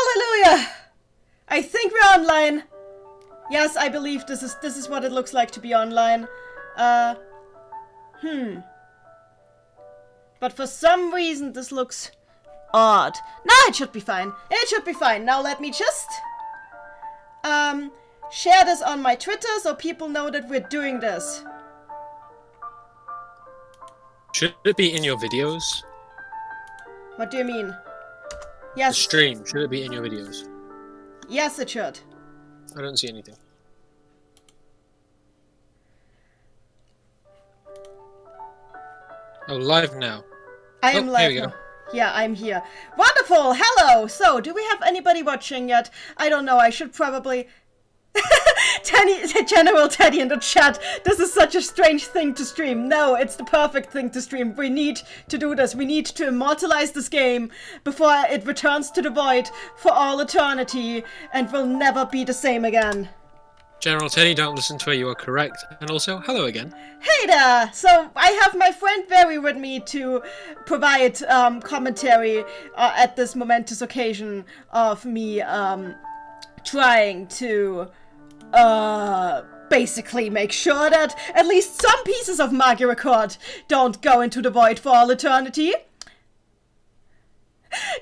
Hallelujah! I think we're online. Yes, I believe this is what it looks like to be online. But for some reason this looks odd. No, it should be fine. It should be fine. Now let me just share this on my Twitter so people know that we're doing this. Should it be in your videos? What do you mean? Yes. The stream, should it be in your videos? Yes, it should. I don't see anything. Oh, live now. I am live now. Yeah, I'm here. Wonderful! Hello! So, do we have anybody watching yet? I don't know, I should probably... General Teddy in the chat. This is such a strange thing to stream. No, it's the perfect thing to stream. We need to do this. We need to immortalize this game before it returns to the void for all eternity and will never be the same again. General Teddy, don't listen to her, you are correct. And also, hello again. Hey there! So, I have my friend Barry with me to provide commentary at this momentous occasion of me trying to basically make sure that at least some pieces of Magia Record don't go into the void for all eternity.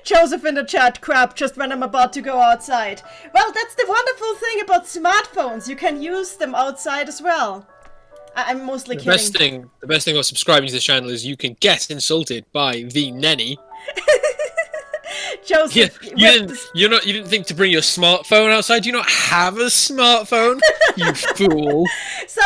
Joseph in the chat, crap, just when I'm about to go outside. Well, that's the wonderful thing about smartphones. You can use them outside as well. I'm mostly kidding. The best thing about subscribing to the channel is you can get insulted by the nenny. Joseph, yeah, you didn't think to bring your smartphone outside? Do you not have a smartphone? You fool. So,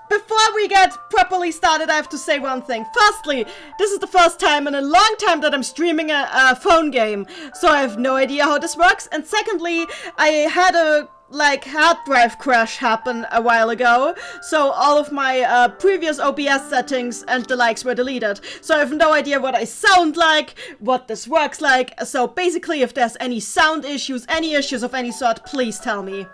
before we get properly started, I have to say one thing. Firstly, this is the first time in a long time that I'm streaming a phone game, so I have no idea how this works. And secondly, I had a hard drive crash happen a while ago, so all of my previous OBS settings and the likes were deleted. So I have no idea what I sound like, what this works like. So basically, if there's any sound issues, any issues of any sort, please tell me.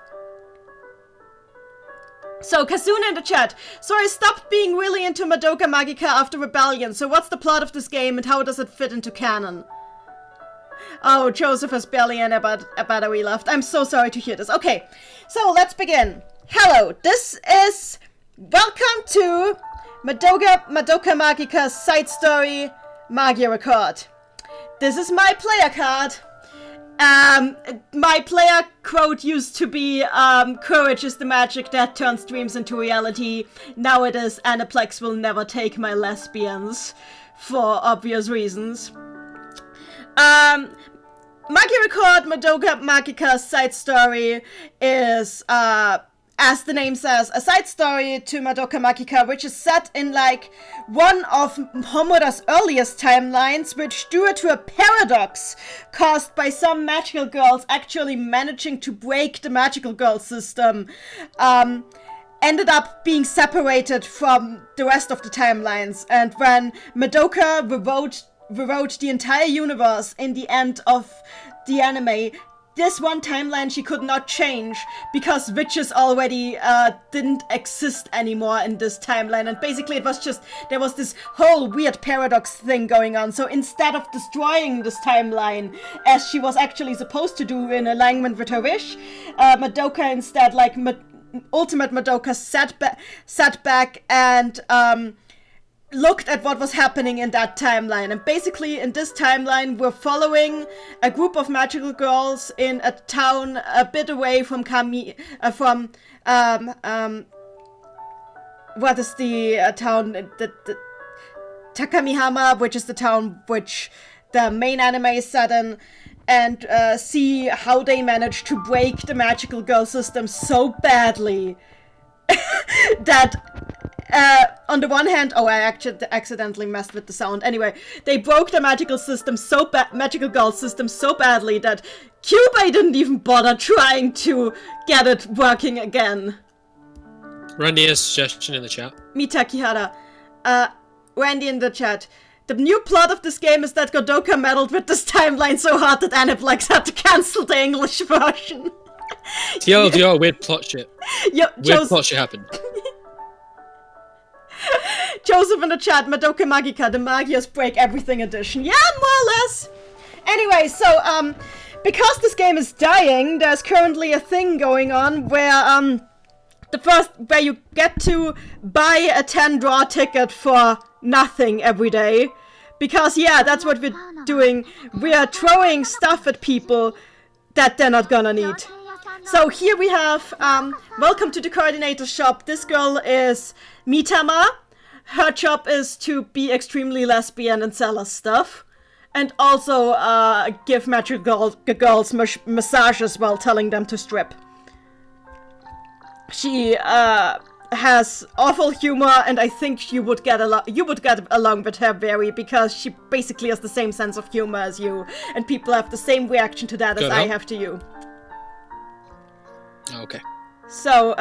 So, Kasuna in the chat. So I stopped being really into Madoka Magica after Rebellion, so what's the plot of this game and how does it fit into canon? Oh, Joseph has barely any battery left. I'm so sorry to hear this. Okay, so let's begin. Hello, this is... Welcome to Madoka Magica's side story, Magia Record. This is my player card. My player quote used to be, courage is the magic that turns dreams into reality. Now it is, Aniplex will never take my lesbians. For obvious reasons. Magia Record Madoka Magica's side story is, as the name says, a side story to Madoka Magica, which is set in, one of Homura's earliest timelines, which, due to a paradox caused by some magical girls actually managing to break the magical girl system, ended up being separated from the rest of the timelines. And when Madoka rewrote the entire universe in the end of the anime, this one timeline she could not change because witches already didn't exist anymore in this timeline, and basically it was just, there was this whole weird paradox thing going on. So instead of destroying this timeline as she was actually supposed to do in alignment with her wish, Madoka instead, Ultimate Madoka sat back and looked at what was happening in that timeline. And basically in this timeline we're following a group of magical girls in a town a bit away from what is the town, the Takamihama, which is the town which the main anime is set in, and see how they managed to break the magical girl system so badly that on the one hand, oh, I actually accidentally messed with the sound. Anyway, they broke the magical girl system so badly that Kyubey didn't even bother trying to get it working again. Randy has a suggestion in the chat. Mita Kihara. Randy in the chat. The new plot of this game is that Godoka meddled with this timeline so hard that Aniplex had to cancel the English version. TLDR, weird plot shit. Weird plot shit happened. Joseph in the chat, Madoka Magica, the Magia's Break Everything edition. Yeah, more or less. Anyway, so, because this game is dying, there's currently a thing going on where where you get to buy a 10 draw ticket for nothing every day. Because yeah, that's what we're doing. We are throwing stuff at people that they're not gonna need. So here we have, welcome to the coordinator shop. This girl is Mitama. Her job is to be extremely lesbian and sell us stuff. And also give magical girls massages while telling them to strip. She has awful humor, and I think you would get along with her very, because she basically has the same sense of humor as you, and people have the same reaction to that as I have to you. Okay. So,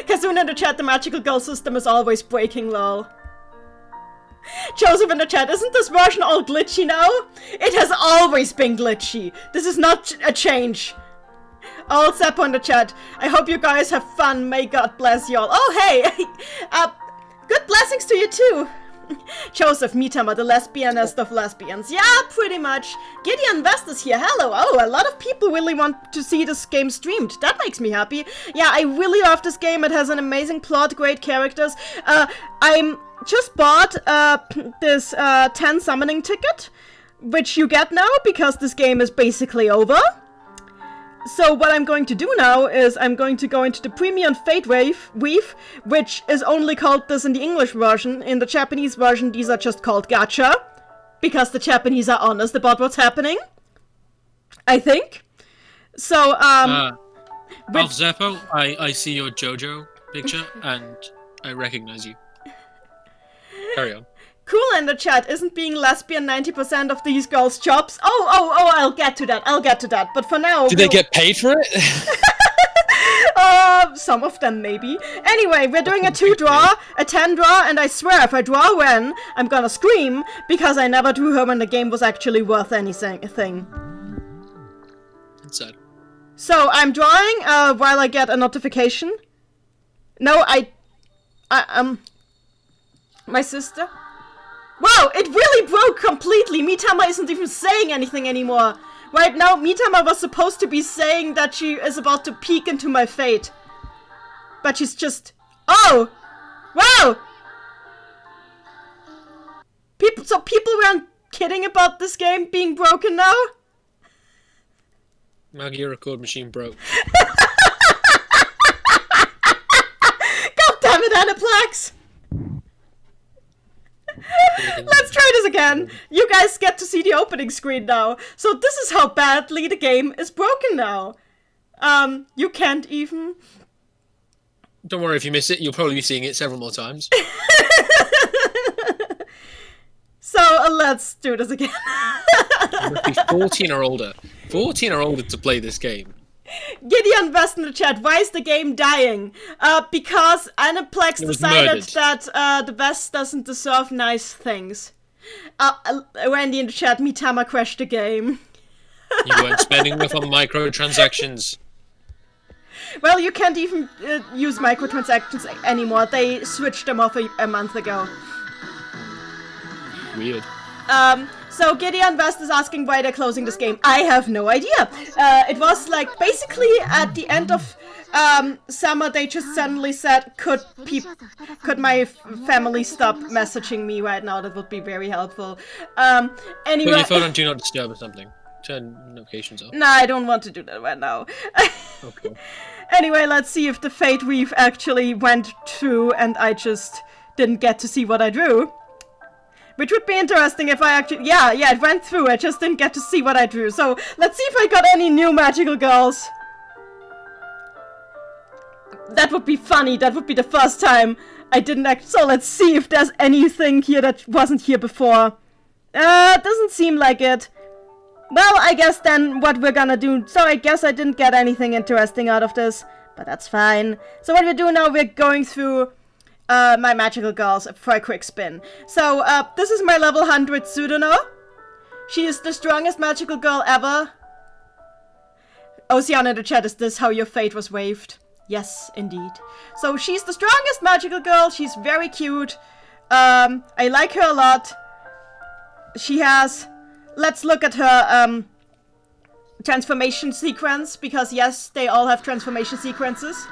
Kazuna in the chat, the magical girl system is always breaking, lol. Joseph in the chat, isn't this version all glitchy now? It has always been glitchy. This is not a change. All Seppo in the chat, I hope you guys have fun. May God bless you all. Oh, hey! Good blessings to you too. Joseph, Mitama, the lesbianest of lesbians. Yeah, pretty much. Gideon West is here. Hello. Oh, a lot of people really want to see this game streamed. That makes me happy. Yeah, I really love this game. It has an amazing plot, great characters. I'm just bought this 10 summoning ticket, which you get now because this game is basically over. So what I'm going to do now is I'm going to go into the Premium Fate Weave, which is only called this in the English version. In the Japanese version, these are just called Gacha, because the Japanese are honest about what's happening, I think. So, Alf Zeppo, I see your JoJo picture, and I recognize you. Carry on. Cool in the chat, isn't being lesbian 90% of these girls' jobs? Oh, I'll get to that, but for now... Do they get paid for it? Some of them, maybe. Anyway, we're doing a 2 draw, a 10 draw, and I swear if I draw Ren, I'm gonna scream, because I never drew her when the game was actually worth anything. That's sad. So, I'm drawing, while I get a notification. No, my sister... Wow, it really broke completely! Mitama isn't even saying anything anymore. Right now, Mitama was supposed to be saying that she is about to peek into my fate. But she's just... Oh! Wow! So people weren't kidding about this game being broken now? Magia Record machine broke. God damn it, Aniplex! Let's try this again. You guys get to see the opening screen now. So this is how badly the game is broken now. You can't even... Don't worry if you miss it, you'll probably be seeing it several more times. So let's do this again. You must be 14 or older. 14 or older to play this game. Gideon West in the chat, why is the game dying? Because Aniplex decided that the West doesn't deserve nice things. Randy in the chat, Mitama crashed the game. You weren't spending enough on microtransactions. Well, you can't even use microtransactions anymore. They switched them off a month ago. Weird. So Gideon West is asking why they're closing this game. I have no idea. It was like basically at the end of summer they just suddenly said, could my family stop messaging me right now? That would be very helpful. Anyway. Put your phone on Do Not Disturb or something. Turn notifications off. Nah, I don't want to do that right now. Okay. Anyway, let's see if the Fate Weave actually went through and I just didn't get to see what I drew. Which would be interesting if I actually... Yeah, it went through. I just didn't get to see what I drew. So, let's see if I got any new magical girls. That would be funny. That would be the first time I didn't act... So, let's see if there's anything here that wasn't here before. Doesn't seem like it. Well, I guess then what we're gonna do... So, I guess I didn't get anything interesting out of this. But that's fine. So, what we do now, we're going through... my magical girls for a quick spin. So, this is my level 100 Tsuruno. She is the strongest magical girl ever. Oceana in the chat, is this how your fate was waived? Yes, indeed. So, she's the strongest magical girl. She's very cute. I like her a lot. She has... Let's look at her transformation sequence, because yes, they all have transformation sequences.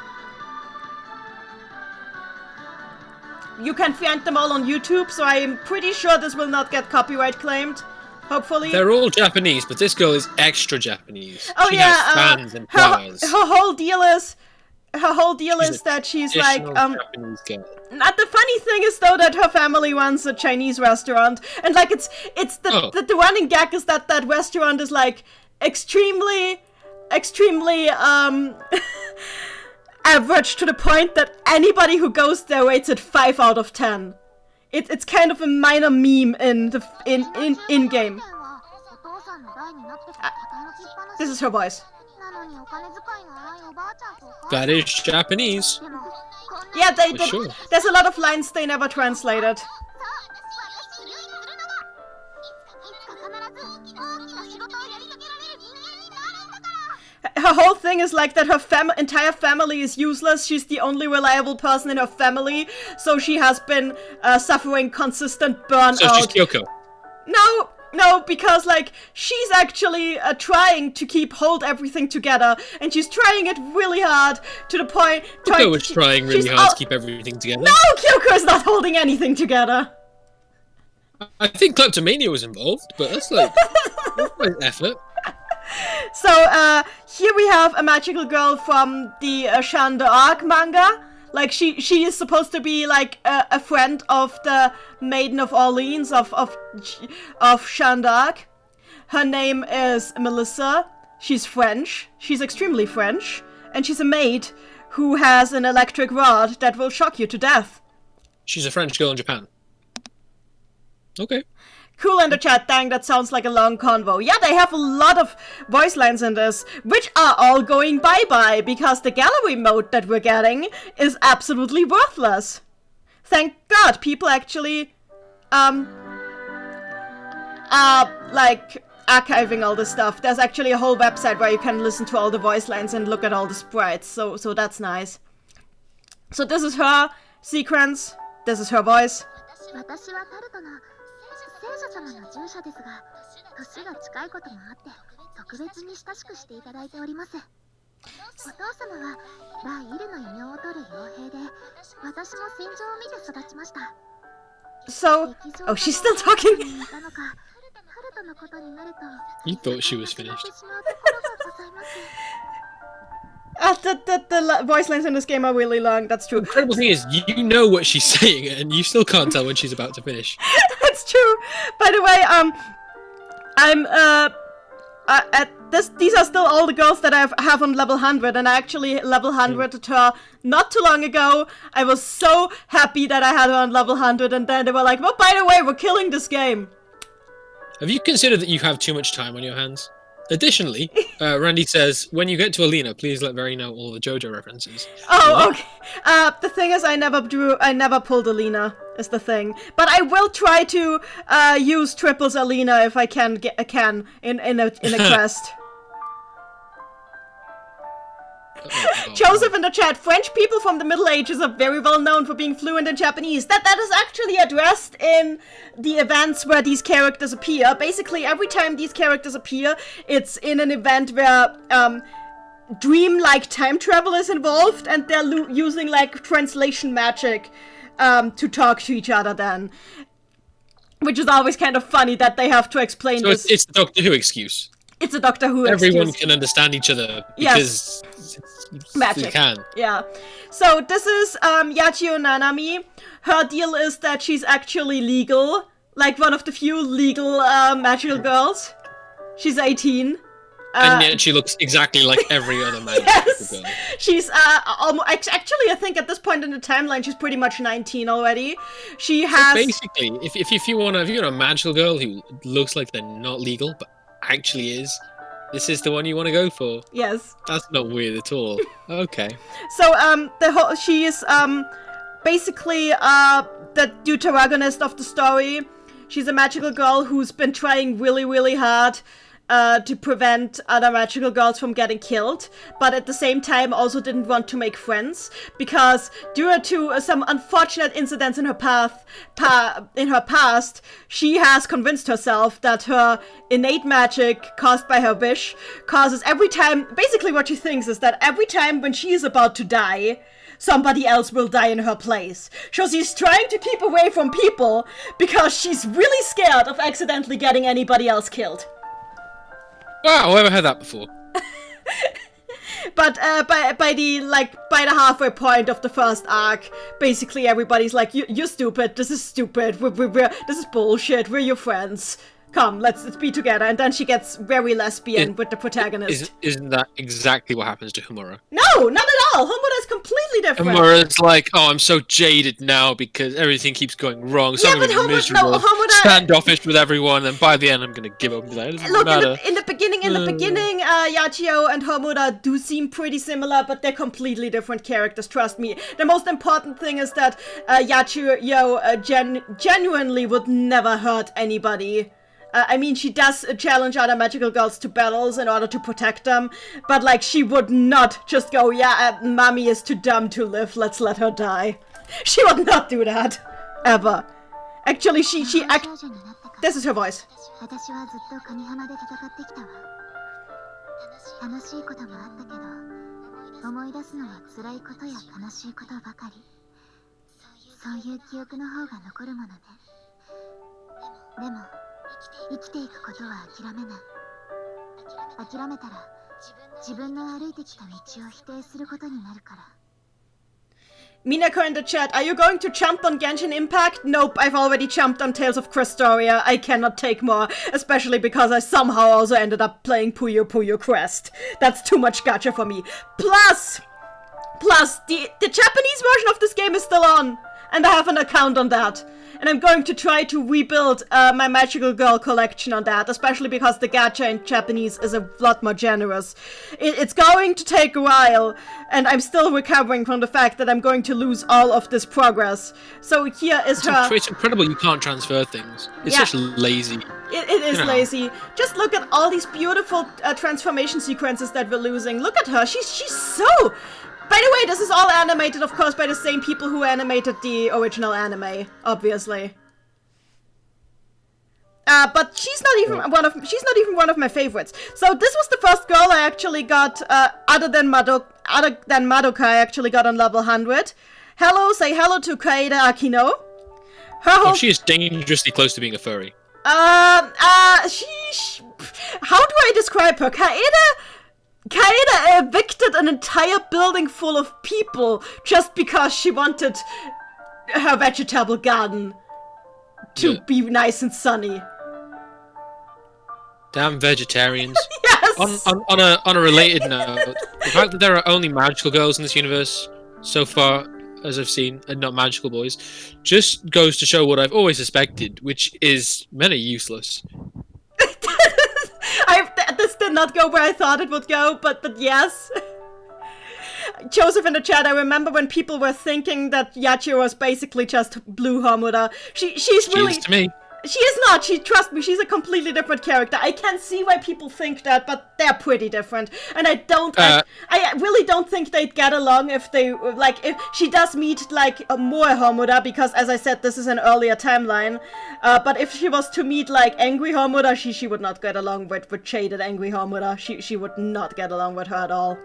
You can find them all on YouTube, so I'm pretty sure this will not get copyright claimed. Hopefully. They're all Japanese, but this girl is extra Japanese. Oh she yeah, has fans and flowers. her whole deal is that she's like Japanese girl. The funny thing is though that her family runs a Chinese restaurant, and like it's the running gag is that that restaurant is like extremely average, to the point that anybody who goes there rates it 5 out of 10. It's kind of a minor meme in game. This is her voice. That is Japanese. Yeah, Sure. There's a lot of lines they never translated. Her whole thing is like that her entire family is useless. She's the only reliable person in her family, so she has been suffering consistent burnout. So she's Kyoko. No, because like she's actually trying to hold everything together, and she's trying it really hard to the point. Kyoko was trying really hard to keep everything together. No, Kyoko is not holding anything together. I think kleptomania was involved, but that's like an effort. So, here we have a magical girl from the Jeanne d'Arc manga. Like, she is supposed to be, like, a friend of the Maiden of Orleans, of Jeanne d'Arc. Her name is Melissa. She's French. She's extremely French. And she's a maid who has an electric rod that will shock you to death. She's a French girl in Japan. Okay. Cool in the chat, dang, that sounds like a long convo. Yeah, they have a lot of voice lines in this, which are all going bye-bye, because the gallery mode that we're getting is absolutely worthless. Thank God people actually, are, like, archiving all this stuff. There's actually a whole website where you can listen to all the voice lines and look at all the sprites, so that's nice. So this is her sequence, this is her voice. 聖女様の従者ですが、年が近いこともあって特別に親しくしていただいております。お父様はラ・イルの異名を取る傭兵で、私も戦場を見て育ちました。So, oh, she's still talking. You thought she was finished. The voice lines in this game are really long, that's true. The incredible thing is, you know what she's saying, and you still can't tell when she's about to finish. That's true. By the way, these are still all the girls that I have on level 100, and I actually level 100'd her not too long ago. I was so happy that I had her on level 100, and then they were like, well, by the way, we're killing this game. Have you considered that you have too much time on your hands? Additionally, Randy says, when you get to Alina, please let Very know all the JoJo references. Oh, okay. The thing is, I never pulled Alina, is the thing. But I will try to use triples Alina if I can in a quest. Joseph in the chat, French people from the Middle Ages are very well known for being fluent in Japanese. That is actually addressed in the events where these characters appear. Basically, every time these characters appear, it's in an event where dream-like time travel is involved, and they're using like translation magic to talk to each other then. Which is always kind of funny that they have to explain this. So it's the Doctor Who excuse. It's a Doctor Who Everyone excuse. can understand each other because magic. they can. Yeah. So this is Yachio Nanami. Her deal is that she's actually legal. Like one of the few legal magical girls. She's 18. And yet she looks exactly like every other magical girl. She's actually, I think at this point in the timeline, she's pretty much 19 already. She has... So basically, if you want a magical girl who looks like they're not legal, but actually is, this is the one you want to go for. Yes. That's not weird at all. Okay. So she is basically the Protagonist of the story. She's a magical girl who's been trying really, really hard to prevent other magical girls from getting killed, but at the same time also didn't want to make friends, because due to some unfortunate incidents in her past, she has convinced herself that her innate magic caused by her wish causes every time, basically what she thinks is that every time when she is about to die, somebody else will die in her place. So she's trying to keep away from people because she's really scared of accidentally getting anybody else killed. Wow, I've never heard that before. But by the halfway point of the first arc, basically everybody's like, you're stupid, this is stupid, this is bullshit, we're your friends. Come, let's be together. And then she gets very lesbian with the protagonist. Isn't that exactly what happens to Homura? No, not at all. Homura is completely different. Homura's like, oh, I'm so jaded now because everything keeps going wrong. So I'm going to be miserable, standoffish with everyone, and by the end I'm going to give up. Look, in the beginning, Yachio and Homura do seem pretty similar, but they're completely different characters, trust me. The most important thing is that Yachio genuinely would never hurt anybody. I mean, she does challenge other magical girls to battles in order to protect them, but, like, she would not just go, mommy is too dumb to live, let's let her die. She would not do that. Ever. Actually, this is her voice. Minako in the chat, are you going to jump on Genshin Impact? Nope, I've already jumped on Tales of Crestoria. I cannot take more, especially because I somehow also ended up playing Puyo Puyo Crest. That's too much gacha for me. Plus, the Japanese version of this game is still on, and I have an account on that. And I'm going to try to rebuild my Magical Girl collection on that, especially because the gacha in Japanese is a lot more generous. It's going to take a while, and I'm still recovering from the fact that I'm going to lose all of this progress. So here is her... It's incredible you can't transfer things. It's just lazy. It is lazy. Just look at all these beautiful transformation sequences that we're losing. Look at her. She's so... By the way, this is all animated, of course, by the same people who animated the original anime, obviously. But she's not even one of my favorites. So this was the first girl I actually got, other than Madoka, I actually got on level 100. Say hello to Kaeda Akino. She is dangerously close to being a furry. How do I describe her? Kaeda evicted an entire building full of people just because she wanted her vegetable garden to be nice and sunny. Damn vegetarians. Yes! On a related note, the fact that there are only magical girls in this universe so far, as I've seen, and not magical boys, just goes to show what I've always suspected, which is men are useless. This did not go where I thought it would go, but yes. Joseph in the chat, I remember when people were thinking that Yachio was basically just Blue Homura. She's really... She is to me. She is not. Trust me, she's a completely different character. I can see why people think that, but they're pretty different. And I really don't think they'd get along if if she does meet, more Homura, because, as I said, this is an earlier timeline. But if she was to meet, angry Homura, she would not get along with shaded angry Homura. She would not get along with her at all.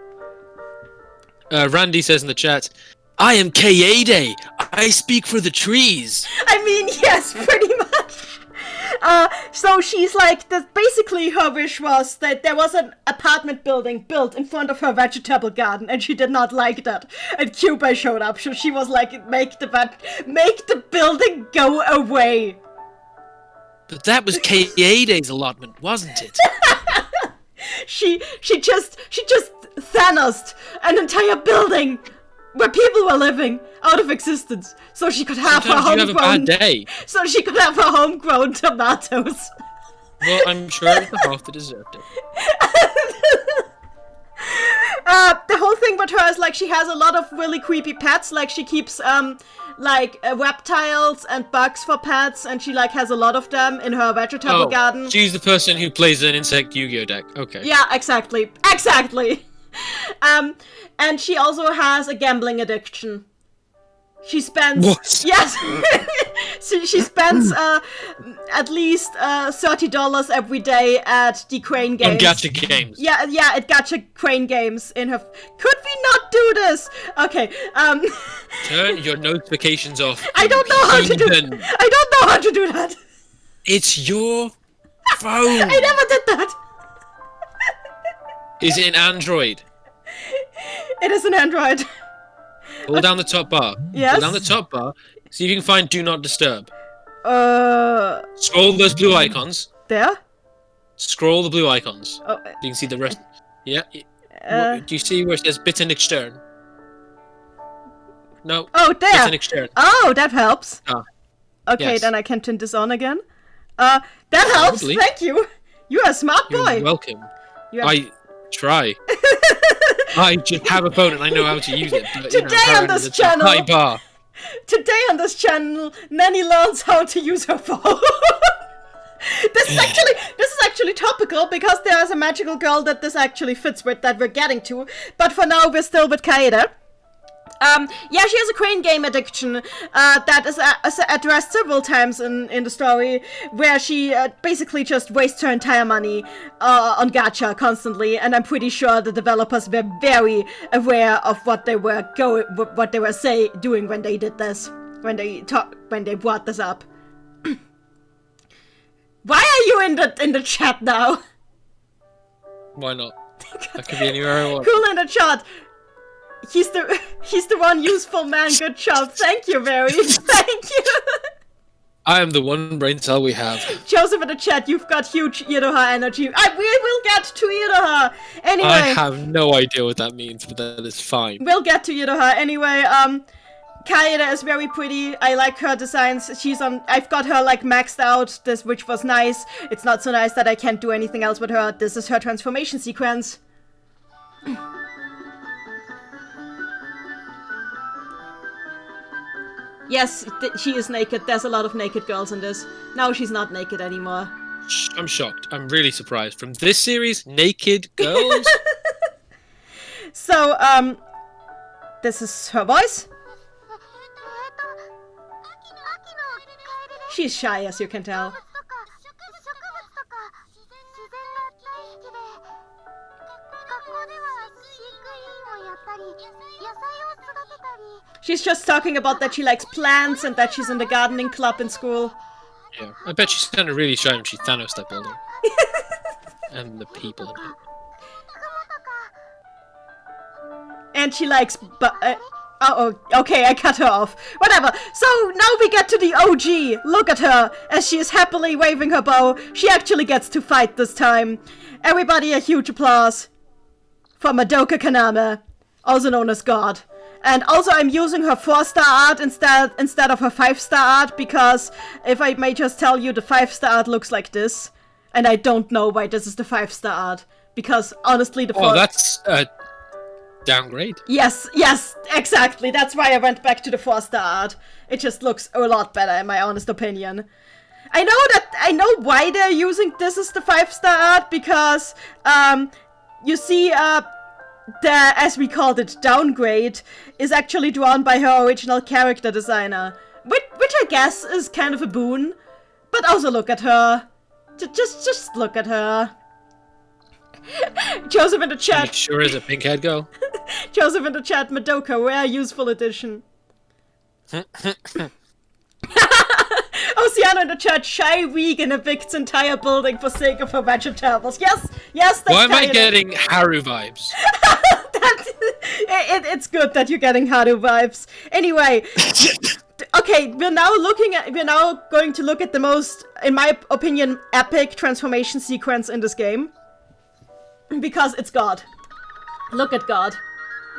Randy says in the chat, I am Kaede. I speak for the trees. I mean, yes, pretty much. So she's basically her wish was that there was an apartment building built in front of her vegetable garden, and she did not like that. And Kyubei showed up, so she was like, make the building go away. But that was Kaede's allotment, wasn't it? She just Thanos'd an entire building where people were living out of existence, so she could have her homegrown. You have a bad day. So she could have her homegrown tomatoes. Well, I'm sure it was the half that deserved it. The whole thing with her is like she has a lot of really creepy pets. Like she keeps reptiles and bugs for pets, and she like has a lot of them in her vegetable garden. She's the person who plays an insect Yu-Gi-Oh deck. Okay. Yeah, exactly. And she also has a gambling addiction. She spends... What? Yes! So she spends at least $30 every day at the crane games. On Gacha games. Yeah, at Gacha crane games in her... Could we not do this? Okay, Turn your notifications off. I don't know how to do... Heathen. I don't know how to do that! It's your phone! I never did that! Is it an Android? It is an Android. Pull down the top bar. Yes? Pull down the top bar. See if you can find Do Not Disturb. Scroll those blue icons. There? Scroll the blue icons. Oh, You can see the rest. Yeah. Do you see where it says Bitte nicht stören? No. oh, there! Bitte nicht stören. Oh, that helps. Ah, Okay, yes. then I can turn this on again. That helps, Probably. thank you! You're a smart You're boy! welcome. You have- I try. I just have a phone and I know how to use it. But, Today on apparently this it's a channel- high bar. Today on this channel, Nanny learns how to use her phone. This is actually topical because there is a magical girl that this actually fits with that we're getting to. But for now, we're still with Kaede. Yeah, she has a crane game addiction that is addressed several times in the story, where she basically just wastes her entire money on Gacha constantly, and I'm pretty sure the developers were very aware of what they were doing when they did this, when they brought this up. Why are you in the chat now? Why not? I could be anywhere I want. Cool in the chat. He's the one useful man. Good job. Thank you, very. Thank you. I am the one brain cell we have. Joseph in the chat, you've got huge Iroha energy. We will get to Iroha. Anyway. I have no idea what that means, but that is fine. We'll get to Iroha. Anyway, Kaede is very pretty. I like her designs. I've got her like maxed out, which was nice. It's not so nice that I can't do anything else with her. This is her transformation sequence. Yes, she is naked. There's a lot of naked girls in this. Now she's not naked anymore. I'm shocked. I'm really surprised. From this series, naked girls? So, this is her voice. She's shy, as you can tell. She's just talking about that she likes plants and that she's in the gardening club in school. Yeah, I bet she's kind of really shy when she Thanos that building. And the people in it. And she likes oh, okay, I cut her off. Whatever. So now we get to the OG. Look at her as she is happily waving her bow. She actually gets to fight this time. Everybody a huge applause for Madoka Kaname, also known as God. And also I'm using her 4-star art instead of her 5-star art, because if I may just tell you, the 5-star art looks like this. And I don't know why this is the 5-star art. Because honestly the that's downgrade. Yes, exactly. That's why I went back to the 4-star art. It just looks a lot better in my honest opinion. I know why they're using this as the 5-star art, because you see the, as we called it, downgrade is actually drawn by her original character designer, which I guess is kind of a boon. But also look at her. Just look at her. Joseph in the chat. She sure is a pink head girl. Joseph in the chat, Madoka, rare useful edition. Oceano in the chat, shy vegan evicts entire building for sake of her vegetables. Yes, that's Why am I Kaede. getting Haru vibes? It's good that you're getting Haru vibes. Anyway, okay, we're now going to look at the most, in my opinion, epic transformation sequence in this game. Because it's God. Look at God.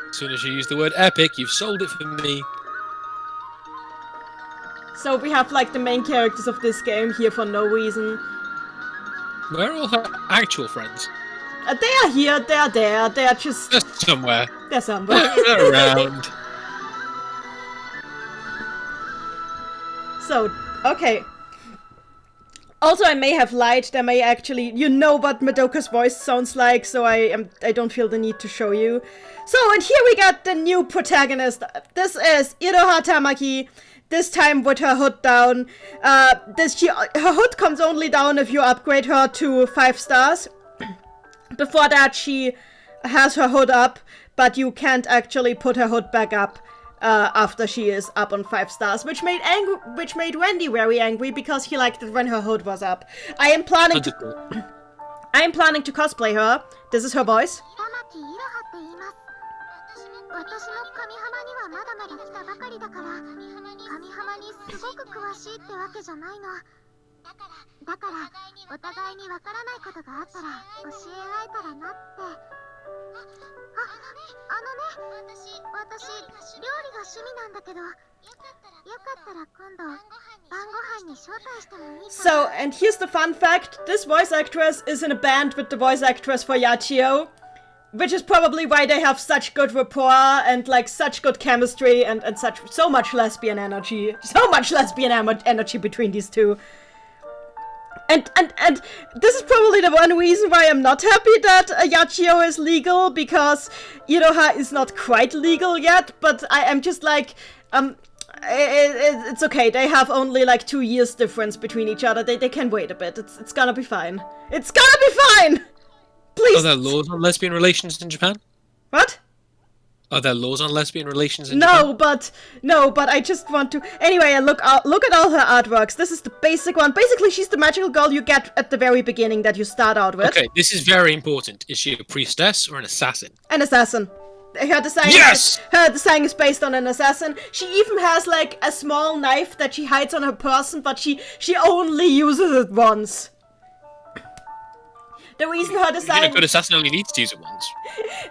As soon as you use the word epic, you've sold it for me. So we have like the main characters of this game here for no reason. Where are all her actual friends? They are here, they are there, they are just... Just somewhere. They're somewhere. They're around. So, okay. Also, I may have lied. There may actually... You know what Madoka's voice sounds like, so I don't feel the need to show you. So, and here we got the new protagonist. This is Iroha Tamaki. This time with her hood down. Her hood comes only down if you upgrade her to 5 stars. Before that, she has her hood up, but you can't actually put her hood back up after she is up on 5 stars, which made Wendy very angry because he liked it when her hood was up. I am planning to cosplay her. This is her voice. 私も神浜にはまだまだ来たばかりだから、神浜にすごく詳しいってわけじゃないの。だからお互いにわからないことがあったら教え合えたらなって。私料理が趣味なんだけど、よかったら今度晩ご飯に招待してもいいかな。 So, and here's the fun fact. This voice actress is in a band with the voice actress for Yachio. Which is probably why they have such good rapport and like such good chemistry and so much lesbian energy. So much lesbian energy between these two. And this is probably the one reason why I'm not happy that Yachio is legal, because Iroha is not quite legal yet, but I'm just like, it's okay. They have only like 2 years difference between each other. They can wait a bit. It's gonna be fine. It's gonna be fine! Please. Are there laws on lesbian relations in Japan? What? Are there laws on lesbian relations in Japan? No, but I just want to... Anyway, look at all her artworks. This is the basic one. Basically, she's the magical girl you get at the very beginning that you start out with. Okay, this is very important. Is she a priestess or an assassin? An assassin. Her design, yes! Her design is based on an assassin. She even has, like, a small knife that she hides on her person, but she only uses it once. The reason her design... A good assassin only needs to use it once.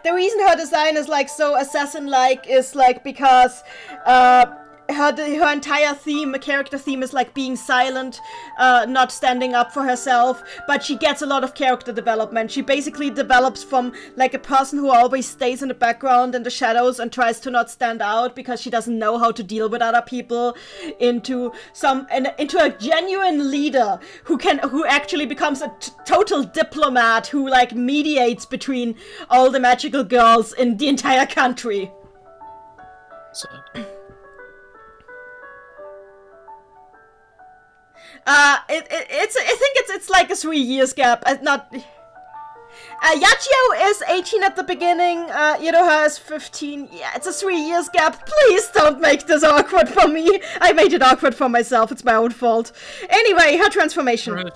The reason her design is like so assassin-like is like because her entire theme, character theme, is like being silent, not standing up for herself, but she gets a lot of character development. She basically develops from like a person who always stays in the background in the shadows and tries to not stand out because she doesn't know how to deal with other people, into a genuine leader who actually becomes a total diplomat who like mediates between all the magical girls in the entire country. So. I think it's like a 3 years gap. Yachio is 18 at the beginning. Iroha is 15. Yeah, it's a 3 years gap. Please don't make this awkward for me. I made it awkward for myself. It's my own fault. Anyway, her transformation. Right.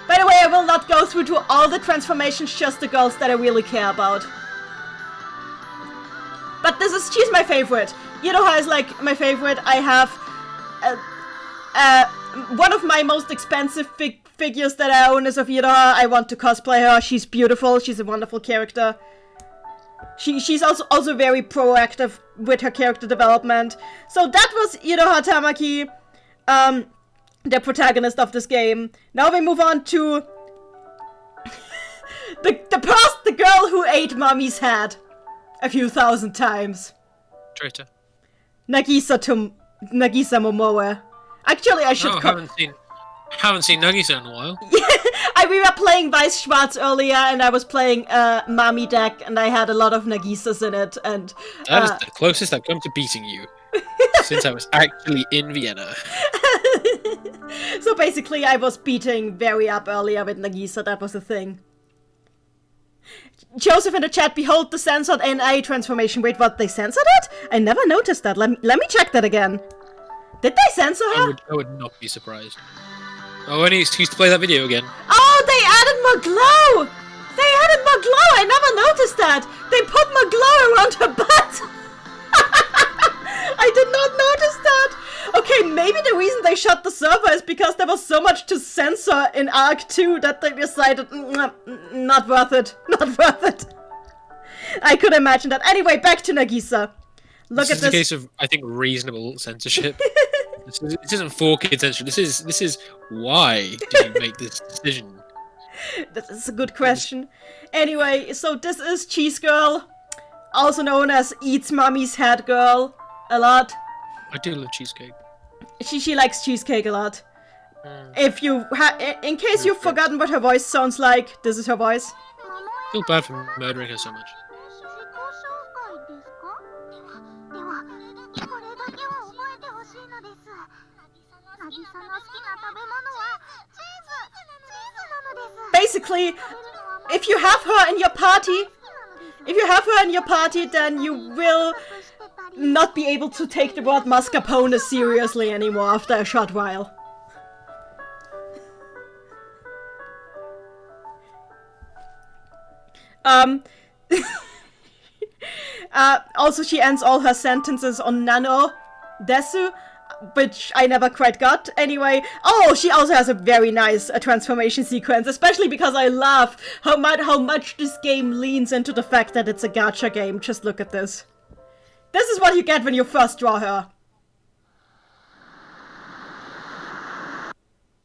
By the way, I will not go through to all the transformations, just the girls that I really care about. But she's my favorite. Iroha is like my favorite. I have one of my most expensive figures that I own is of Iroha. I want to cosplay her. She's beautiful. She's a wonderful character. She's also very proactive with her character development. So that was Iroha Tamaki, the protagonist of this game. Now we move on to the girl who ate Mommy's head a few thousand times. Traitor. Nagisa Momoe. Actually, I should. Haven't seen Nagisa in a while. We were playing Weiss Schwarz earlier, and I was playing Mami deck, and I had a lot of Nagisas in it, and that is the closest I've come to beating you since I was actually in Vienna. So basically, I was beating very up earlier with Nagisa. That was the thing. Joseph in the chat, behold the censored NA transformation. Wait, what? They censored it? I never noticed that. Let me check that again. Did they censor her? I would not be surprised. Oh, I need to play that video again. Oh, they added more glow! They added more glow! I never noticed that! They put more glow around her butt! I did not notice that! Okay, maybe the reason they shut the server is because there was so much to censor in Arc 2 that they decided, not worth it. Not worth it. I could imagine that. Anyway, back to Nagisa. Look at this. This is a case of, I think, reasonable censorship. This isn't for kids censorship. This is why did you make this decision? That is a good question. Anyway, so this is Cheese Girl, also known as Eats Mommy's Head Girl, a lot. I do love cheesecake. She likes cheesecake a lot. If you in case you've forgotten what her voice sounds like, this is her voice. I feel bad for murdering her so much. Basically, if you have her in your party, then you will not be able to take the word mascarpone seriously anymore after a short while. Also, she ends all her sentences on nano desu, which I never quite got. Anyway, oh, she also has a very nice transformation sequence, especially because I love how much this game leans into the fact that it's a gacha game. Just look at this. This is what you get when you first draw her.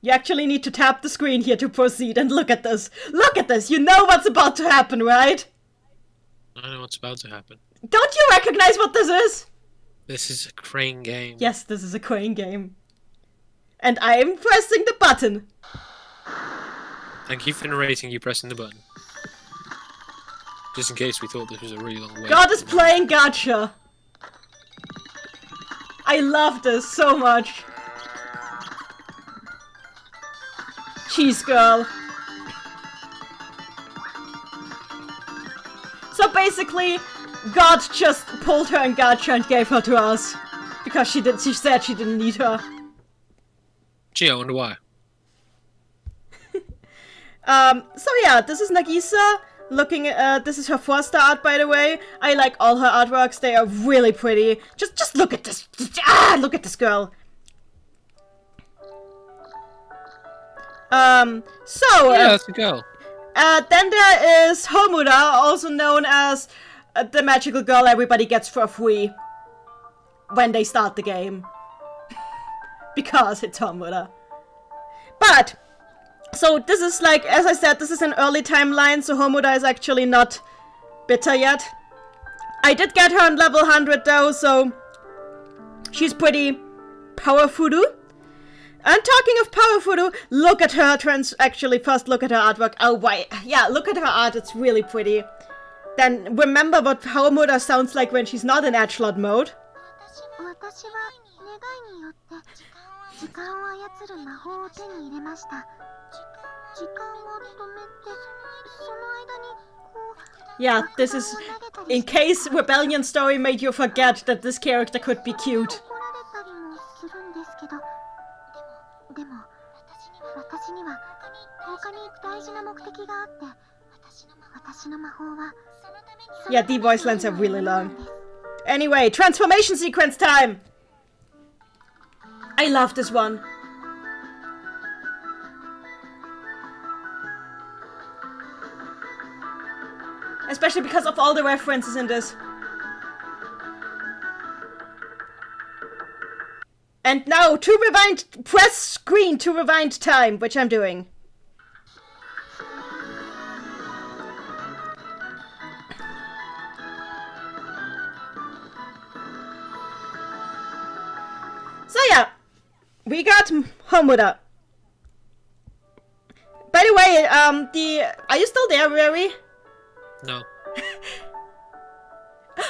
You actually need to tap the screen here to proceed, and look at this. Look at this! You know what's about to happen, right? I know what's about to happen. Don't you recognize what this is? This is a crane game. Yes, this is a crane game. And I am pressing the button. Thank you for narrating you pressing the button. Just in case we thought this was a really long way. God is playing Gacha. I love this so much. Cheese Girl. So basically, God just pulled her in Gacha and gave her to us. Because she said she didn't need her. Gee, I wonder why. So yeah, this is Nagisa. Looking at, this is her 4-star art, by the way. I like all her artworks, they are really pretty. Just look at this. Look at this girl. Yeah, that's the girl. Then there is Homura, also known as the magical girl everybody gets for free when they start the game. Because it's Homura. But, so this is like, as I said, this is an early timeline, so Homura is actually not bitter yet. I did get her on level 100 though, so she's pretty powerful. And talking of powerful, look at her actually first look at her artwork. Oh wait, yeah, look at her art, it's really pretty. Then remember what Homura sounds like when she's not in edgelord mode. Yeah, this is in case Rebellion Story made you forget that this character could be cute. Yeah, the voice lines are really long. Anyway, transformation sequence time! I love this one. Especially because of all the references in this. And now, to rewind, press screen to rewind time, which I'm doing. So yeah, we got Homura. By the way, are you still there, Rary? No.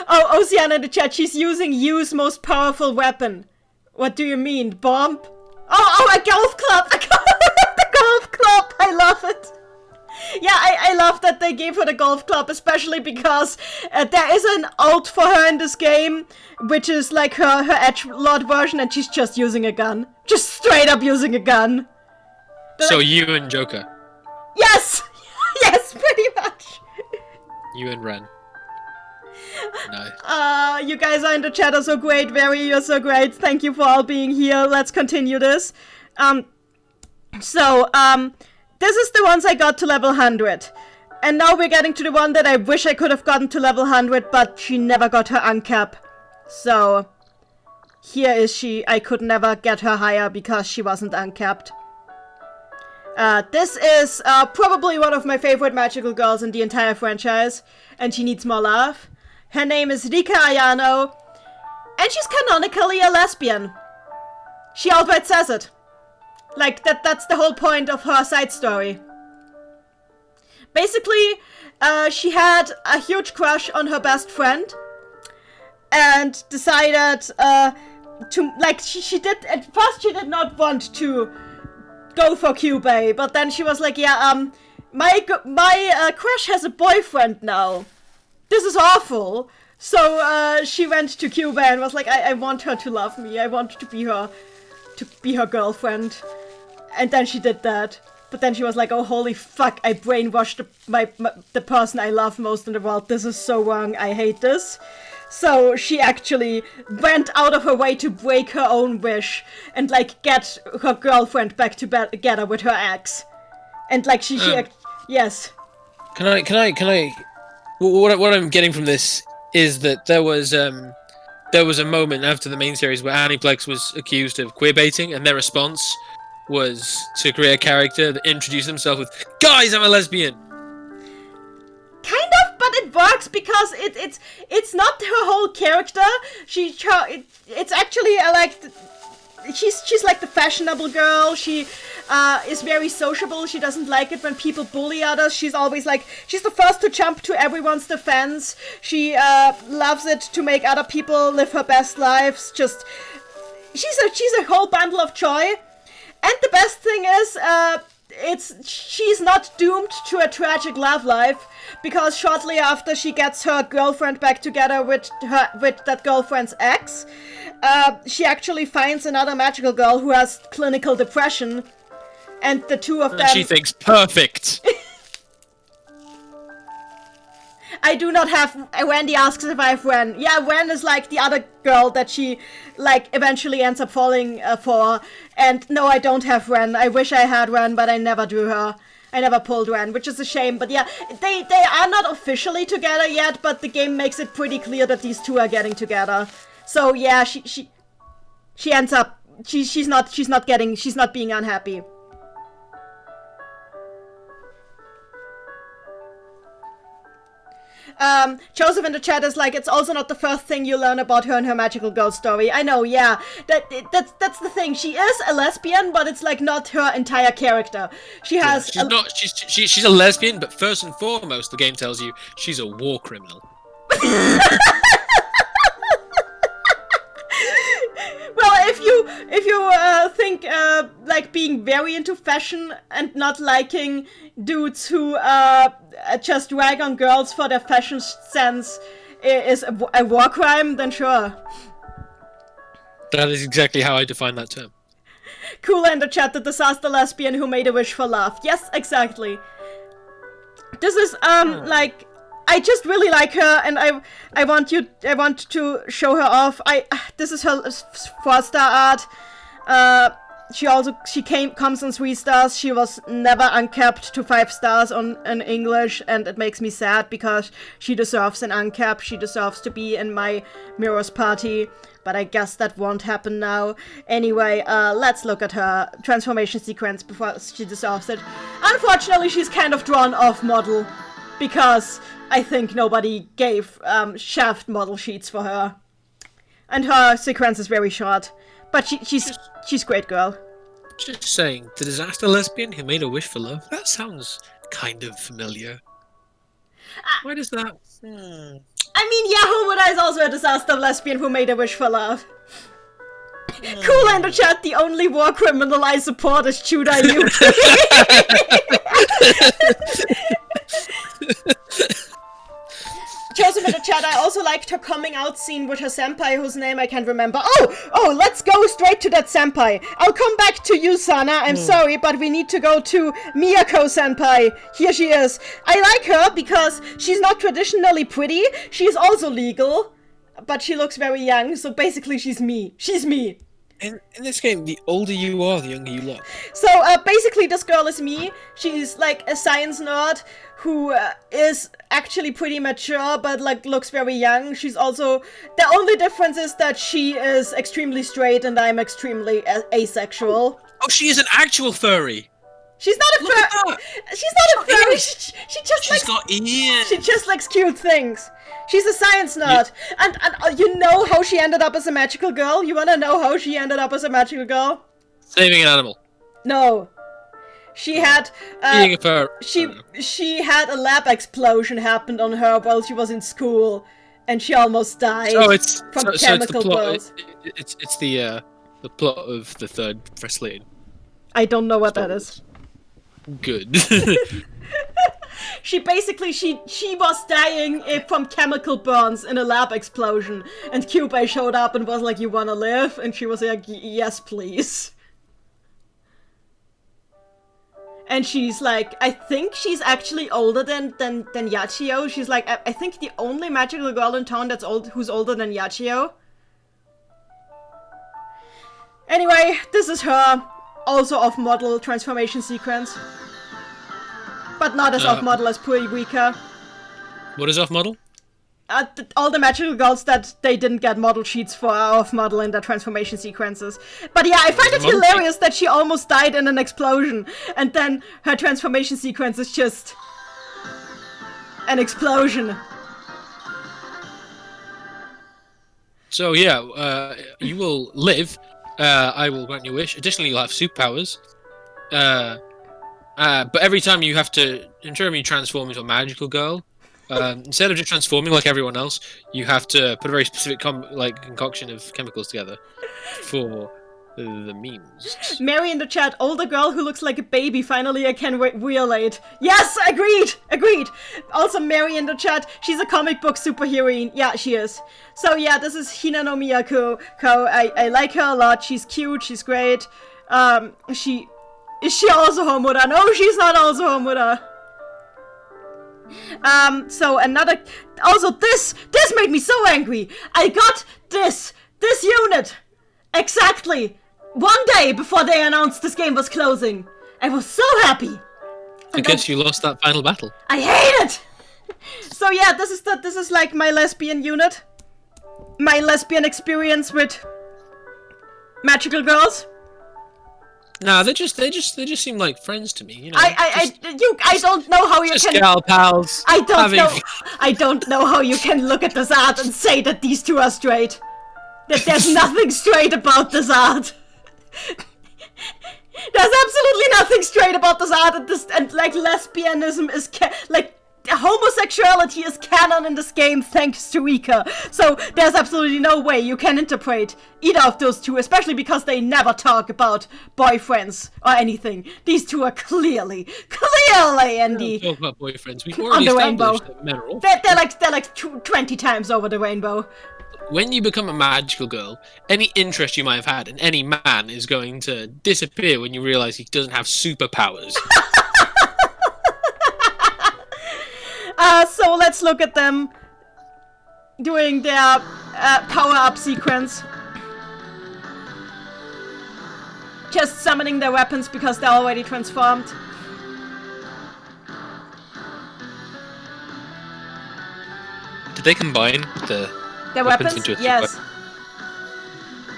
Oh, Oceana in the chat, she's using Yu's most powerful weapon. What do you mean, bomb? Oh, a golf club! The golf club! I love it! Yeah, I love that they gave her the golf club, especially because there is an ult for her in this game, which is like her edgelord version, and she's just using a gun. Just straight up using a gun. So you and Joker? Yes! Yes, pretty much! You and Ren. Nice. You guys are in the chat are so great, Very, you're so great. Thank you for all being here. Let's continue this. This is the ones I got to level 100. And now we're getting to the one that I wish I could have gotten to level 100, but she never got her uncap. So, here is she. I could never get her higher because she wasn't uncapped. This is probably one of my favorite magical girls in the entire franchise, and she needs more love. Her name is Rika Ayano, and she's canonically a lesbian. She outright says it. Like, that's the whole point of her side story. Basically, she had a huge crush on her best friend, and decided to, like, she did, at first she did not want to go for Kyubey, but then she was like, yeah, my crush has a boyfriend now. This is awful. So, she went to Kyubey and was like, I want her to love me, I want to be her girlfriend. And then she did that. But then she was like, oh, holy fuck, I brainwashed the person I love most in the world. This is so wrong, I hate this. So she actually went out of her way to break her own wish and, like, get her girlfriend back together with her ex. And, like, yes. Can I... What I'm getting from this is that there was a moment after the main series where Aniplex was accused of queerbaiting, and their response was to create a character that introduced himself with, "Guys, I'm a lesbian." Kind of, but it works because it's not her whole character. It's actually like she's like the fashionable girl. She is very sociable. She doesn't like it when people bully others. She's always like, she's the first to jump to everyone's defense. She loves it to make other people live her best lives. Just she's a whole bundle of joy. And the best thing is, she's not doomed to a tragic love life, because shortly after she gets her girlfriend back together with that girlfriend's ex, she actually finds another magical girl who has clinical depression, and the two of them... And she thinks, perfect! I do not have... Wendy asks if I have Ren. Yeah, Ren is like the other girl that she, like, eventually ends up falling for. And no, I don't have Ren. I wish I had Ren, but I never drew her. I never pulled Ren, which is a shame. But yeah, they are not officially together yet, but the game makes it pretty clear that these two are getting together. So yeah, she ends up... She's not being unhappy. Joseph in the chat is like, it's also not the first thing you learn about her and her magical girl story. I know, yeah. That's the thing. She is a lesbian, but it's like not her entire character. She has... She's a lesbian, but first and foremost, the game tells you she's a war criminal. Well, if you think like being very into fashion and not liking dudes who just rag on girls for their fashion sense is a war crime, then sure. That is exactly how I define that term. Cooler in the chat, the disaster lesbian who made a wish for love. Yes, exactly. This is like, I just really like her, and I want to show her off. This is her 4-star art. She comes on 3 stars. She was never uncapped to 5 stars in English, and it makes me sad because she deserves an uncap. She deserves to be in my Mirrors party, but I guess that won't happen now. Anyway, let's look at her transformation sequence before she deserves it. Unfortunately, she's kind of drawn off model because I think nobody gave Shaft model sheets for her, and her sequence is very short. But she's great girl. Just saying, the disaster lesbian who made a wish for love? That sounds kind of familiar. Why does that... I mean, Yahomuda is also a disaster lesbian who made a wish for love. Cool in the chat, the only war criminal I support is Chuda Yuki. Joseph in the chat, I also liked her coming out scene with her senpai, whose name I can't remember. Oh, let's go straight to that senpai. I'll come back to you, Sana. I'm sorry, but we need to go to Miyako senpai. Here she is. I like her because she's not traditionally pretty. She's also legal, but she looks very young, so basically she's me. She's me. In this game, the older you are, the younger you look. So, basically this girl is me. She's like a science nerd who is actually pretty mature, but like looks very young. She's also... The only difference is that she is extremely straight and I'm extremely asexual. Oh, she is an actual furry! She's not a Look at fairy. that! She's not a fairy. She just She's likes. got ears! She just likes cute things. She's a science nerd. And you know how she ended up as a magical girl? You wanna know how she ended up as a magical girl? Saving an animal. No. She had Being a fur. she had a lab explosion happened on her while she was in school, and she almost died from chemical burns. It's the plot of the third Freslane. I don't know what that is. Good. She basically she was dying from chemical burns in a lab explosion, and Kyubey showed up and was like, "You wanna live?" And she was like, "Yes, please." And she's like, I think she's actually older than Yachio. She's like, I think the only magical girl in town who's older than Yachio. Anyway, this is her, also off-model transformation sequence. But not as off-model as poor Eureka. What is off-model? All the magical girls that they didn't get model sheets for are off-model in their transformation sequences. But yeah, I find it hilarious that she almost died in an explosion, and then her transformation sequence is just an explosion. So yeah, you will live. I will grant your wish. Additionally, you'll have superpowers. But every time you have to, ensure you transform into a magical girl, instead of just transforming like everyone else, you have to put a very specific concoction of chemicals together for the memes. Mary in the chat, older girl who looks like a baby, finally I can relate. Yes, agreed! Also Mary in the chat, she's a comic book superheroine. Yeah, she is. So yeah, this is Hina no Miyako. I like her a lot, she's cute, she's great. Is she also Homura? No, she's not also Homura. So another, also this made me so angry. I got this unit exactly 1 day before they announced this game was closing. I was so happy. I guess you lost that final battle. I hate it. So yeah, this is like my lesbian unit, my lesbian experience with magical girls. Nah, they just seem like friends to me. You know. I don't know how you just can. gal pals. I don't know how you can look at this art and say that these two are straight. That there's nothing straight about this art. There's absolutely nothing straight about this art, and like lesbianism is homosexuality is canon in this game thanks to Rika. So there's absolutely no way you can interpret either of those two, especially because they never talk about boyfriends or anything. These two are clearly in the talk about boyfriends. We've on already the rainbow. established that men are awful. They're like 20 times over the rainbow. When you become a magical girl, any interest you might have had in any man is going to disappear when you realize he doesn't have superpowers. So let's look at them doing their power-up sequence. Just summoning their weapons because they're already transformed. Did they combine their weapons? into a Yes.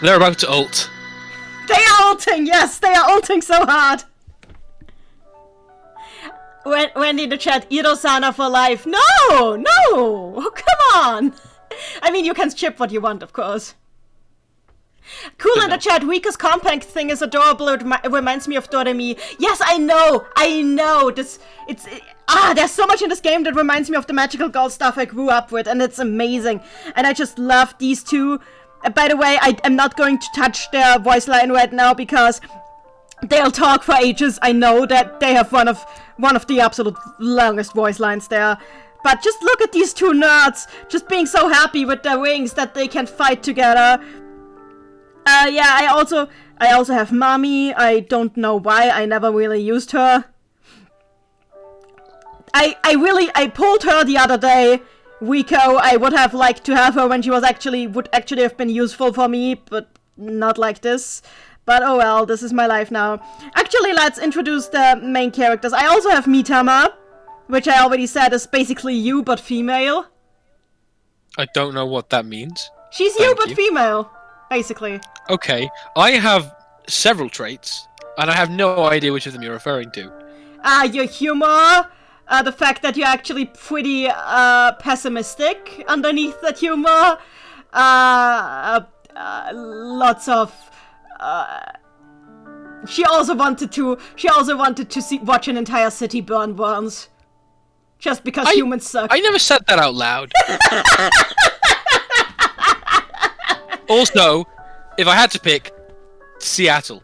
They're about to ult. They are ulting! Yes, they are ulting so hard! Wendy in the chat, Iro-sana for life. No! Oh, come on! I mean, you can ship what you want, of course. Cool in the chat, Rika's compact thing is adorable. It reminds me of Doremi. Yes, I know! There's so much in this game that reminds me of the magical girl stuff I grew up with, and it's amazing. And I just love these two. By the way, I'm not going to touch their voice line right now because they'll talk for ages. I know that they have one of the absolute longest voice lines there. But just look at these two nerds just being so happy with their rings that they can fight together. Yeah, I also have Mami. I don't know why. I never really used her. I pulled her the other day. Rico, I would have liked to have her when she would actually have been useful for me, but not like this. But oh well, this is my life now. Actually, let's introduce the main characters. I also have Mitama, which I already said is basically you, but female. I don't know what that means. She's you, but female, basically. Okay, I have several traits. and I have no idea which of them you're referring to. Your humor, the fact that you're actually pretty pessimistic underneath that humor, lots of. She also wanted to watch an entire city burn once, just because humans suck. I never said that out loud. Also, if I had to pick, Seattle.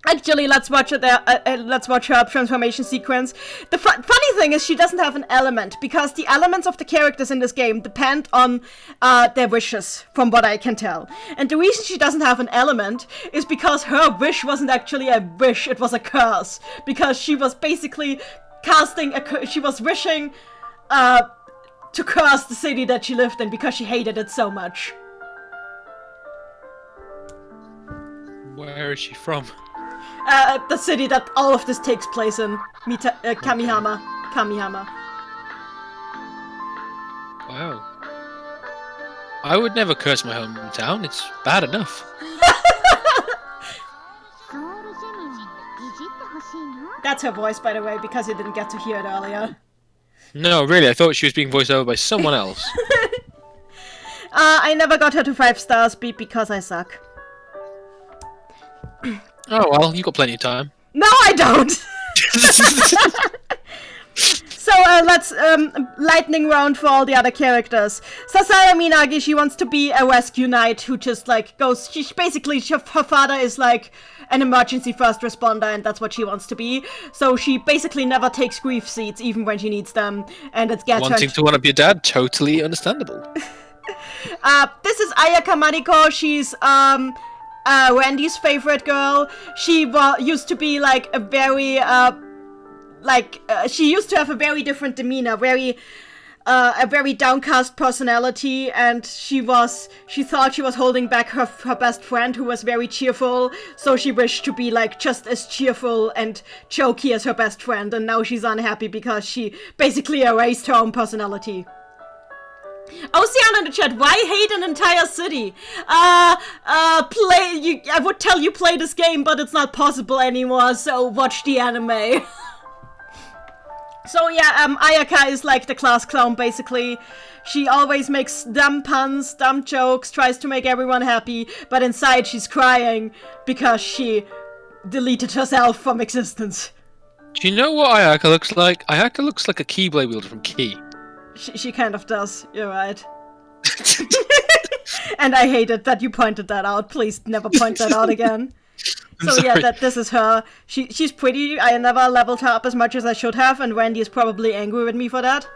Actually, let's watch her transformation sequence. The funny thing is she doesn't have an element, because the elements of the characters in this game depend on their wishes, from what I can tell. And the reason she doesn't have an element is because her wish wasn't actually a wish, it was a curse. Because she was basically she was wishing to curse the city that she lived in because she hated it so much. Where is she from? The city that all of this takes place in. Kamihama. Wow. I would never curse my hometown, it's bad enough. That's her voice, by the way, because you didn't get to hear it earlier. No, really, I thought she was being voiced over by someone else. I never got her to 5 stars because I suck. Oh well, you got plenty of time. No, I don't! So, let's, lightning round for all the other characters. Sasaya Minagi, she wants to be a rescue knight who just, like, goes... her father is, like, an emergency first responder, and that's what she wants to be. So she basically never takes grief seats, even when she needs them, and it gets Wanting to one-up your dad, totally understandable. This is Ayaka Mariko. She's, Randy's favorite girl. She used to be, like, a very, she used to have a very different demeanor, a very downcast personality, and she thought she was holding back her best friend, who was very cheerful, so she wished to be, like, just as cheerful and jokey as her best friend, and now she's unhappy because she basically erased her own personality. Ocean in the chat, why hate an entire city? I would tell you play this game, but it's not possible anymore, so watch the anime. So yeah, Ayaka is like the class clown, basically. She always makes dumb puns, dumb jokes, tries to make everyone happy, but inside she's crying because she deleted herself from existence. Do you know what Ayaka looks like? Ayaka looks like a Keyblade wielder from Key. She kind of does, you're right. And I hated that you pointed that out. Please never point that out again. So yeah, this is her. She's pretty. I never leveled her up as much as I should have, and Wendy is probably angry with me for that.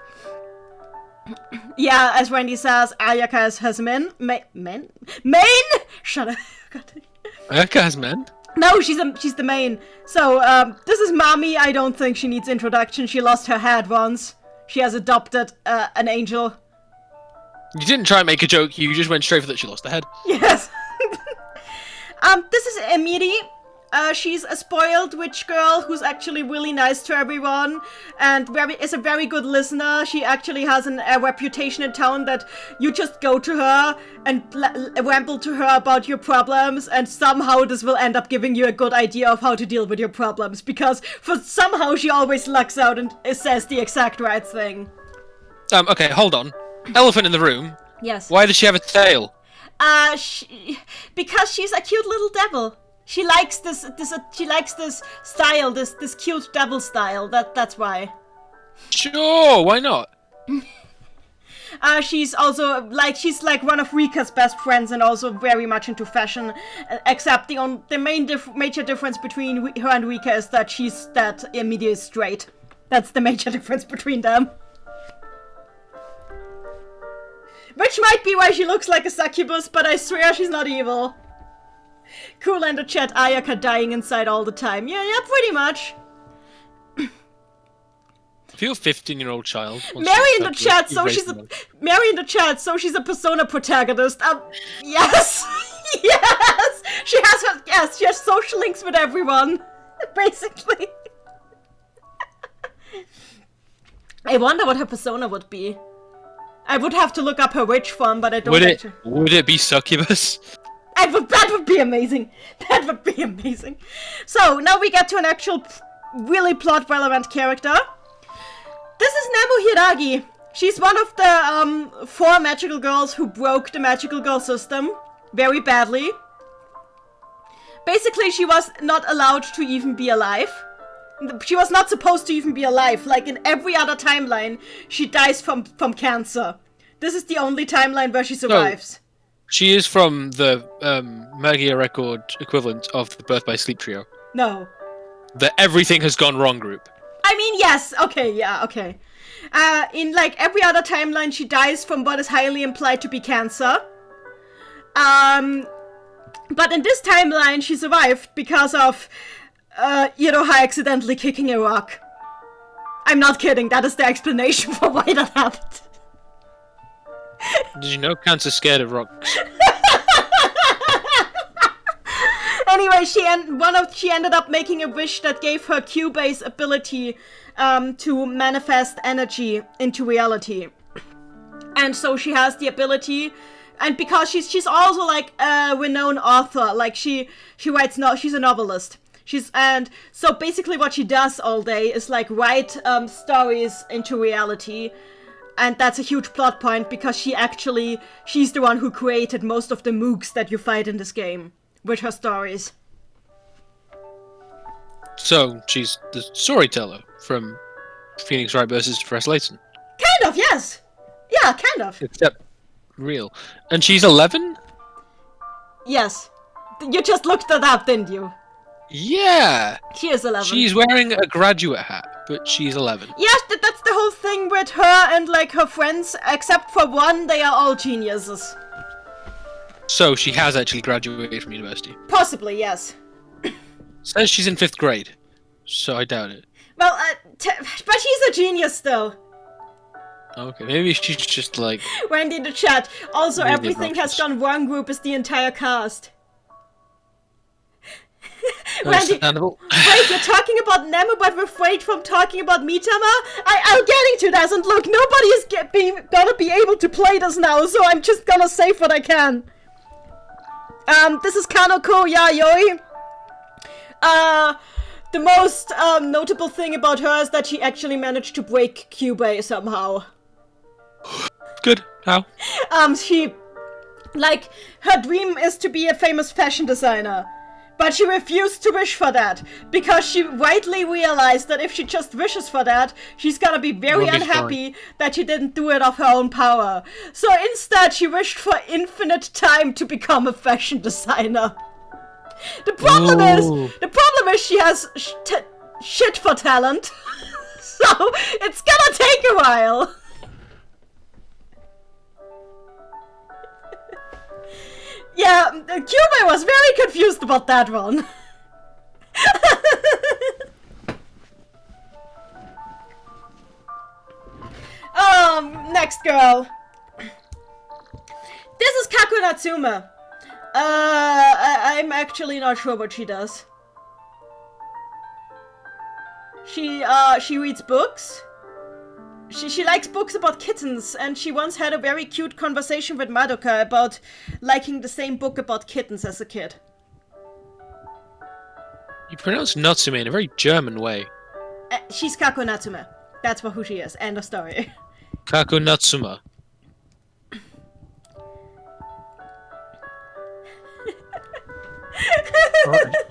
Yeah, as Wendy says, Ayaka has men? Men? Shut up. Ayaka has men? No, she's the main. So, this is Mami. I don't think she needs introduction. She lost her head once. She has adopted an angel. You didn't try and make a joke, you just went straight for that she lost her head. Yes. This is Emiri. She's a spoiled witch girl who's actually really nice to everyone and is a very good listener. She actually has a reputation in town that you just go to her and ramble to her about your problems, and somehow this will end up giving you a good idea of how to deal with your problems, because somehow she always lucks out and says the exact right thing. Okay, hold on. Elephant in the room. Yes. Why does she have a tail? Because she's a cute little devil. She likes this style, this cute devil style. That's why. Sure, why not? She's also she's like one of Rika's best friends and also very much into fashion. Except the major difference between her and Rika is that Emilia is straight. That's the major difference between them. Which might be why she looks like a succubus, but I swear she's not evil. Cool in the chat, Ayaka dying inside all the time. Yeah, pretty much. If you're a 15-year-old child... Mary in the chat, so she's a Persona protagonist. Yes! Yes! She has social links with everyone. Basically. I wonder what her persona would be. I would have to look up her witch form, but I don't. Would it be succubus? That would be amazing. That would be amazing. So now we get to an actual, really plot-relevant character. This is Nemu Hiragi. She's one of the 4 magical girls who broke the magical girl system very badly. Basically, she was not allowed to even be alive. She was not supposed to even be alive. Like in every other timeline, she dies from cancer. This is the only timeline where she survives. She is from the Magia Record equivalent of the Birth by Sleep trio. No. The Everything Has Gone Wrong group. I mean, yes. Okay, yeah, okay. In like every other timeline, she dies from what is highly implied to be cancer. But in this timeline, she survived because of Iroha accidentally kicking a rock. I'm not kidding. That is the explanation for why that happened. Did you know cancer's scared of rocks? Anyway, she ended up making a wish that gave her Q-base ability to manifest energy into reality. And so she has the ability, and because she's also like a renowned author, like she writes, she's a novelist. And so basically what she does all day is like write stories into reality. And that's a huge plot point because she's the one who created most of the mooks that you fight in this game with her stories. So, she's the storyteller from Phoenix Wright versus Fresh Layton. Kind of, yes! Yeah, kind of. Except real. And she's 11? Yes. You just looked that up, didn't you? Yeah! She is 11. She's wearing a graduate hat, but she's 11. Yes, that's the whole thing with her and like her friends, except for one, they are all geniuses. So she has actually graduated from university. Possibly, yes. Says she's in 5th grade, so I doubt it. Well, but she's a genius still. Okay, maybe she's just like... Wendy in the chat. Also, Maybe Everything Has Gone Wrong group is the entire cast. Wendy, Understandable. wait, you're talking about Nemu, but refrained from talking about Mitama? I'll get into that, and look, nobody is gonna be able to play this now, so I'm just gonna save what I can. This is Kanoko Yayoi. The most notable thing about her is that she actually managed to break Kyubey somehow. Good. How? Her dream is to be a famous fashion designer. But she refused to wish for that, because she rightly realized that if she just wishes for that, she's gonna be very unhappy that she didn't do it of her own power. So instead, she wished for infinite time to become a fashion designer. The problem is she has shit for talent, so it's gonna take a while. Yeah, Kyubey was very confused about that one. Next girl. This is Kaku Natsume. I'm actually not sure what she does. She reads books. She likes books about kittens, and she once had a very cute conversation with Madoka about liking the same book about kittens as a kid. You pronounce Natsume in a very German way. She's Kako Natsume. That's who she is. End of story. Kako Natsume.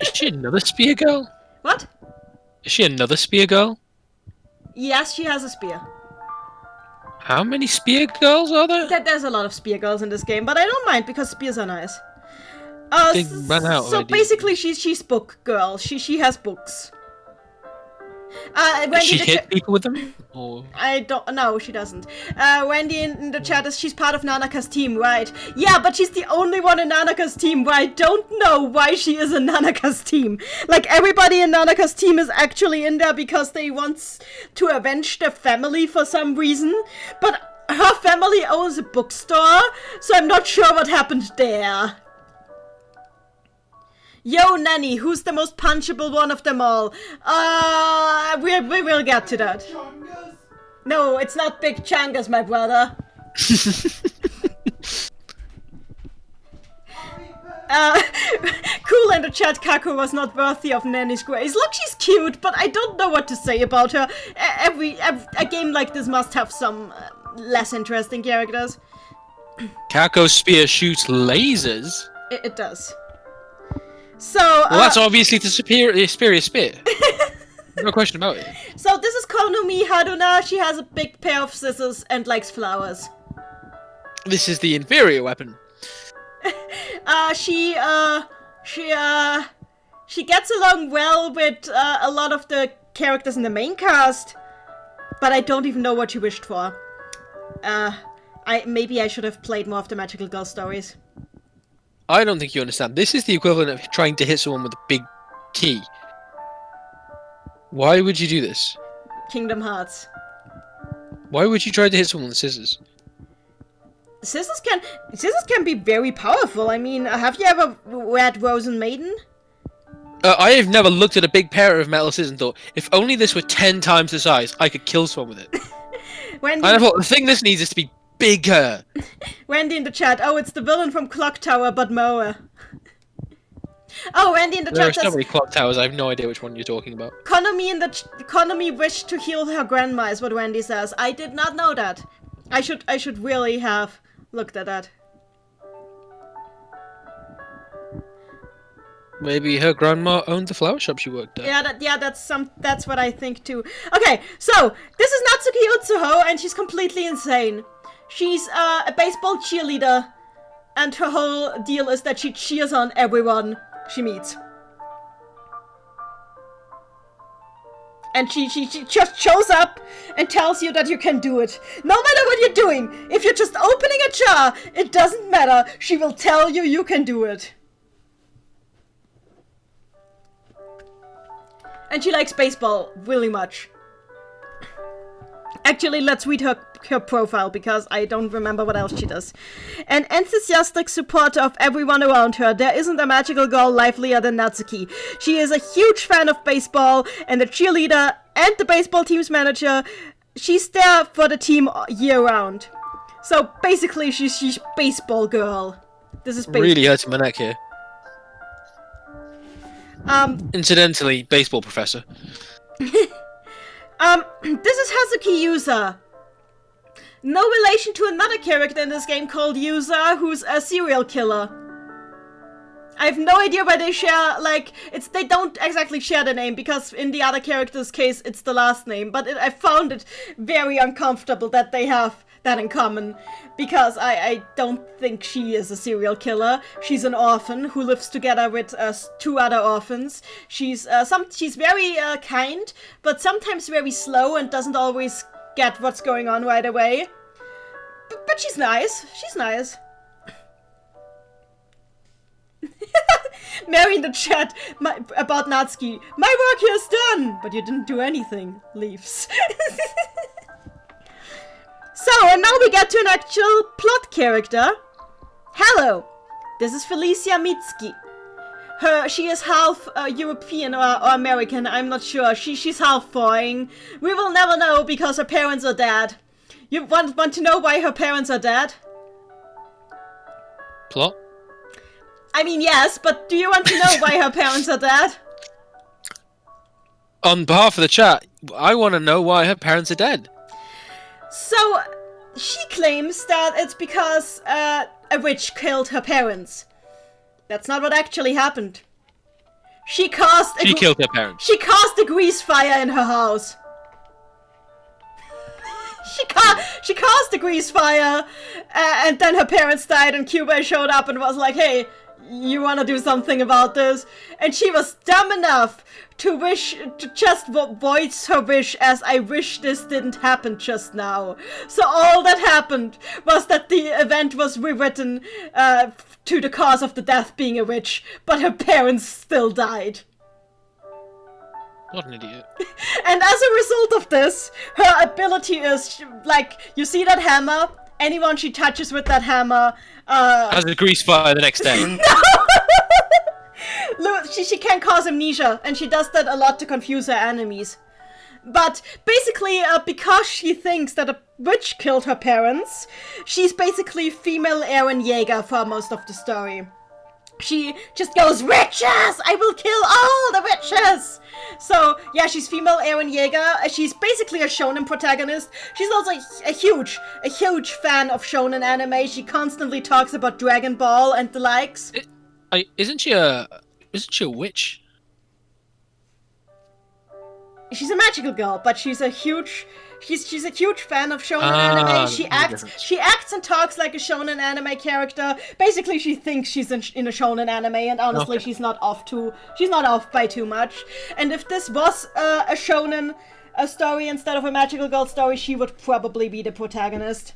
Is she another spear girl? What? Is she another spear girl? Yes, she has a spear. How many spear girls are there? There's a lot of spear girls in this game, but I don't mind because spears are nice. They ran out so already. Basically, she's book girl. She has books. Does she hit people with them? Or... I don't know, she doesn't. Wendy in the chat is she's part of Nanaka's team, right? Yeah, but she's the only one in Nanaka's team where I don't know why she is in Nanaka's team. Like, everybody in Nanaka's team is actually in there because they want to avenge their family for some reason. But her family owns a bookstore, so I'm not sure what happened there. Yo, Nanny, who's the most punchable one of them all? We will get to that. No, it's not Big Changas, my brother. Cool in the chat, Kaku was not worthy of Nanny's grace. Look, she's cute, but I don't know what to say about her. A game like this must have some less interesting characters. Kako's spear shoots lasers? It does. So, well, that's obviously the superior spear. No question about it. So this is Konomi Haruna. She has a big pair of scissors and likes flowers. This is the inferior weapon. She gets along well with a lot of the characters in the main cast, but I don't even know what she wished for. Maybe I should have played more of the Magical Girl stories. I don't think you understand. This is the equivalent of trying to hit someone with a big key. Why would you do this? Kingdom Hearts. Why would you try to hit someone with scissors? Scissors can be very powerful. I mean, have you ever read Rose and Maiden? I have never looked at a big pair of metal scissors and thought, if only this were 10 times the size, I could kill someone with it. And I thought, the thing this needs is to be bigger. Wendy in the chat, oh, it's the villain from Clock Tower, but Moa. Oh, Wendy in the chat says... There are so many clock towers, I have no idea which one you're talking about. Konomi wished to heal her grandma, is what Wendy says. I did not know that. I should really have looked at that. Maybe her grandma owned the flower shop she worked at. Yeah, that's what I think too. Okay, so this is Natsuki Utsuho, and she's completely insane. She's a baseball cheerleader, and her whole deal is that she cheers on everyone she meets. And she just shows up and tells you that you can do it. No matter what you're doing, if you're just opening a jar, it doesn't matter. She will tell you you can do it. And she likes baseball really much. Actually, let's read her profile, because I don't remember what else she does. An enthusiastic supporter of everyone around her, there isn't a magical girl livelier than Natsuki. She is a huge fan of baseball, and the cheerleader and the baseball team's manager. She's there for the team year-round. So basically, she's baseball girl. This is baseball. Really hurting my neck here. Incidentally, baseball professor. This is Hazuki Yusa. No relation to another character in this game called Yusa, who's a serial killer. I have no idea why they share, like, they don't exactly share the name, because in the other character's case, it's the last name. But I found it very uncomfortable that they have that in common, because I don't think she is a serial killer. She's an orphan who lives together with two other orphans. She's very kind, but sometimes very slow and doesn't always get what's going on right away. But she's nice. She's nice. Mary in the chat about Natsuki. My work here is done, but you didn't do anything. Leaves. So, and now we get to an actual plot character. Hello, this is Felicia Mitsuki. She is half European or American, I'm not sure. She's half foreign. We will never know because her parents are dead. You want to know why her parents are dead? Plot? I mean, yes, but do you want to know why her parents are dead? On behalf of the chat, I want to know why her parents are dead. So, she claims that it's because a witch killed her parents. That's not what actually happened. She killed her parents. She caused a grease fire in her house. She caused a grease fire, and then her parents died, and Cuba showed up and was like, hey, you want to do something about this? And she was dumb enough to just voice her wish as, I wish this didn't happen just now. So all that happened was that the event was rewritten to the cause of the death being a witch, but her parents still died. What an idiot. And as a result of this, her ability is, like, you see that hammer? Anyone she touches with that hammer has a grease fire the next day. No! She can cause amnesia, and she does that a lot to confuse her enemies. But basically, because she thinks that witch killed her parents. She's basically female Eren Yeager for most of the story. She just goes, witches! I will kill all the witches! So, yeah, she's female Eren Yeager. She's basically a shonen protagonist. She's also a huge fan of shonen anime. She constantly talks about Dragon Ball and the likes. Isn't she a witch? She's a magical girl, but she's a huge fan of shonen anime. She acts and talks like a shonen anime character. Basically, she thinks she's in a shonen anime, and honestly, she's not off by too much. And if this was a shonen story instead of a magical girl story, she would probably be the protagonist.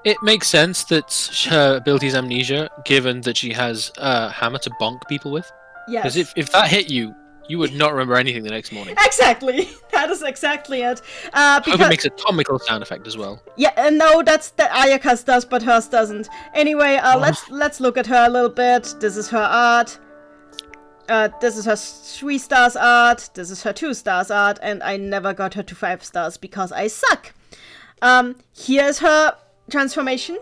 It makes sense that her ability is amnesia, given that she has a hammer to bonk people with. Yes. Because if that hit you, you would not remember anything the next morning. Exactly. That is exactly it. I hope it makes a comical sound effect as well. Yeah, no, that's that Ayaka's does, but hers doesn't. Anyway, let's look at her a little bit. This is her art. This is her 3 stars art. This is her 2 stars art, and I never got her to 5 stars because I suck. Here's her transformation.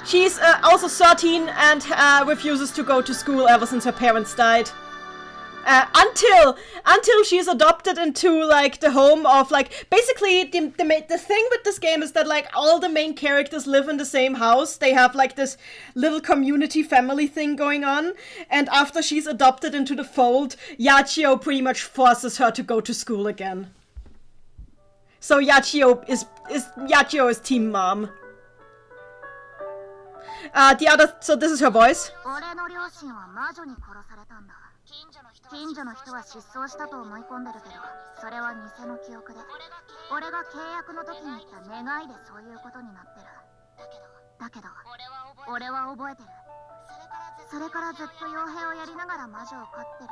She's also 13 and refuses to go to school ever since her parents died. Until she's adopted into, like, the home of, like, basically, the thing with this game is that, like, all the main characters live in the same house. They have, like, this little community family thing going on. And after she's adopted into the fold, Yachio pretty much forces her to go to school again. So Yachio is team mom. So this is her voice. 近所の人は失踪したと思い込んでるけど、それは偽の記憶で、俺が契約の時に言った願いでそういうことになってる。だけど、俺は覚えてる。それからずっと傭兵をやりながら魔女を飼ってる。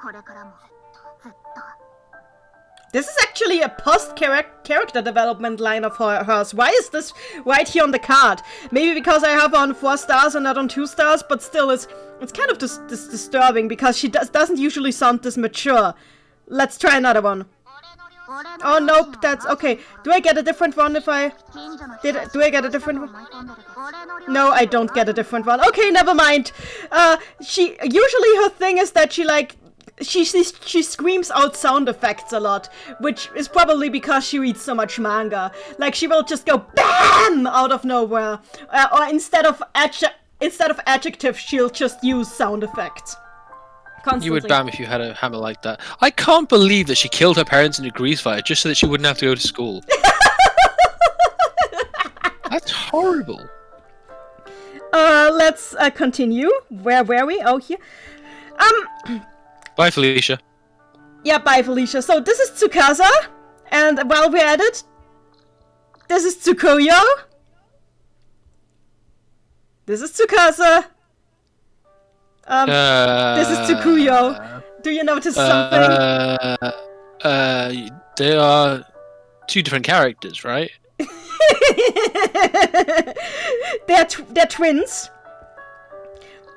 これからもずっと。This is actually a post-character development line of hers. Why is this right here on the card? Maybe because I have her on 4 stars and not on 2 stars, but still, it's kind of disturbing because she doesn't usually sound this mature. Let's try another one. Oh, nope, that's okay. Do I get a different one if I... Do I get a different one? No, I don't get a different one. Okay, never mind. Usually her thing is that she, like... She screams out sound effects a lot, which is probably because she reads so much manga. Like, she will just go BAM! Out of nowhere. Or instead of adjectives, she'll just use sound effects. Constantly. You would bam if you had a hammer like that. I can't believe that she killed her parents in a grease fire just so that she wouldn't have to go to school. That's horrible. Let's continue. Where were we? Oh, here. Bye, Felicia. Yeah, bye, Felicia. So this is Tsukasa, and while we're at it, this is Tsukuyo. This is Tsukasa. This is Tsukuyo. Do you notice something? They are 2 different characters, right? They're twins.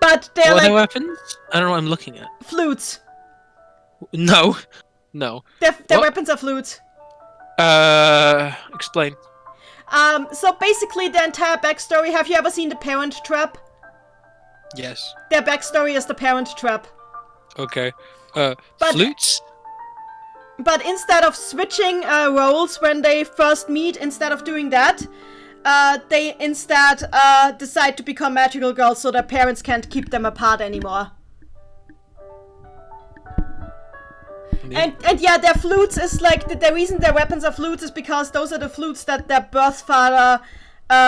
But they're what like... are weapons? I don't know what I'm looking at. Flutes. No. Their weapons are flutes. Explain. So basically the entire backstory, have you ever seen The Parent Trap? Yes. Their backstory is The Parent Trap. Okay. Flutes? But instead of switching roles when they first meet, instead of doing that, they instead decide to become magical girls so their parents can't keep them apart anymore. And yeah, their flutes is like, the reason their weapons are flutes is because those are the flutes that their birth father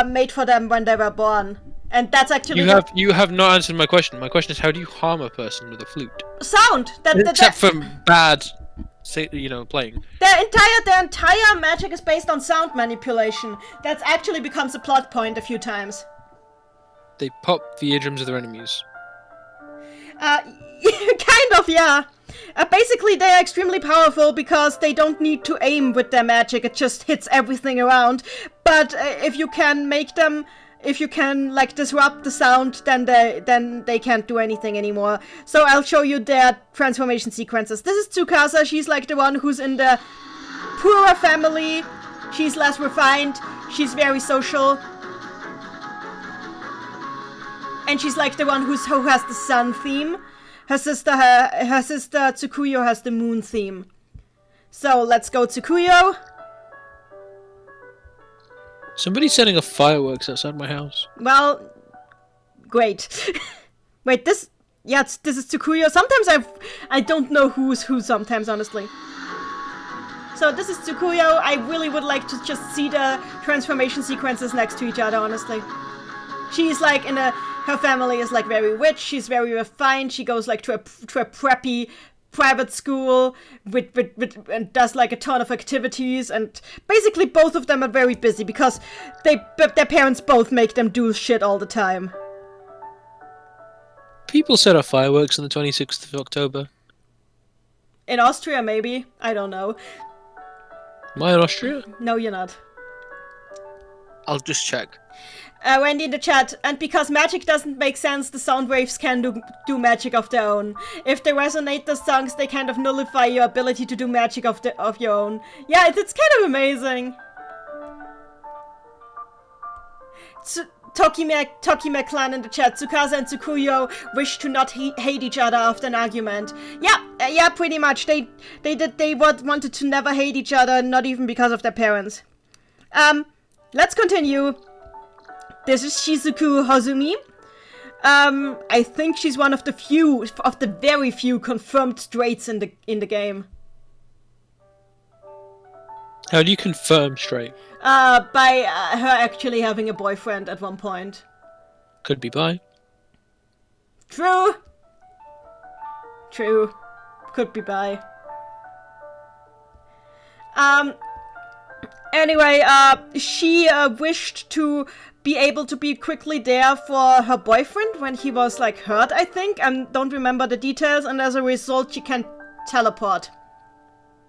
made for them when they were born. And that's actually... You have not answered my question. My question is, how do you harm a person with a flute? Sound! Except for bad, playing. Their entire magic is based on sound manipulation. That actually becomes a plot point a few times. They pop the eardrums of their enemies. Kind of, yeah. Basically, they are extremely powerful because they don't need to aim with their magic. It just hits everything around. But if you can make them... if you can like disrupt the sound, then they can't do anything anymore. So I'll show you their transformation sequences. This is Tsukasa. She's like the one who's in the poorer family. She's less refined. She's very social. And she's like the one who has the sun theme. Her sister Tsukuyo has the moon theme. So let's go Tsukuyo. Somebody's setting off fireworks outside my house. Well, great. Wait, this is Tsukuyo. Sometimes I don't know who's who sometimes, honestly. So this is Tsukuyo. I really would like to just see the transformation sequences next to each other, honestly. She's like her family is like very rich, she's very refined, she goes like to a preppy private school and does like a ton of activities, and basically both of them are very busy because their parents both make them do shit all the time. People set off fireworks on the 26th of October. In Austria, maybe? I don't know. Am I in Austria? No, you're not. I'll just check. Wendy in the chat, and because magic doesn't make sense, the sound waves can do magic of their own. If they resonate the songs, they kind of nullify your ability to do magic of your own. Yeah, it's kind of amazing. Tokime clan in the chat. Tsukasa and Tsukuyo wish to not hate each other after an argument. Yeah, pretty much. They wanted to never hate each other, not even because of their parents. Let's continue. This is Shizuku Hozumi. I think she's one of the very few confirmed straights in the game. How do you confirm straight? By her actually having a boyfriend at one point. Could be bi. True. Could be bi. Anyway, she wished to be able to be quickly there for her boyfriend when he was like hurt, I think, and don't remember the details, and as a result she can teleport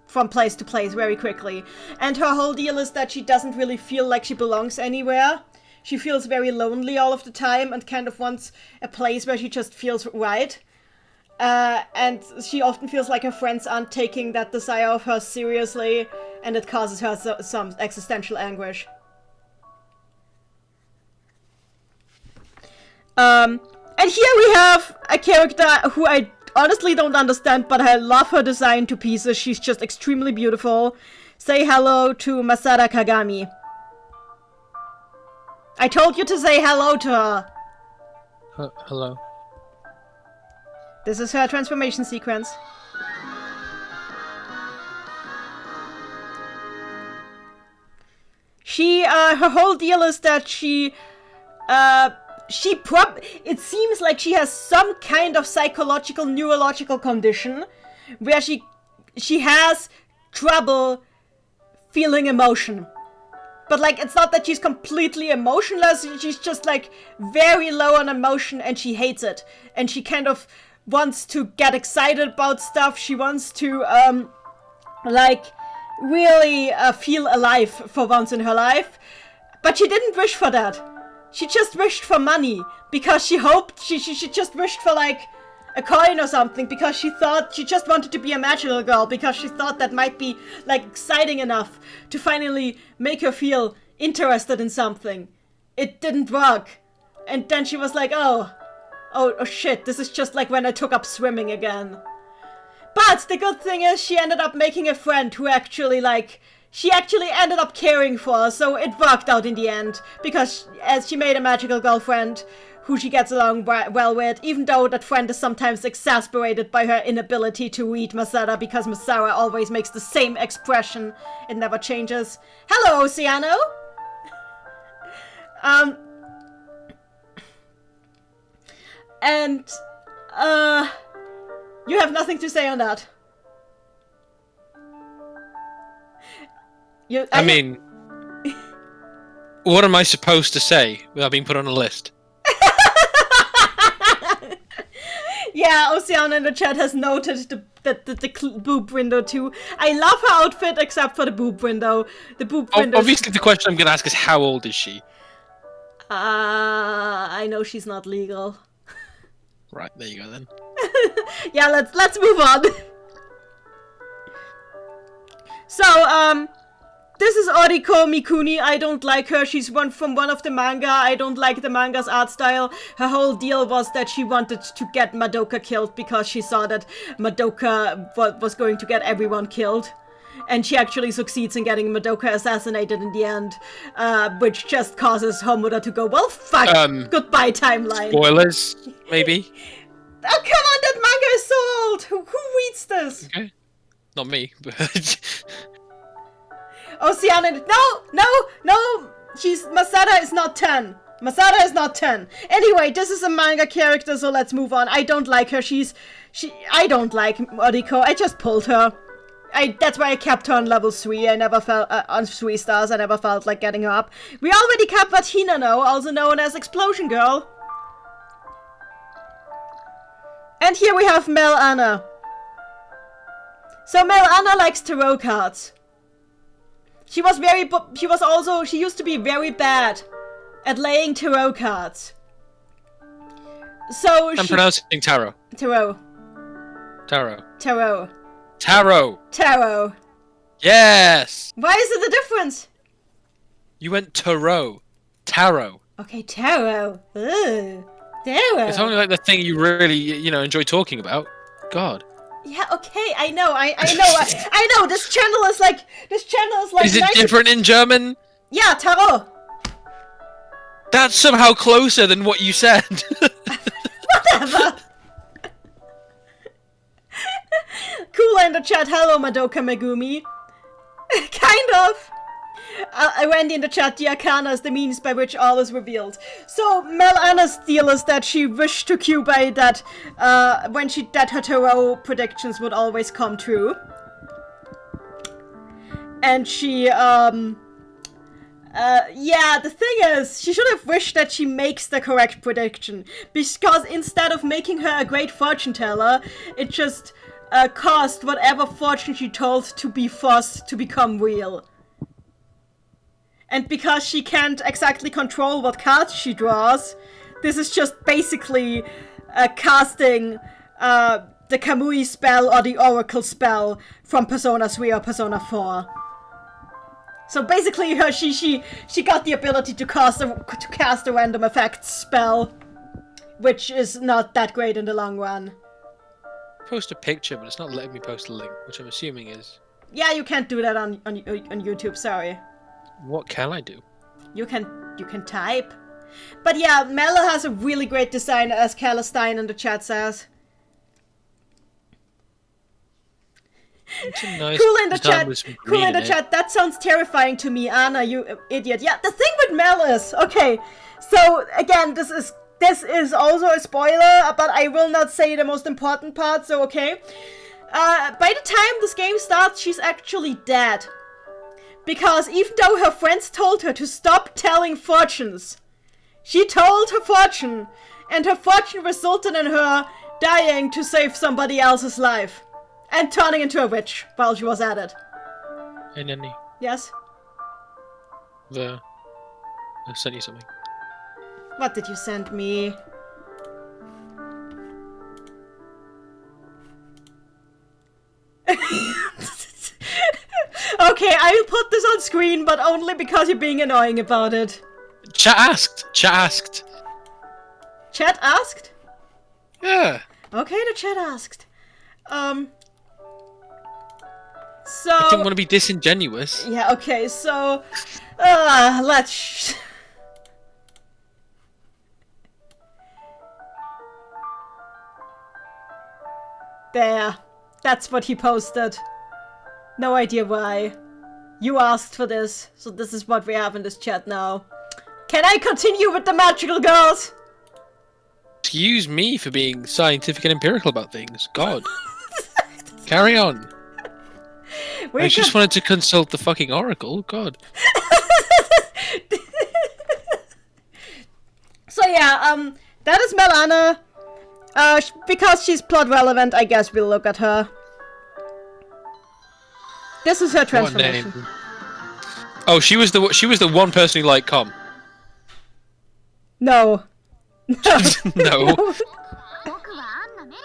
from place to place very quickly. And her whole deal is that she doesn't really feel like she belongs anywhere. She feels very lonely all of the time and kind of wants a place where she just feels right. And she often feels like her friends aren't taking that desire of hers seriously, and it causes her some existential anguish. And here we have a character who I honestly don't understand, but I love her design to pieces. She's just extremely beautiful. Say hello to Masada Kagami. I told you to say hello to her. Hello. This is her transformation sequence. Her whole deal is that it seems like she has some kind of psychological, neurological condition where she has trouble feeling emotion. But like, it's not that she's completely emotionless, she's just like very low on emotion and she hates it. And she kind of wants to get excited about stuff, she wants to like really feel alive for once in her life. But she didn't wish for that. She just wished for money, because she hoped, she just wished for like a coin or something, because she thought she just wanted to be a magical girl, because she thought that might be like exciting enough to finally make her feel interested in something. It didn't work. And then she was like, oh shit, this is just like when I took up swimming again. But the good thing is she ended up making a friend who actually she actually ended up caring for her, so it worked out in the end, because as she made a magical girlfriend who she gets along well with, even though that friend is sometimes exasperated by her inability to read Masada, because Masara always makes the same expression, it never changes. Hello, Oceano! And, you have nothing to say on that. I mean, what am I supposed to say without being put on a list? Yeah, Oceana in the chat has noted the boob window too. I love her outfit except for the boob window. The boob window. Obviously, the question I'm going to ask is how old is she? I know she's not legal. Right, there you go then. Yeah, let's move on. So, this is Oriko Mikuni. I don't like her. She's from one of the manga. I don't like the manga's art style. Her whole deal was that she wanted to get Madoka killed because she saw that Madoka was going to get everyone killed. And she actually succeeds in getting Madoka assassinated in the end, which just causes Homura to go, well, fuck, goodbye timeline. Spoilers, maybe? Oh, come on, that manga is so old! Who reads this? Okay. Not me, but... Oceana, no! Masada is not 10. Masada is not 10. Anyway, this is a manga character, so let's move on. I don't like her. I don't like Oriko. I just pulled her. That's why I kept her on level 3. I never felt, on 3 stars, I never felt like getting her up. We already covered Hinano, also known as Explosion Girl. And here we have Mel Anna. So Mel Anna likes tarot cards. She used to be very bad at laying tarot cards. So I'm pronouncing tarot. Tarot. Tarot. Tarot. Tarot. Tarot. Yes! Why is it the difference? You went tarot. Tarot. Okay, tarot. Ugh. Tarot. It's only like the thing you really, enjoy talking about. God. Yeah, okay, I know, I know, this channel is like Is it different in German? Yeah, tarot. That's somehow closer than what you said. Whatever. Kula in the chat, hello Madoka Megumi. Kind of. Wendy in the chat, the arcana is the means by which all is revealed. So, Mel Anna's deal is that she wished to Kyubei that that her tarot predictions would always come true. And she, yeah, the thing is, she should have wished that she makes the correct prediction. Because instead of making her a great fortune teller, it just caused whatever fortune she told to be forced to become real. And because she can't exactly control what cards she draws, this is just basically casting the Kamui spell or the Oracle spell from Persona 3 or Persona 4. So basically, she got the ability to cast a random effects spell, which is not that great in the long run. Post a picture, but it's not letting me post a link, which I'm assuming is... Yeah, you can't do that on YouTube, sorry. What can I do? You can type. But yeah, Mela has a really great design, as Calistine in the chat says. It's a nice Cool in the chat. Cool in the chat. That sounds terrifying to me, Anna. You idiot. Yeah, the thing with Mel is okay. So again, this is also a spoiler, but I will not say the most important part. So okay. By the time this game starts, she's actually dead. Because even though her friends told her to stop telling fortunes, she told her fortune, and her fortune resulted in her dying to save somebody else's life. And turning into a witch while she was at it. Hey, Nanny. Yes? I sent you something. What did you send me? Okay, I will put this on screen, but only because you're being annoying about it. Chat asked. Chat asked? Yeah. Okay, the chat asked. So... I didn't want to be disingenuous. Yeah, okay, so... let's... There. That's what he posted. No idea why. You asked for this, so this is what we have in this chat now. Can I continue with the magical girls? Excuse me for being scientific and empirical about things. God. Carry on. I just wanted to consult the fucking oracle. God. So yeah, that is Melana. Because she's plot relevant, I guess we'll look at her. This is her transformation. Oh, she was the one person who liked Com. No. No. 僕はアンナメル。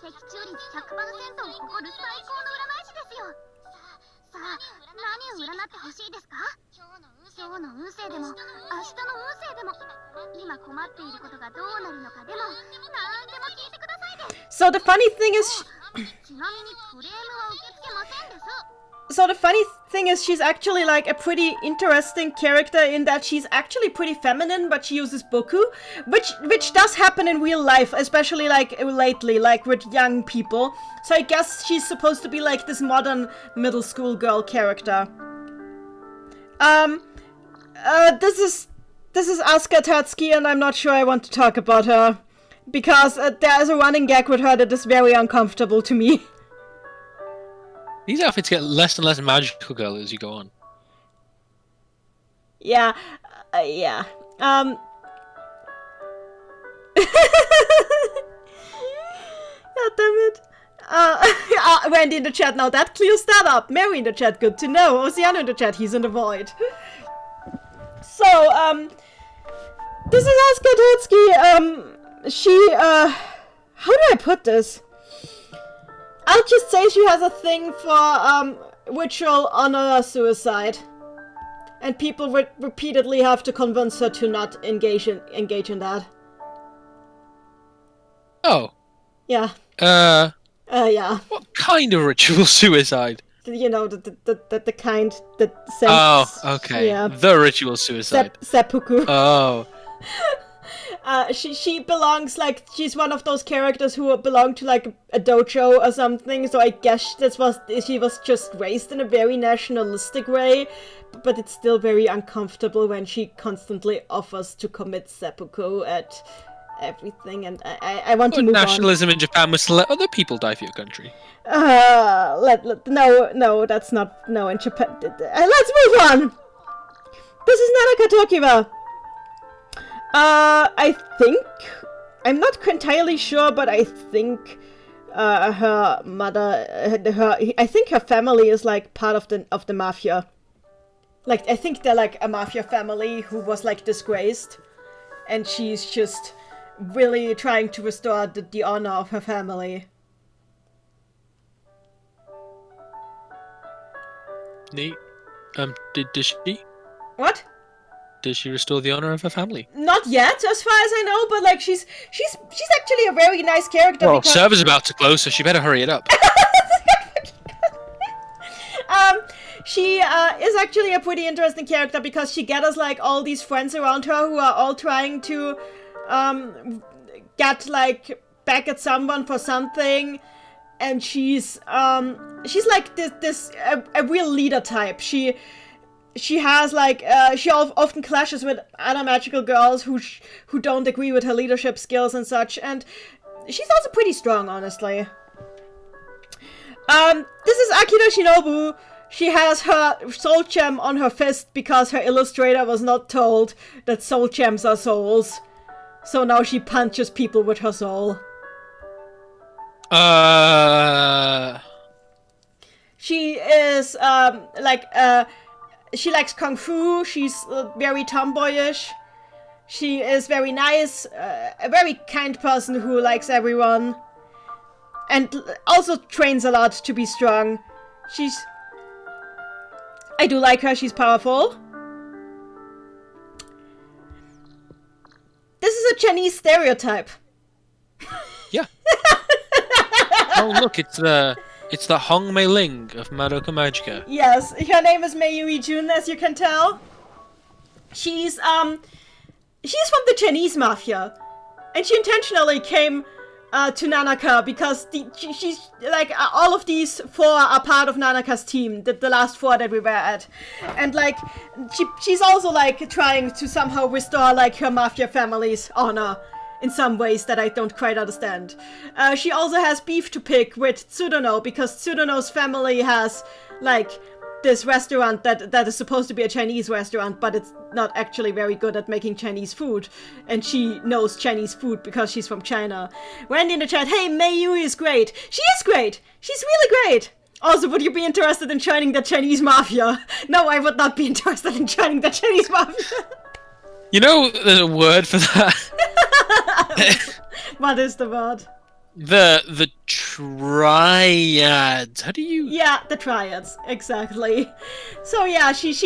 的中率 100% を誇る最高の占い師ですよ。さあ、何を占ってほしいですか？今日の運勢でも、明日の運勢でも、今困っていることがどうなるのかでも、何でも聞いてくださいです。 So the funny thing is... ちなみにクレームは受け付けませんです。 So the funny thing is she's actually like a pretty interesting character in that she's actually pretty feminine, but she uses boku, which does happen in real life, especially like lately, like with young people. So I guess she's supposed to be like this modern middle school girl character. This is Asuka Tatsuki, and I'm not sure I want to talk about her, because there's a running gag with her that is very uncomfortable to me. These outfits get less and less magical girl as you go on. Yeah, yeah. God damn it. Wendy in the chat, now that clears that up. Mary in the chat, good to know. Oceano in the chat, he's in the void. So, this is Asuka Tatsuki. She, how do I put this? I'll just say she has a thing for, ritual honor suicide. And people repeatedly have to convince her to not engage in that. Oh. Yeah. Yeah. What kind of ritual suicide? You know, the kind that sends... Oh, okay. Yeah. The ritual suicide. Seppuku. Oh. She belongs, like, she's one of those characters who belong to, like, a dojo or something, so I guess she was just raised in a very nationalistic way, but it's still very uncomfortable when she constantly offers to commit seppuku at everything, and I want to move nationalism in Japan was to let other people die for your country. No, that's not, no, in Japan, let's move on! This is Nanaka Tokiwa. I think, I'm not entirely sure, but I think, her mother, I think her family is, like, part of the mafia. Like, I think they're, like, a mafia family who was, like, disgraced, and she's just really trying to restore the honor of her family. Neat. Did she? What? Did she restore the honor of her family? Not yet, as far as I know, but like she's actually a very nice character. Well, because... server's about to close, so she better hurry it up. She is actually a pretty interesting character because she gathers like all these friends around her who are all trying to get like back at someone for something, and she's like this a real leader type. She has like she often clashes with other magical girls who don't agree with her leadership skills and such, and she's also pretty strong, honestly. This is Akira Shinobu. She has her soul gem on her fist because her illustrator was not told that soul gems are souls. So now she punches people with her soul. She is she likes kung fu. She's very tomboyish. She is very nice, a very kind person who likes everyone, and also trains a lot to be strong. I do like her. She's powerful. This is a Chinese stereotype. Yeah. Oh look, it's the Hong Mei Ling of Madoka Magica. Yes, her name is Mayuri Jun, as you can tell. She's from the Chinese mafia, and she intentionally came to Nanaka because she's like all of these four are part of Nanaka's team, the last four that we were at, and like she's also like trying to somehow restore like her mafia family's honor in some ways that I don't quite understand. She also has beef to pick with Tsuruno because Tsuruno's family has like this restaurant that is supposed to be a Chinese restaurant, but it's not actually very good at making Chinese food, and she knows Chinese food because she's from China. Randy in the chat, hey, Mayu is great. She is great. She's really great. Also, would you be interested in joining the Chinese mafia? No, I would not be interested in joining the Chinese mafia. You know, there's a word for that. What is the word? The triads. How do you? Yeah, the triads, exactly. So yeah, she's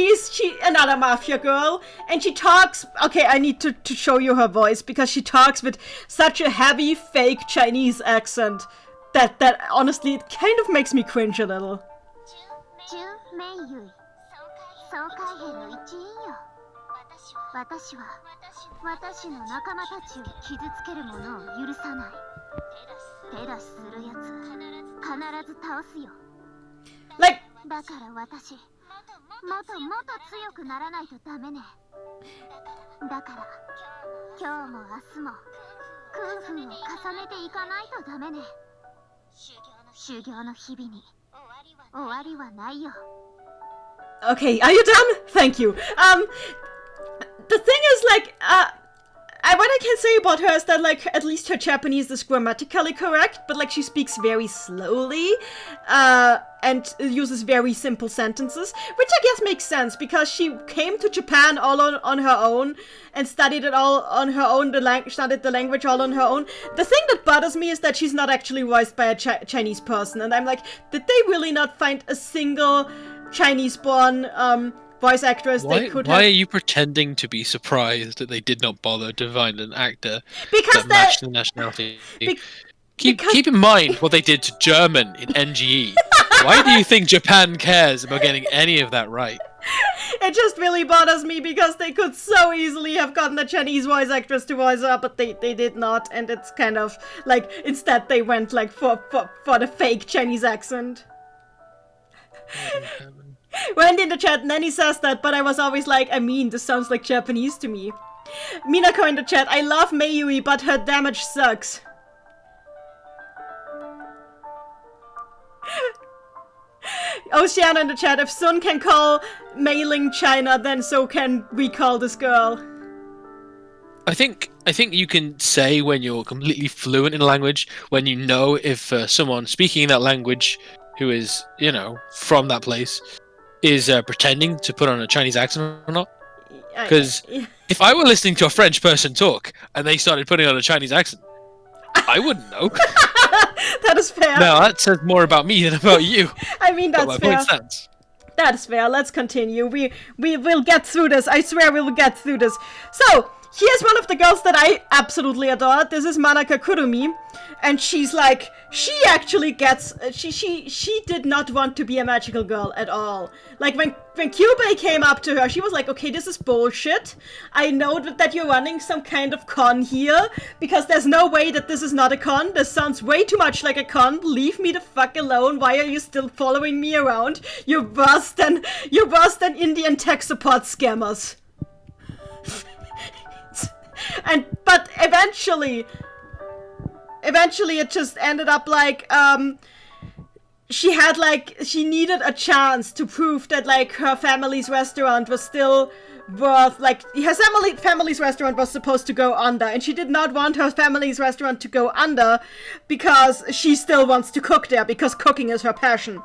another mafia girl, and she talks. Okay, I need to show you her voice because she talks with such a heavy fake Chinese accent that honestly it kind of makes me cringe a little. 私は私の仲間たちを傷つける者を許さない。手出しするやつ必ず倒すよ。 Like だから私もっと強くならないとダメね。だから今日も明日も空風を重ねていかないとダメね。修行の日々に終わりはないよ。 okay, are you done? Thank you. The thing is, like, what I can say about her is that, like, at least her Japanese is grammatically correct, but, like, she speaks very slowly, and uses very simple sentences, which I guess makes sense, because she came to Japan all on her own, and studied it all on her own, studied the language all on her own. The thing that bothers me is that she's not actually voiced by a Chinese person, and I'm like, did they really not find a single Chinese-born, voice actress they could have? Why are you pretending to be surprised that they did not bother to find an actor Because that matched the nationality? Keep in mind what they did to German in NGE. Why do you think Japan cares about getting any of that right? It just really bothers me because they could so easily have gotten a Chinese voice actress to voice her, but they did not, and it's kind of like instead they went like for the fake Chinese accent. Wendy in the chat, Nanny says that, but I was always like, I mean, this sounds like Japanese to me. Minako in the chat, I love Mayui, but her damage sucks. Oceana in the chat, if Sun can call mailing China, then so can we call this girl. I think you can say when you're completely fluent in a language, when you know if someone speaking that language who is, you know, from that place is pretending to put on a Chinese accent or not. Because if I were listening to a French person talk and they started putting on a Chinese accent, I wouldn't know. That is fair. No, that says more about me than about you. I mean, that's but my fair. point stands. That's fair. Let's continue. We will get through this. I swear we will get through this. So, here's one of the girls that I absolutely adore. This is Manaka Kurumi. And she's like, she actually gets, she did not want to be a magical girl at all. Like, when Kyubei came up to her, she was like, okay, this is bullshit. I know that you're running some kind of con here, because there's no way that this is not a con. This sounds way too much like a con. Leave me the fuck alone. Why are you still following me around? You're worse than Indian tech support scammers. But eventually it just ended up like, she needed a chance to prove that, like, her family's restaurant was still worth, like, her family's restaurant was supposed to go under, and she did not want her family's restaurant to go under because she still wants to cook there, because cooking is her passion.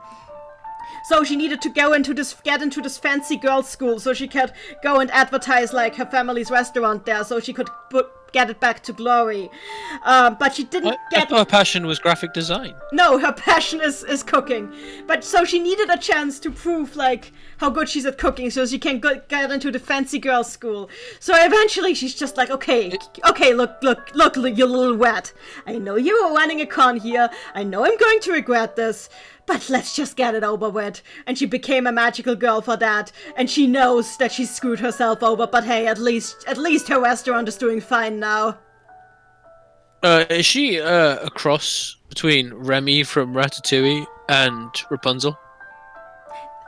So she needed to get into this fancy girls' school so she could go and advertise, like, her family's restaurant there, so she could get it back to glory. But she didn't I thought her passion was graphic design. No, her passion is cooking. But so she needed a chance to prove, like, how good she's at cooking so she can get into the fancy girls' school. So eventually she's just like, okay, look, you little rat. I know you were running a con here. I know I'm going to regret this. But let's just get it over with. And she became a magical girl for that. And she knows that she screwed herself over. But hey, at least her restaurant is doing fine now. Is she a cross between Remy from Ratatouille and Rapunzel?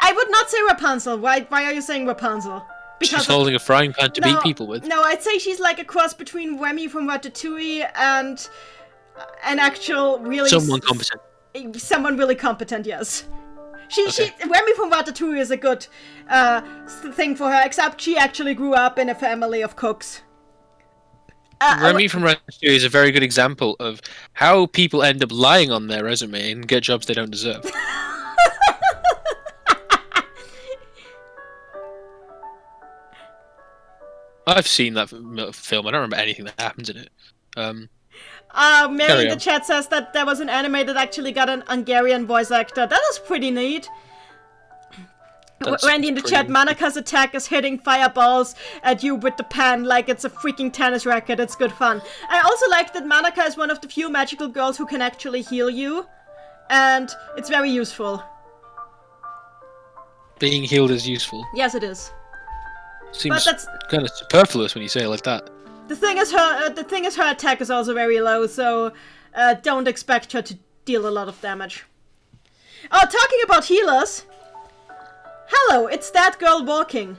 I would not say Rapunzel. Why are you saying Rapunzel? Because she's holding a frying pan to beat people with. No, I'd say she's like a cross between Remy from Ratatouille and an actual really... Someone competent. Someone really competent, yes. Remy from Ratatouille is a good thing for her, except she actually grew up in a family of cooks. Remy from Ratatouille is a very good example of how people end up lying on their resume and get jobs they don't deserve. I've seen that film. I don't remember anything that happens in it. Mary Carry in the on. chat says that there was an anime that actually got an Hungarian voice actor. That is pretty neat. That's Randy in the chat, pretty- Manaka's attack is hitting fireballs at you with the pan like it's a freaking tennis racket. It's good fun. I also like that Manaka is one of the few magical girls who can actually heal you. And it's very useful. Being healed is useful. Yes, it is. Seems that's- kind of superfluous when you say it like that. The thing is, her attack is also very low, so don't expect her to deal a lot of damage. Oh, talking about healers. Hello, it's that girl walking.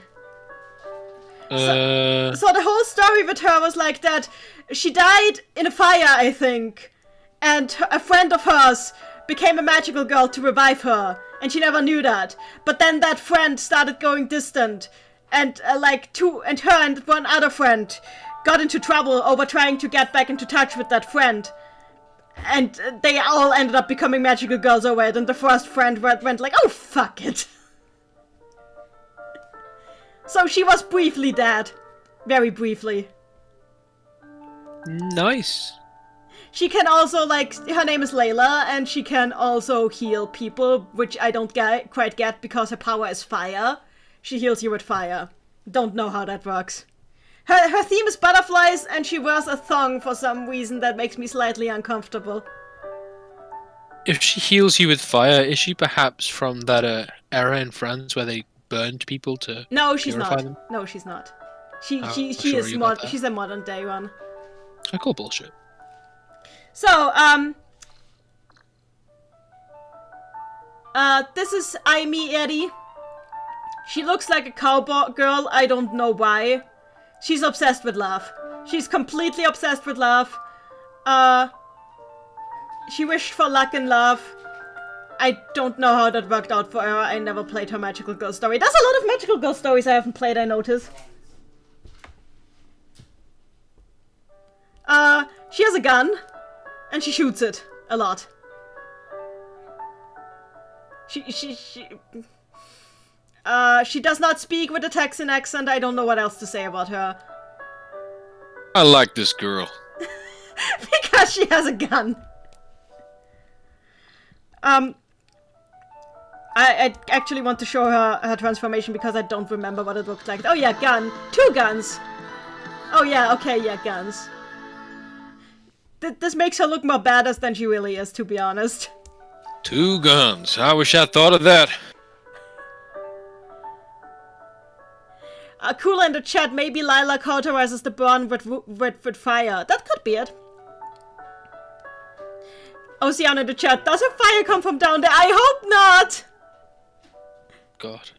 So the whole story with her was like that. She died in a fire, I think, and a friend of hers became a magical girl to revive her, and she never knew that. But then that friend started going distant, and and her and one other friend got into trouble over trying to get back into touch with that friend. And they all ended up becoming magical girls over it, and the first friend went like, oh, fuck it. So she was briefly dead. Very briefly. Nice. She can also, her name is Layla, and she can also heal people, which I don't quite get because her power is fire. She heals you with fire. Don't know how that works. Her theme is butterflies, and she wears a thong for some reason that makes me slightly uncomfortable. If she heals you with fire, is she perhaps from that era in France where they burned people to No, she's purify not. them? No, she's not. She sure is you got that. she's a modern day one. I call bullshit. So, this is Aimi Eri. She looks like a cowboy girl, I don't know why. She's obsessed with love. She's completely obsessed with love. She wished for luck and love. I don't know how that worked out for her. I never played her magical girl story. There's a lot of magical girl stories I haven't played, I notice. She has a gun. And she shoots it. A lot. She does not speak with a Texan accent. I don't know what else to say about her. I like this girl. Because she has a gun. I actually want to show her transformation because I don't remember what it looked like. Oh yeah, gun. 2 guns. Oh yeah, okay, yeah, guns. This makes her look more badass than she really is, to be honest. 2 guns. I wish I thought of that. Kula in the chat, maybe Lila cauterizes the burn with fire. That could be it. Ocean in the chat, does her fire come from down there? I hope not! God.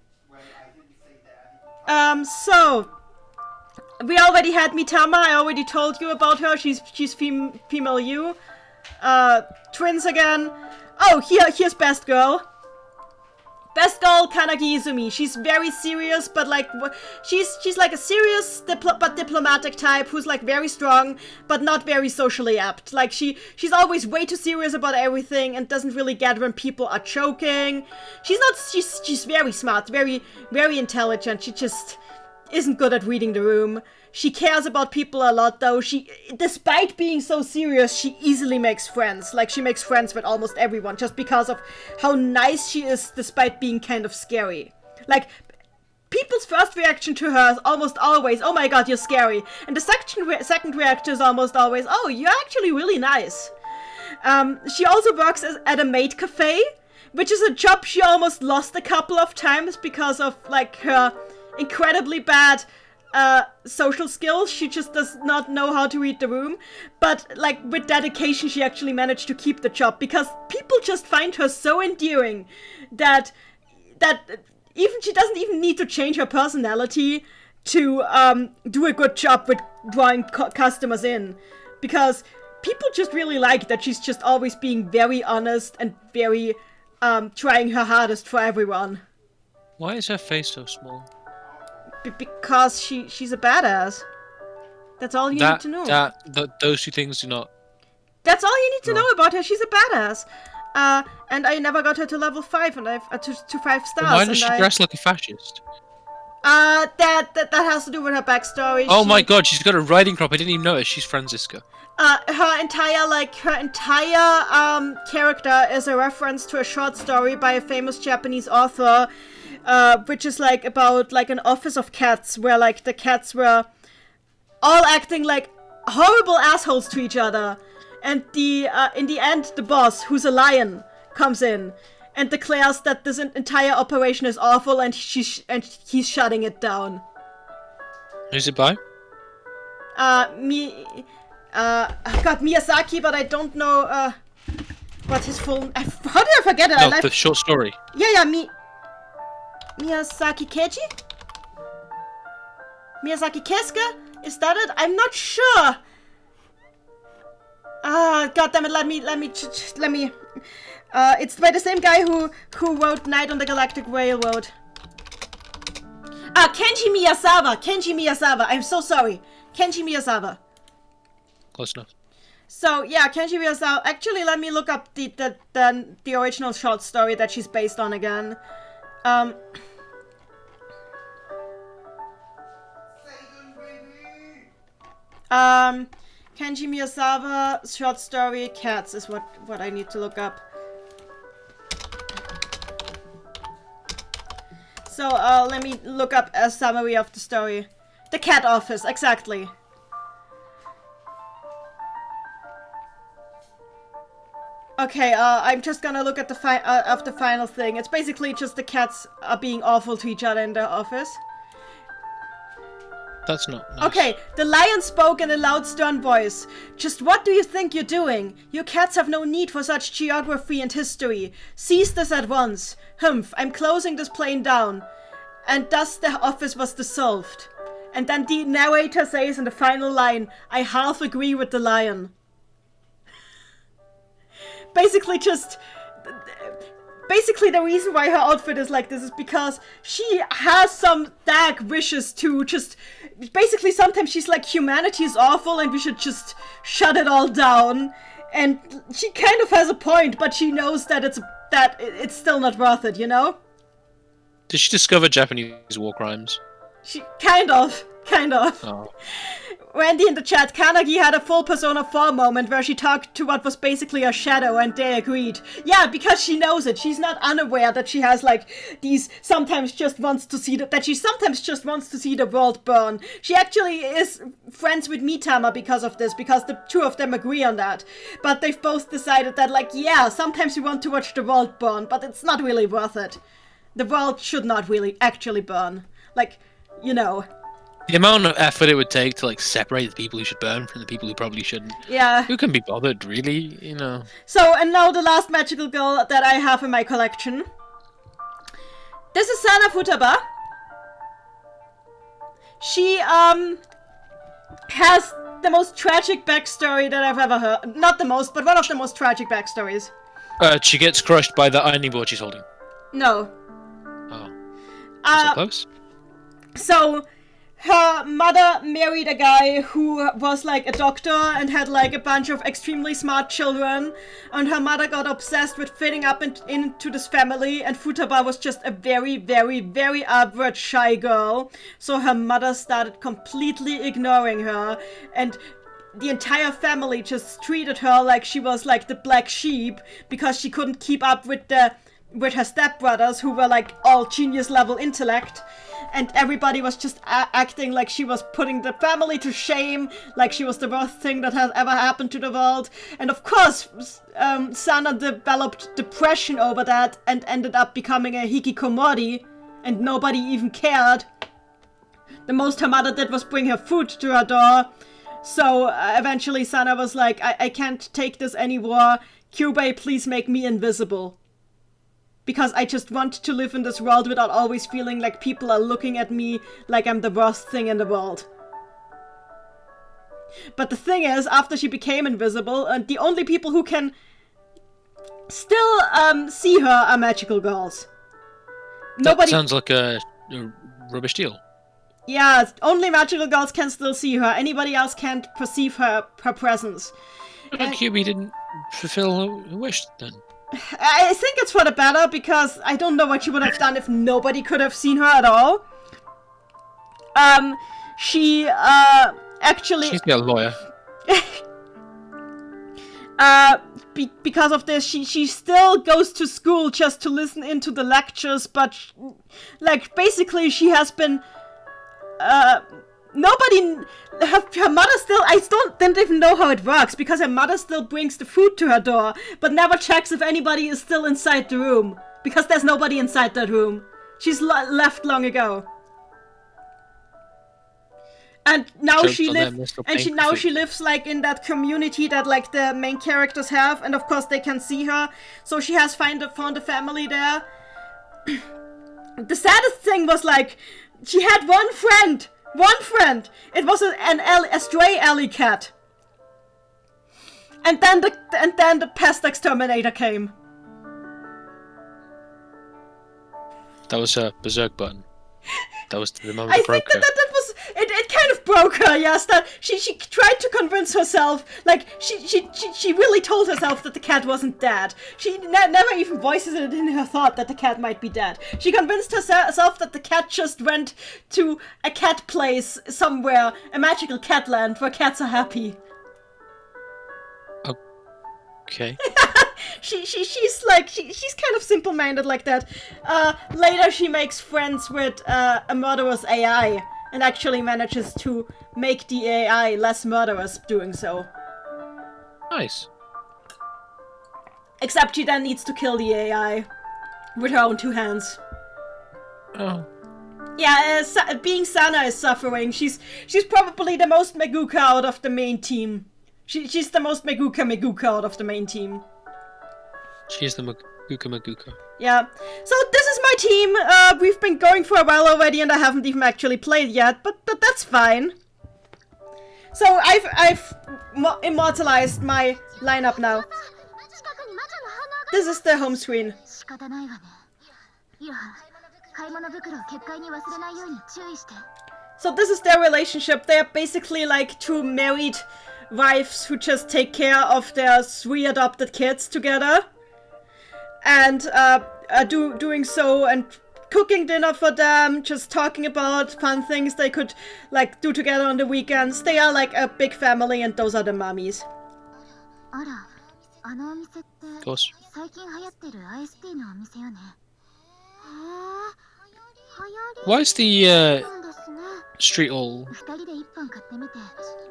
So... We already had Mitama, I already told you about her. She's female you. Twins again. Oh, here's Best Girl. Best Girl Kanagi Izumi. She's very serious, but she's like a serious but diplomatic type who's like very strong, but not very socially apt. Like she's always way too serious about everything and doesn't really get when people are joking. She's very smart, very, very intelligent. She just isn't good at reading the room. She cares about people a lot, though. Despite being so serious, she easily makes friends. Like, she makes friends with almost everyone, just because of how nice she is, despite being kind of scary. Like, people's first reaction to her is almost always, oh my god, you're scary. And the second reaction is almost always, oh, you're actually really nice. She also works at a maid cafe, which is a job she almost lost a couple of times because of, like, her incredibly bad social skills. She just does not know how to read the room, but like with dedication she actually managed to keep the job because people just find her so endearing that even she doesn't even need to change her personality to do a good job with drawing customers in, because people just really like that she's just always being very honest and very trying her hardest for everyone. Why is her face so small? Because she's a badass. That's all you need to know. Those 2 things do not... That's all you need to know about her. She's a badass. And I never got her to level 5, and I've to 5 stars. Why does she dress like a fascist? That has to do with her backstory. Oh my god, she's got a riding crop. I didn't even notice. She's Franziska. Her entire character is a reference to a short story by a famous Japanese author, which is like about like an office of cats where like the cats were all acting like horrible assholes to each other, and in the end the boss, who's a lion, comes in and declares that this entire operation is awful, and he's shutting it down. Who's it by? I've got Miyazaki, but I don't know what his full. How did I forget it? No, the short story. Yeah, Miyazaki Keiji? Miyazaki Keisuke? Is that it? I'm not sure. God damn it! Let me. It's by the same guy who wrote Night on the Galactic Railroad. Kenji Miyazawa. I'm so sorry. Kenji Miyazawa. Close enough. So yeah, Kenji Miyazawa. Actually, let me look up the original short story that she's based on again. Kenji Miyazawa short story Cats is what I need to look up. So let me look up a summary of the story. The Cat Office, exactly. Okay, I'm just gonna look at the final thing. It's basically just the cats are being awful to each other in the office. That's not nice. Okay, the lion spoke in a loud, stern voice. Just what do you think you're doing? You cats have no need for such geography and history. Cease this at once. Humph, I'm closing this plane down. And thus the office was dissolved. And then the narrator says in the final line, I half agree with the lion. Basically the reason why her outfit is like this is because she has some dark wishes to just... Basically, sometimes she's like, humanity is awful and we should just shut it all down. And she kind of has a point, but she knows that it's still not worth it, you know? Did she discover Japanese war crimes? She... Kind of. Oh. Randy in the chat, Kanagi had a full Persona 4 moment where she talked to what was basically a shadow and they agreed. Yeah, because she knows it. She's not unaware that she has like these sometimes just wants to see that she sometimes just wants to see the world burn. She actually is friends with Mitama because of this, because the two of them agree on that. But they've both decided that like, yeah, sometimes we want to watch the world burn, but it's not really worth it. The world should not really actually burn. Like, you know. The amount of effort it would take to like separate the people who should burn from the people who probably shouldn't. Yeah. Who can be bothered, really? You know. So, and now the last magical girl that I have in my collection. This is Sana Futaba. She, has the most tragic backstory that I've ever heard. Not the most, but one of the most tragic backstories. She gets crushed by the ironing board she's holding. No. Oh. Was that close? So... Her mother married a guy who was like a doctor and had like a bunch of extremely smart children, and her mother got obsessed with fitting up into this family, and Futaba was just a very, very, very average shy girl, so her mother started completely ignoring her, and the entire family just treated her like she was like the black sheep because she couldn't keep up with her stepbrothers who were like all genius level intellect. And everybody was just acting like she was putting the family to shame, like she was the worst thing that has ever happened to the world. And of course, Sana developed depression over that and ended up becoming a hikikomori, and nobody even cared. The most her mother did was bring her food to her door. So eventually Sana was like, I can't take this anymore. Kyubei, please make me invisible. Because I just want to live in this world without always feeling like people are looking at me like I'm the worst thing in the world. But the thing is, after she became invisible, and the only people who can still see her are magical girls. That sounds like a rubbish deal. Yeah, only magical girls can still see her. Anybody else can't perceive her presence. And Kyubey didn't fulfill her wish then. I think it's for the better, because I don't know what she would have done if nobody could have seen her at all. she actually She's a lawyer. because of this, she still goes to school just to listen into the lectures, but like basically she has been nobody her mother still didn't even know how it works, because her mother still brings the food to her door but never checks if anybody is still inside the room, because there's nobody inside that room. She's left long ago. And now she lives like in that community that like the main characters have, and of course they can see her. So she has found a family there. The saddest thing was like she had one friend. It was a stray alley cat. And then the pest exterminator came. That was her berserk button. That was the moment I that broke think her. that was it kind of broke her, yes, that she tried to convince herself, like she really told herself that the cat wasn't dead. She never even voices it in her thought that the cat might be dead. She convinced herself that the cat just went to a cat place somewhere, a magical cat land where cats are happy. Okay. She's kind of simple-minded like that. Later she makes friends with a murderous AI and actually manages to make the AI less murderous doing so. Nice. Except she then needs to kill the AI with her own 2 hands. Oh. Yeah, being Sana is suffering. She's probably the most Maguka out of the main team. She's the most Maguka out of the main team. She's the Maguka. Yeah. So this is my team. We've been going for a while already, and I haven't even actually played yet, but that's fine. So I've immortalized my lineup now. This is the home screen. So this is their relationship. They're basically like 2 married wives who just take care of their 3 adopted kids together. And doing so and cooking dinner for them, just talking about fun things they could like do together on the weekends. They are like a big family, and those are the mummies. Of course. Why is the street all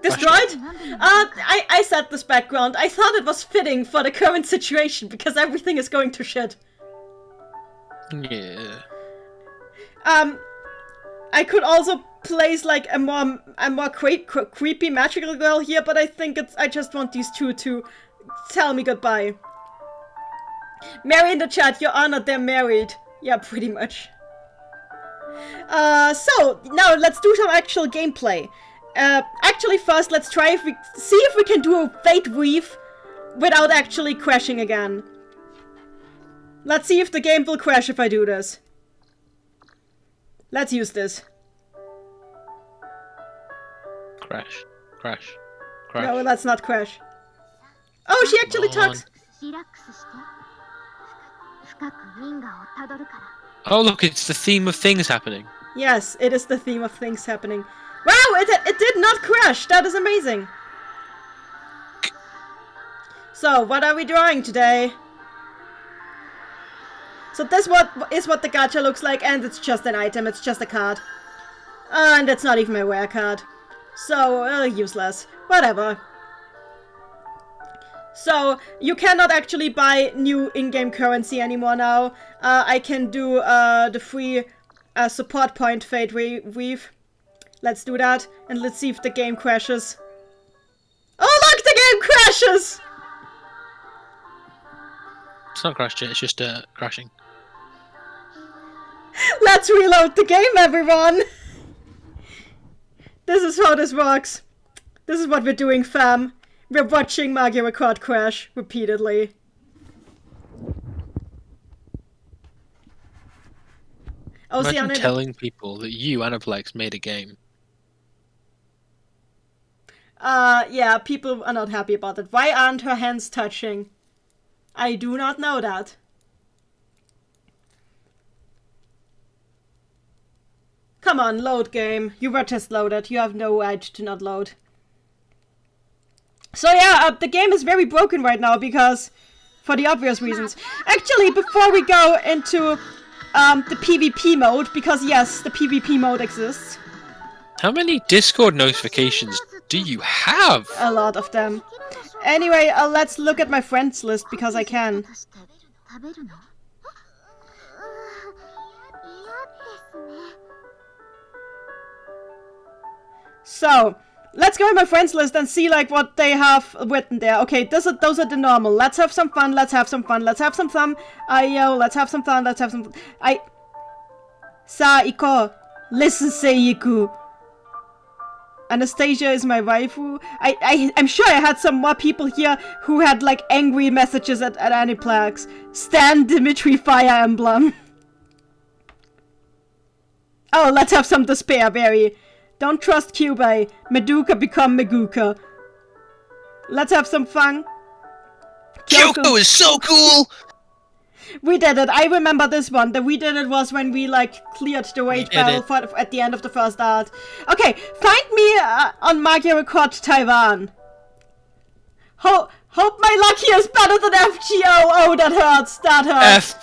destroyed? I set this background. I thought it was fitting for the current situation because everything is going to shit. Yeah. I could also place like a more creepy magical girl here, but I think I just want these 2 to tell me goodbye. Mary in the chat, Your Honor, they're married. Yeah, pretty much. So now let's do some actual gameplay. Actually, first let's see if we can do a fate weave without actually crashing again. Let's see if the game will crash if I do this. Let's use this. Crash. No, let's not crash. Oh, she actually talks. Oh look, it's the theme of things happening. Yes, it is the theme of things happening. Wow, it did not crash. That is amazing. So, what are we drawing today? So this is what the gacha looks like, and it's just an item, it's just a card. And it's not even my rare card. So, useless. Whatever. So, you cannot actually buy new in-game currency anymore now. I can do the free support point fate weave. Let's do that, and let's see if the game crashes. Oh look, the game crashes! It's not crashed yet, it's just crashing. Let's reload the game, everyone! This is how this works. This is what we're doing, fam. We're watching Magia Record crash repeatedly. Imagine telling people that you, Anaplex, made a game. Yeah, people are not happy about it. Why aren't her hands touching? I do not know that. Come on, load game. You were just loaded. You have no right to not load. So yeah, the game is very broken right now because, for the obvious reasons. Actually, before we go into the PvP mode, because yes, the PvP mode exists. How many Discord notifications do you have? A lot of them. Anyway, let's look at my friends list because I can. So, let's go in my friends list and see like what they have written there. Okay, those are the normal. Let's have some fun, let's have some fun, let's have some fun. Ayo, let's have some fun, let's have some fun. Sa iko. Listen, Seiku. Anastasia is my waifu. I'm sure I had some more people here who had like angry messages at Aniplex. Stan Dimitri Fire Emblem. Oh, let's have some despair, Barry. Don't trust Kyubey. Meduka become Meguka. Let's have some fun. Kyoko is so cool! We did it. I remember this one. The we did it was when we like cleared the raid battle at the end of the first art. Okay, find me on Magia Record Taiwan. Hope my lucky is better than FGO. Oh, that hurts. That hurts.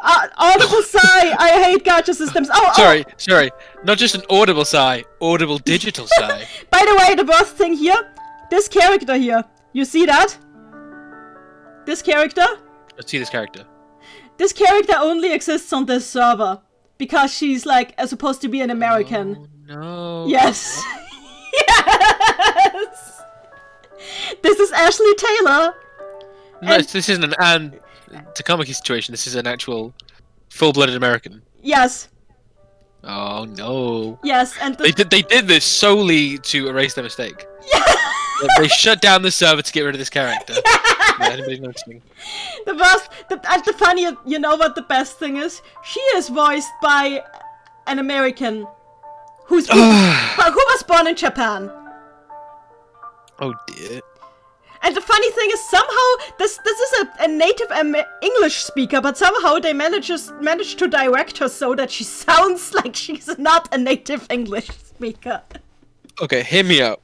Audible sigh. I hate gacha systems. Sorry. Not just an audible sigh. Audible digital sigh. By the way, the worst thing here. This character here. You see that? This character? Let's see this character. This character only exists on this server. Because she's like supposed to be an American. Oh, no. Yes. Yes. This is Ashley Taylor. No, this isn't an Anne Takamaki situation. This is an actual full-blooded American. Yes. Oh no. Yes, and they did this solely to erase their mistake. Yeah. They shut down the server to get rid of this character. Yeah, anybody noticing? The funny, you know what the best thing is? She is voiced by an American who was born in Japan. Oh dear. And the funny thing is, somehow this is a native English speaker, but somehow they managed to direct her so that she sounds like she's not a native English speaker. Okay, hear me out.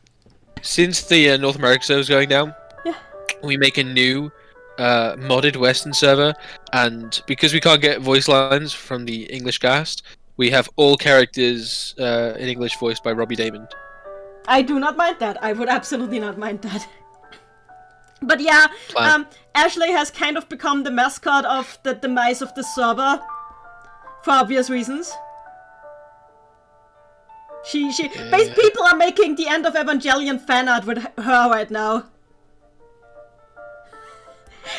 Since the North America server is going down, yeah, we make a new modded Western server, and because we can't get voice lines from the English cast, we have all characters in English voiced by Robbie Damon. I do not mind that. I would absolutely not mind that. But yeah, Ashley has kind of become the mascot of the demise of the server, for obvious reasons. People are making the end of Evangelion fan art with her right now.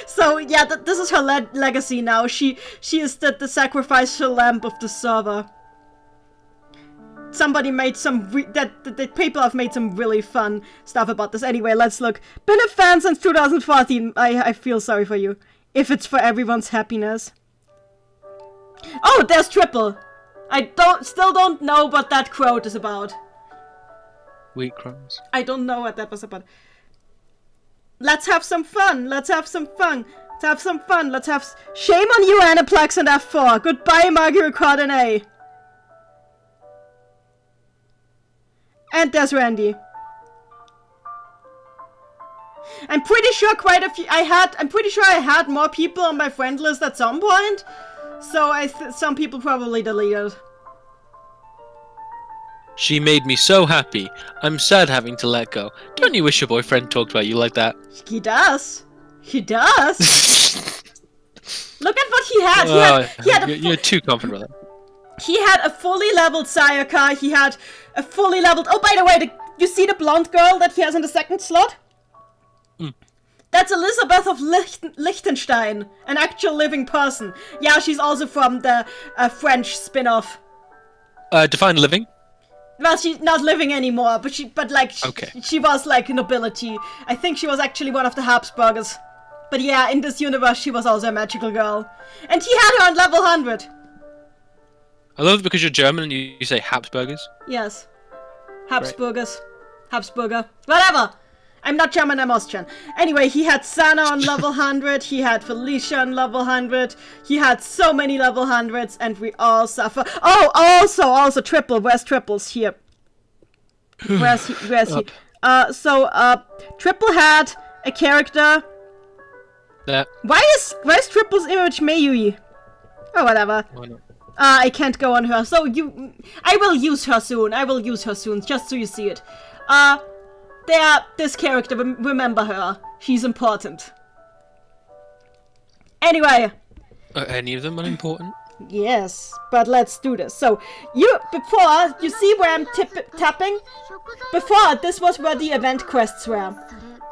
So yeah, this is her legacy now. She is the sacrificial lamb of the server. Somebody made some the people have made some really fun stuff about this. Anyway, let's look. Been a fan since 2014. I feel sorry for you. If it's for everyone's happiness. Oh, there's Triple. I still don't know what that quote is about. Wheat crumbs. I don't know what that was about. Let's have some fun. Let's have some fun. Let's have some fun. Let's have. Shame on you, Aniplex and F4. Goodbye, Magia Record NA. And there's Randy. I'm pretty sure quite a few. I'm pretty sure I had more people on my friend list at some point. So some people probably deleted. She made me so happy. I'm sad having to let go. Don't you wish your boyfriend talked about you like that? He does. He does. Look at what he had. You're too confident about that. He had a fully leveled Sayaka. He had a fully leveled. Oh, by the way, you see the blonde girl that he has in the second slot? Mm. That's Elizabeth of Liechtenstein, an actual living person. Yeah, she's also from the French spin-off. Define living? Well, she's not living anymore, but she was like nobility. I think she was actually one of the Habsburgers. But yeah, in this universe, she was also a magical girl. And he had her on level 100. I love it because you're German and you say Habsburgers. Yes. Habsburgers. Right. Habsburger. Whatever. I'm not German, I'm Austrian. Anyway, he had Sana on level 100, he had Felicia on level 100, he had so many level 100s, and we all suffer. Oh, also, Triple. Where's Triple's here? Where's he? Triple had a character. There. Why is Triple's image Mayui? Oh, whatever. Why not? I can't go on her, so I will use her soon, just so you see it. This character, remember her. She's important. Anyway. Are any of them unimportant? Yes, but let's do this. So, before, you see where I'm tapping? Before, this was where the event quests were.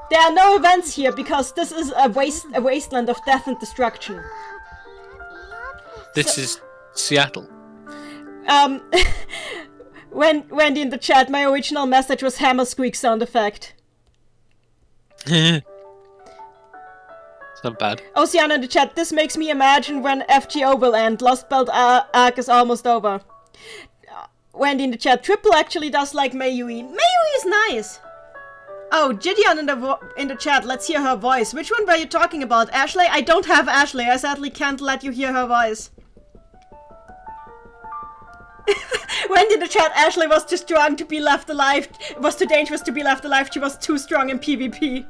There are no events here, because this is a wasteland of death and destruction. This is Seattle. Wendy in the chat, my original message was hammer squeak sound effect. It's not bad. Oceana in the chat, this makes me imagine when FGO will end. Lost Belt arc is almost over. Wendy in the chat, Triple actually does like Mayui. Mayui is nice. Oh, Gideon in the chat, let's hear her voice. Which one were you talking about? Ashley? I don't have Ashley, I sadly can't let you hear her voice. Wendy in the chat, Ashley was too strong to be left alive. It was too dangerous to be left alive. She was too strong in PvP.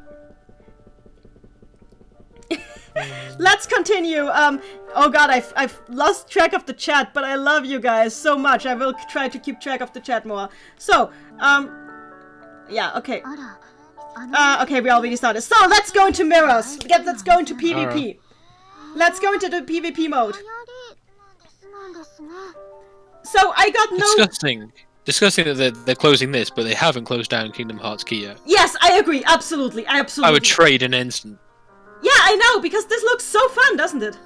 Let's continue. Oh god, I've lost track of the chat, but I love you guys so much. I will try to keep track of the chat more. So, yeah, okay. Okay, we already started. So, let's go into mirrors. Let's go into PvP. Let's go into the PvP mode. So I got no... Disgusting that they're closing this, but they haven't closed down Kingdom Hearts Key yet. Yes, I agree. Absolutely. I would trade an instant. Yeah, I know, because this looks so fun, doesn't it?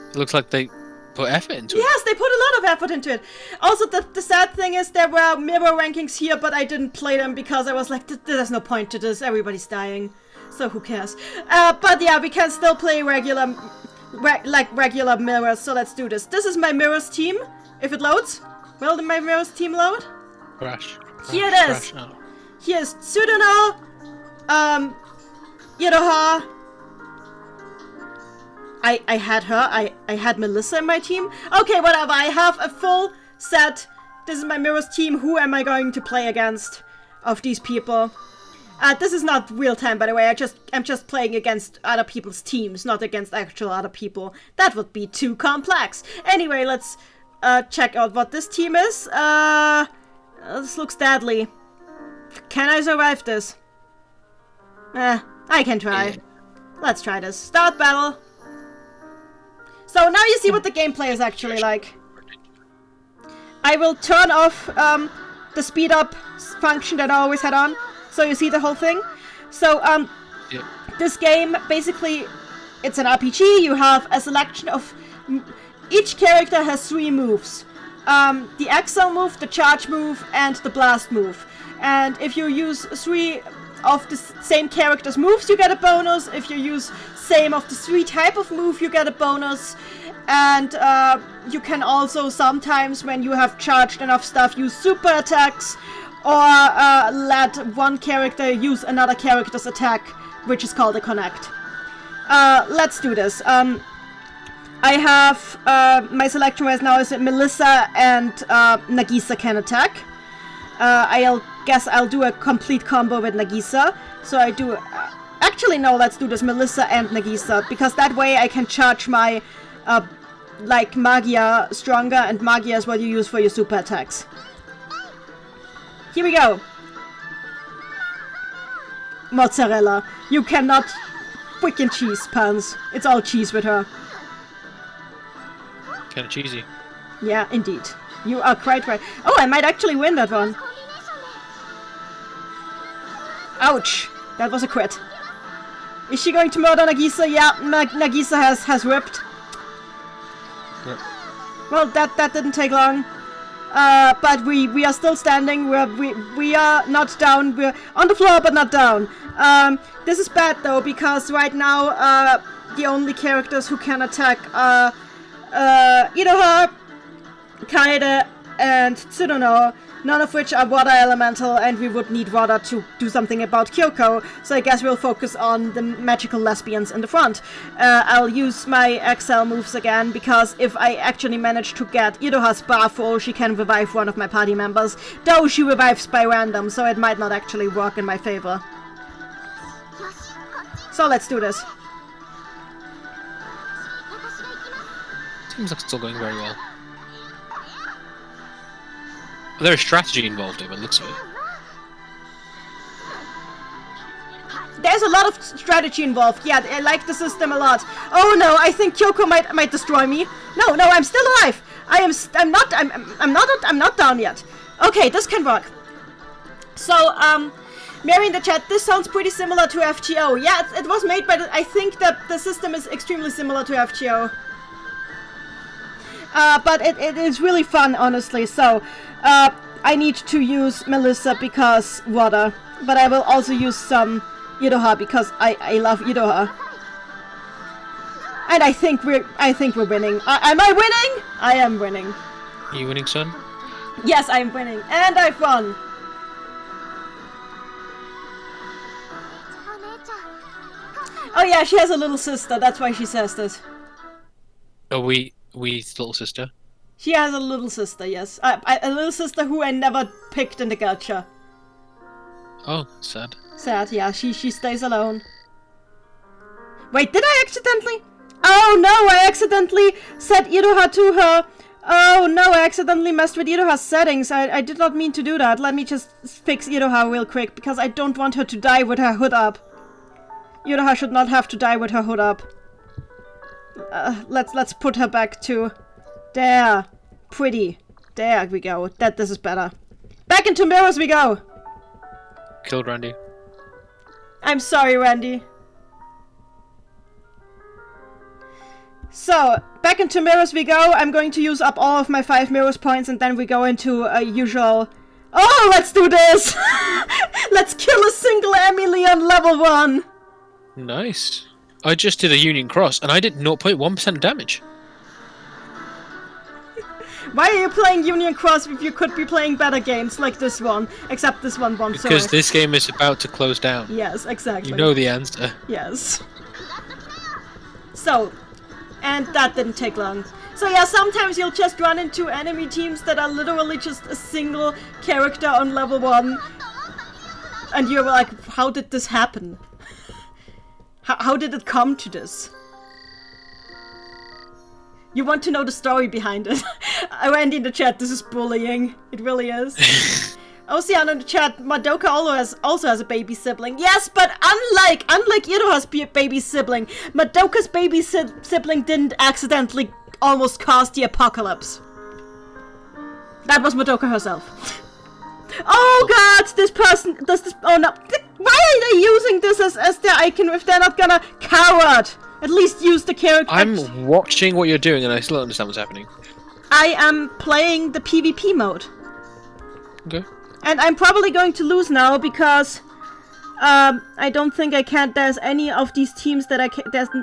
It looks like they put effort into it. Yes, they put a lot of effort into it. Also, the sad thing is there were mirror rankings here, but I didn't play them because I was like, there's no point to this. Everybody's dying. So who cares? But yeah, we can still play regular mirrors, so let's do this. This is my mirrors team. If it loads, will my mirrors team load? Crash. Here it is. Oh. Here's Tsuruno, Iroha. I had her. I had Melissa in my team. Okay, whatever. I have a full set. This is my mirrors team. Who am I going to play against of these people? This is not real time, by the way. I'm just playing against other people's teams, not against actual other people. That would be too complex. Anyway, let's check out what this team is. This looks deadly. Can I survive this? I can try. Let's try this. Start battle. So now you see what the gameplay is actually like. I will turn off the speed up function that I always had on, so you see the whole thing. So this game, basically, it's an RPG. You have a selection of... Each character has 3 moves. The Excel move, the Charge move, and the Blast move. And if you use 3 of the same character's moves, you get a bonus. If you use same of the 3 type of move, you get a bonus. And you can also sometimes, when you have charged enough stuff, use super attacks, or let one character use another character's attack, which is called a connect. Let's do this. I have my selection right now is Melissa and Nagisa can attack. I'll guess I'll do a complete combo with Nagisa. So I do... actually, no, let's do this Melissa and Nagisa, because that way I can charge my, like, Magia stronger, and Magia is what you use for your super attacks. Here we go. Mozzarella. You cannot... Freaking cheese, Pans. It's all cheese with her. Kind of cheesy. Yeah, indeed. You are quite right. Oh, I might actually win that one. Ouch. That was a crit. Is she going to murder Nagisa? Yeah, Nagisa has ripped. Yep. Well, that didn't take long. But we are still standing. We are not down. We're on the floor, but not down. This is bad though, because right now the only characters who can attack are Iroha, Kaede, and Tsuruno, none of which are water elemental, and we would need water to do something about Kyoko, so I guess we'll focus on the magical lesbians in the front. I'll use my XL moves again, because if I actually manage to get Iroha's bar full, she can revive one of my party members, though she revives by random, so it might not actually work in my favor. So let's do this. Seems like it's still going very well. There's strategy involved here, by the looks of it. There's a lot of strategy involved. Yeah, I like the system a lot. Oh no, I think Kyoko might destroy me. No, I'm still alive. I'm not down yet. Okay, this can work. So, Mary in the chat, this sounds pretty similar to FGO. Yeah, it was made by I think that the system is extremely similar to FGO. But it is really fun, honestly, so I need to use Melissa because water, but I will also use some Iroha because I love Iroha. And I think we're winning. Am I winning? I am winning. Are you winning, son? Yes, I'm winning, and I've won. Oh yeah, she has a little sister, that's why she says this. Are we little sister? She has a little sister, yes. A little sister who I never picked in the gacha. Oh, sad. Sad, yeah, she stays alone. Wait, did I accidentally? Oh no, I accidentally set Iroha to her. Oh no, I accidentally messed with Iroha's settings. I did not mean to do that. Let me just fix Iroha real quick, because I don't want her to die with her hood up. Iroha should not have to die with her hood up. Let's put her back to there. Pretty. There we go. This is better. Back into mirrors we go. Killed Randy. I'm sorry, Randy. So, back into mirrors we go. I'm going to use up all of my 5 mirrors points, and then we go into a usual... Oh, let's do this! Let's kill a single Emily on level 1! Nice. I just did a Union Cross, and I did 0.1% damage. Why are you playing Union Cross if you could be playing better games like this one? Except this one won't. Because this game is about to close down. Yes, exactly. You know the answer. Yes. So, and that didn't take long. So yeah, sometimes you'll just run into enemy teams that are literally just a single character on level 1. And you're like, how did this happen? How did it come to this? You want to know the story behind it. Randy in the chat, this is bullying. It really is. Ocean in the chat, Madoka also has a baby sibling. Yes, but unlike Iroha's baby sibling, Madoka's baby sibling didn't accidentally almost cause the apocalypse. That was Madoka herself. Oh god, this person does this. Oh no. Why are they using this as their icon if they're not gonna coward? At least use the character. I'm watching what you're doing and I still don't understand what's happening. I am playing the PvP mode. Okay. And I'm probably going to lose now because I don't think I can. There's any of these teams that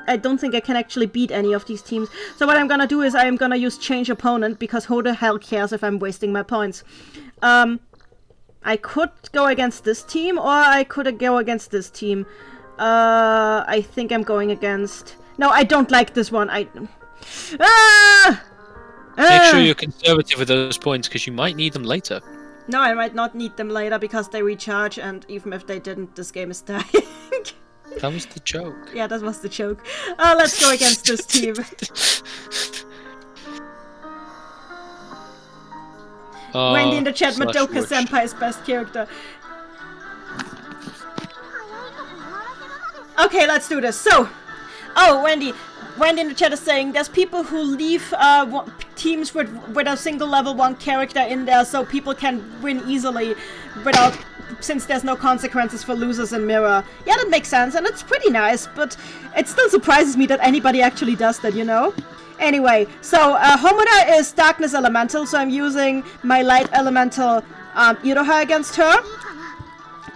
I don't think I can actually beat any of these teams. So what I'm gonna do is I'm gonna use change opponent because who the hell cares if I'm wasting my points? I could go against this team or I could go against this team. I think I'm going against... No, I don't like this one. Make sure you're conservative with those points because you might need them later. No, I might not need them later because they recharge, and even if they didn't, this game is dying. That was the joke. Yeah, that was the joke. Let's go against this team. Wendy in the chat, Madoka Senpai's best character. Okay, let's do this. So, Wendy in the chat is saying there's people who leave teams with a single level 1 character in there so people can win easily since there's no consequences for losers in Mirror. Yeah, that makes sense, and it's pretty nice, but it still surprises me that anybody actually does that, you know? Anyway, so Homura is Darkness Elemental, so I'm using my Light Elemental Iroha against her.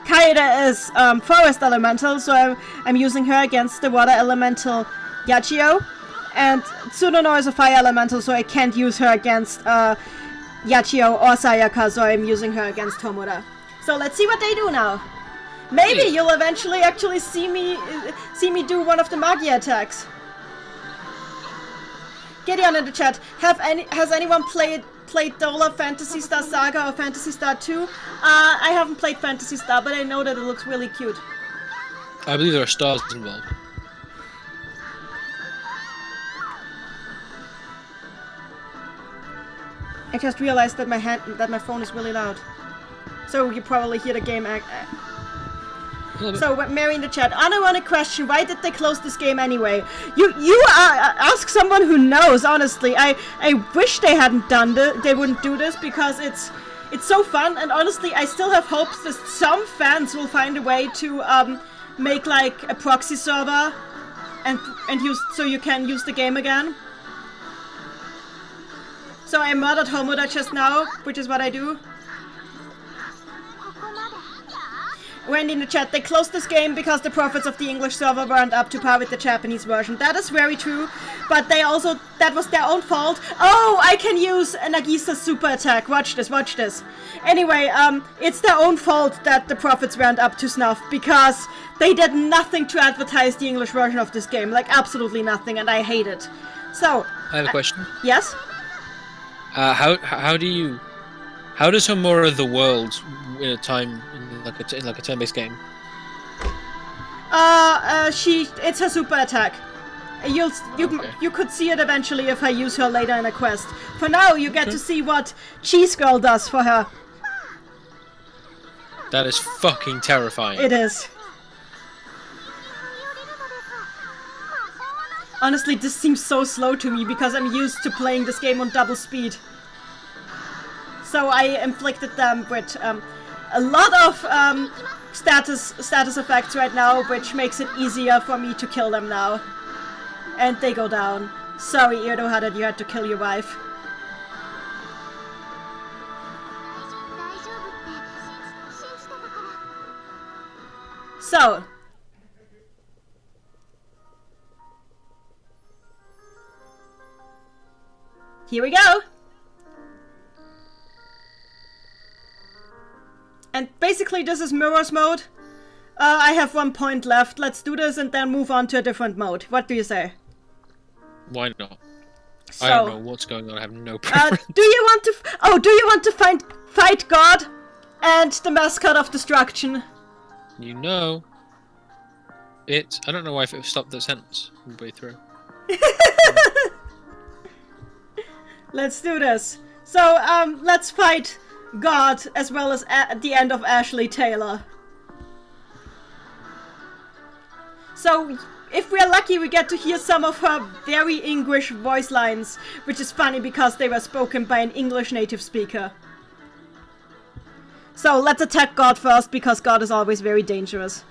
Kaede is Forest Elemental, so I'm using her against the Water Elemental Yachio. And Tsunono is a Fire Elemental, so I can't use her against Yachio or Sayaka, so I'm using her against Tomoda. So let's see what they do now. Maybe you'll eventually actually see me do one of the Magia attacks. Gideon in the chat, has anyone played Dola Phantasy Star Saga or Phantasy Star 2? I haven't played Phantasy Star, but I know that it looks really cute. I believe there are stars involved. I just realized that my phone is really loud. So you probably hear the game So, Mary in the chat, unironic question, why did they close this game anyway? You ask someone who knows, honestly. I wish they hadn't done they wouldn't do this, because it's so fun, and honestly, I still have hopes that some fans will find a way to make like a proxy server and use, so you can use the game again. So I murdered Homoda just now, which is what I do. Wendy in the chat, they closed this game because the profits of the English server weren't up to par with the Japanese version. That is very true, but they also, that was their own fault. Oh, I can use Nagisa's super attack. Watch this, watch this. Anyway, it's their own fault that the profits weren't up to snuff, because they did nothing to advertise the English version of this game. Like, absolutely nothing, and I hate it. So... I have a question. Yes? How does Homura the world in a time in like a turn-based game? It's her super attack. You could see it eventually if I use her later in a quest. For now, you get to see what Cheese Girl does for her. That is fucking terrifying. It is. Honestly, this seems so slow to me because I'm used to playing this game on double speed. So I inflicted them with a lot of status effects right now, which makes it easier for me to kill them now. And they go down. Sorry, Irdoha, that you had to kill your wife. So. Here we go! And basically this is Mirrors mode. I have 1 point left. Let's do this and then move on to a different mode. What do you say? Why not? So, I don't know what's going on. I have no preference. Do you want to fight God and the mascot of destruction? You know it. I don't know why it stopped the sentence midway through. Let's do this. So, let's fight God as well as at the end of Ashley Taylor. So, if we're lucky, we get to hear some of her very English voice lines, which is funny because they were spoken by an English native speaker. So, let's attack God first, because God is always very dangerous.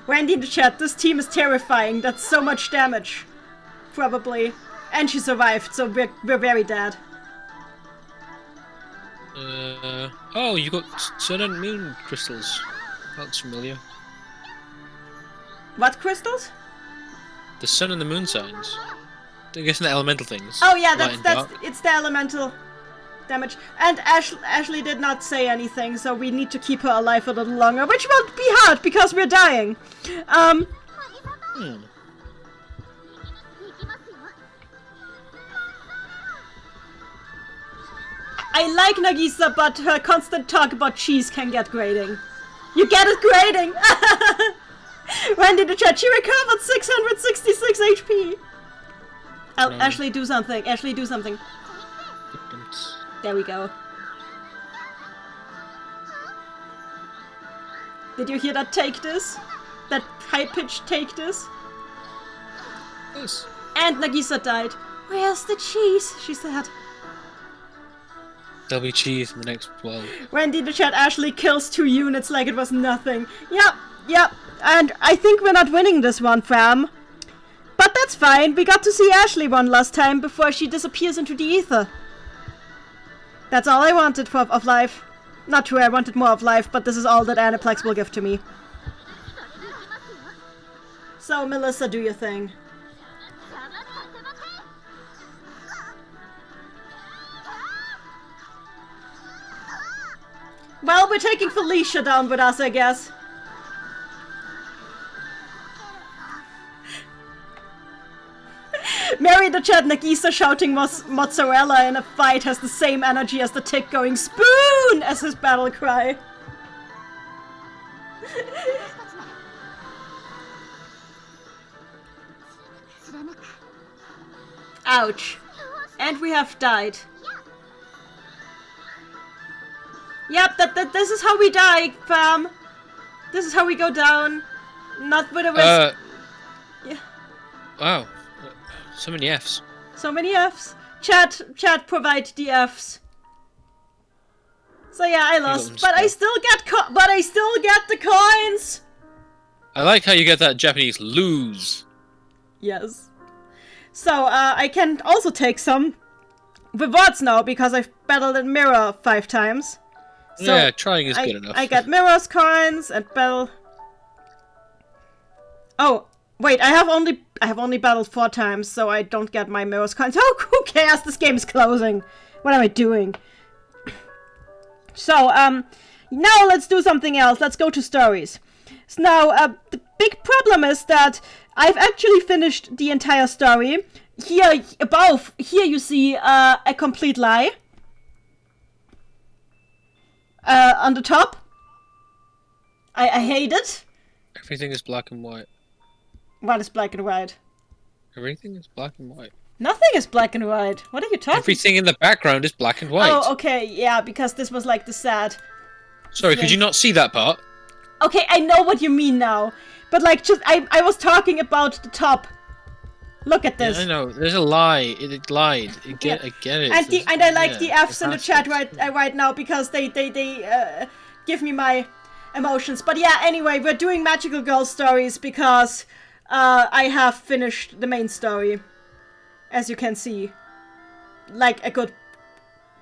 Wendy in the chat, this team is terrifying. That's so much damage. Probably. And she survived, so we're very dead. Oh, you got sun and moon crystals. That's familiar. What crystals? The sun and the moon signs. I guess the elemental things. Oh yeah, it's the elemental damage. And Ashley did not say anything, so we need to keep her alive a little longer, which won't be hard because we're dying. I like Nagisa, but her constant talk about cheese can get grating. You get it, grating! Wendy in the chat, she recovered 666 HP! Ashley, do something. Ashley, do something. There we go. Did you hear that take this? That high-pitched take this? Yes. And Nagisa died. Where's the cheese? She said. There'll be cheese in the next world. Wendy in the chat, Ashley kills 2 units like it was nothing. Yep. And I think we're not winning this one, fam. But that's fine. We got to see Ashley one last time before she disappears into the ether. That's all I wanted of life. Not true, I wanted more of life, but this is all that Aniplex will give to me. So, Melissa, do your thing. Well, we're taking Felicia down with us, I guess. Mary the Chat Nagisa shouting mozzarella in a fight has the same energy as the tick going spoon as his battle cry. Ouch. And we have died. Yep, this is how we die, fam. This is how we go down. Not with a risk. Yeah. Wow. So many Fs. So many Fs. Chat, provide the Fs. So yeah, I lost, but I still get the coins. I like how you get that Japanese lose. Yes. So I can also take some rewards now because I've battled in Mirror 5 times. So yeah, trying is good enough. I get Mirror's coins and battle. Oh wait, I have only battled 4 times, so I don't get my Mirror's coins. Oh, who cares? This game is closing. What am I doing? So now let's do something else. Let's go to stories. So now the big problem is that I've actually finished the entire story. Here you see a complete lie. On the top. I hate it. Everything is black and white. What is black and white? Everything is black and white. Nothing is black and white. What are you talking? Everything in the background is black and white. Oh, okay, yeah, because this was like the sad. Sorry, could you not see that part? Okay, I know what you mean now. But like, just I was talking about the top. Look at this. Yeah, I know. There's a lie. It lied. I get it. And I like the Fs in the chat right now because they give me my emotions. But yeah, anyway, we're doing Magical Girl stories because I have finished the main story, as you can see, like a good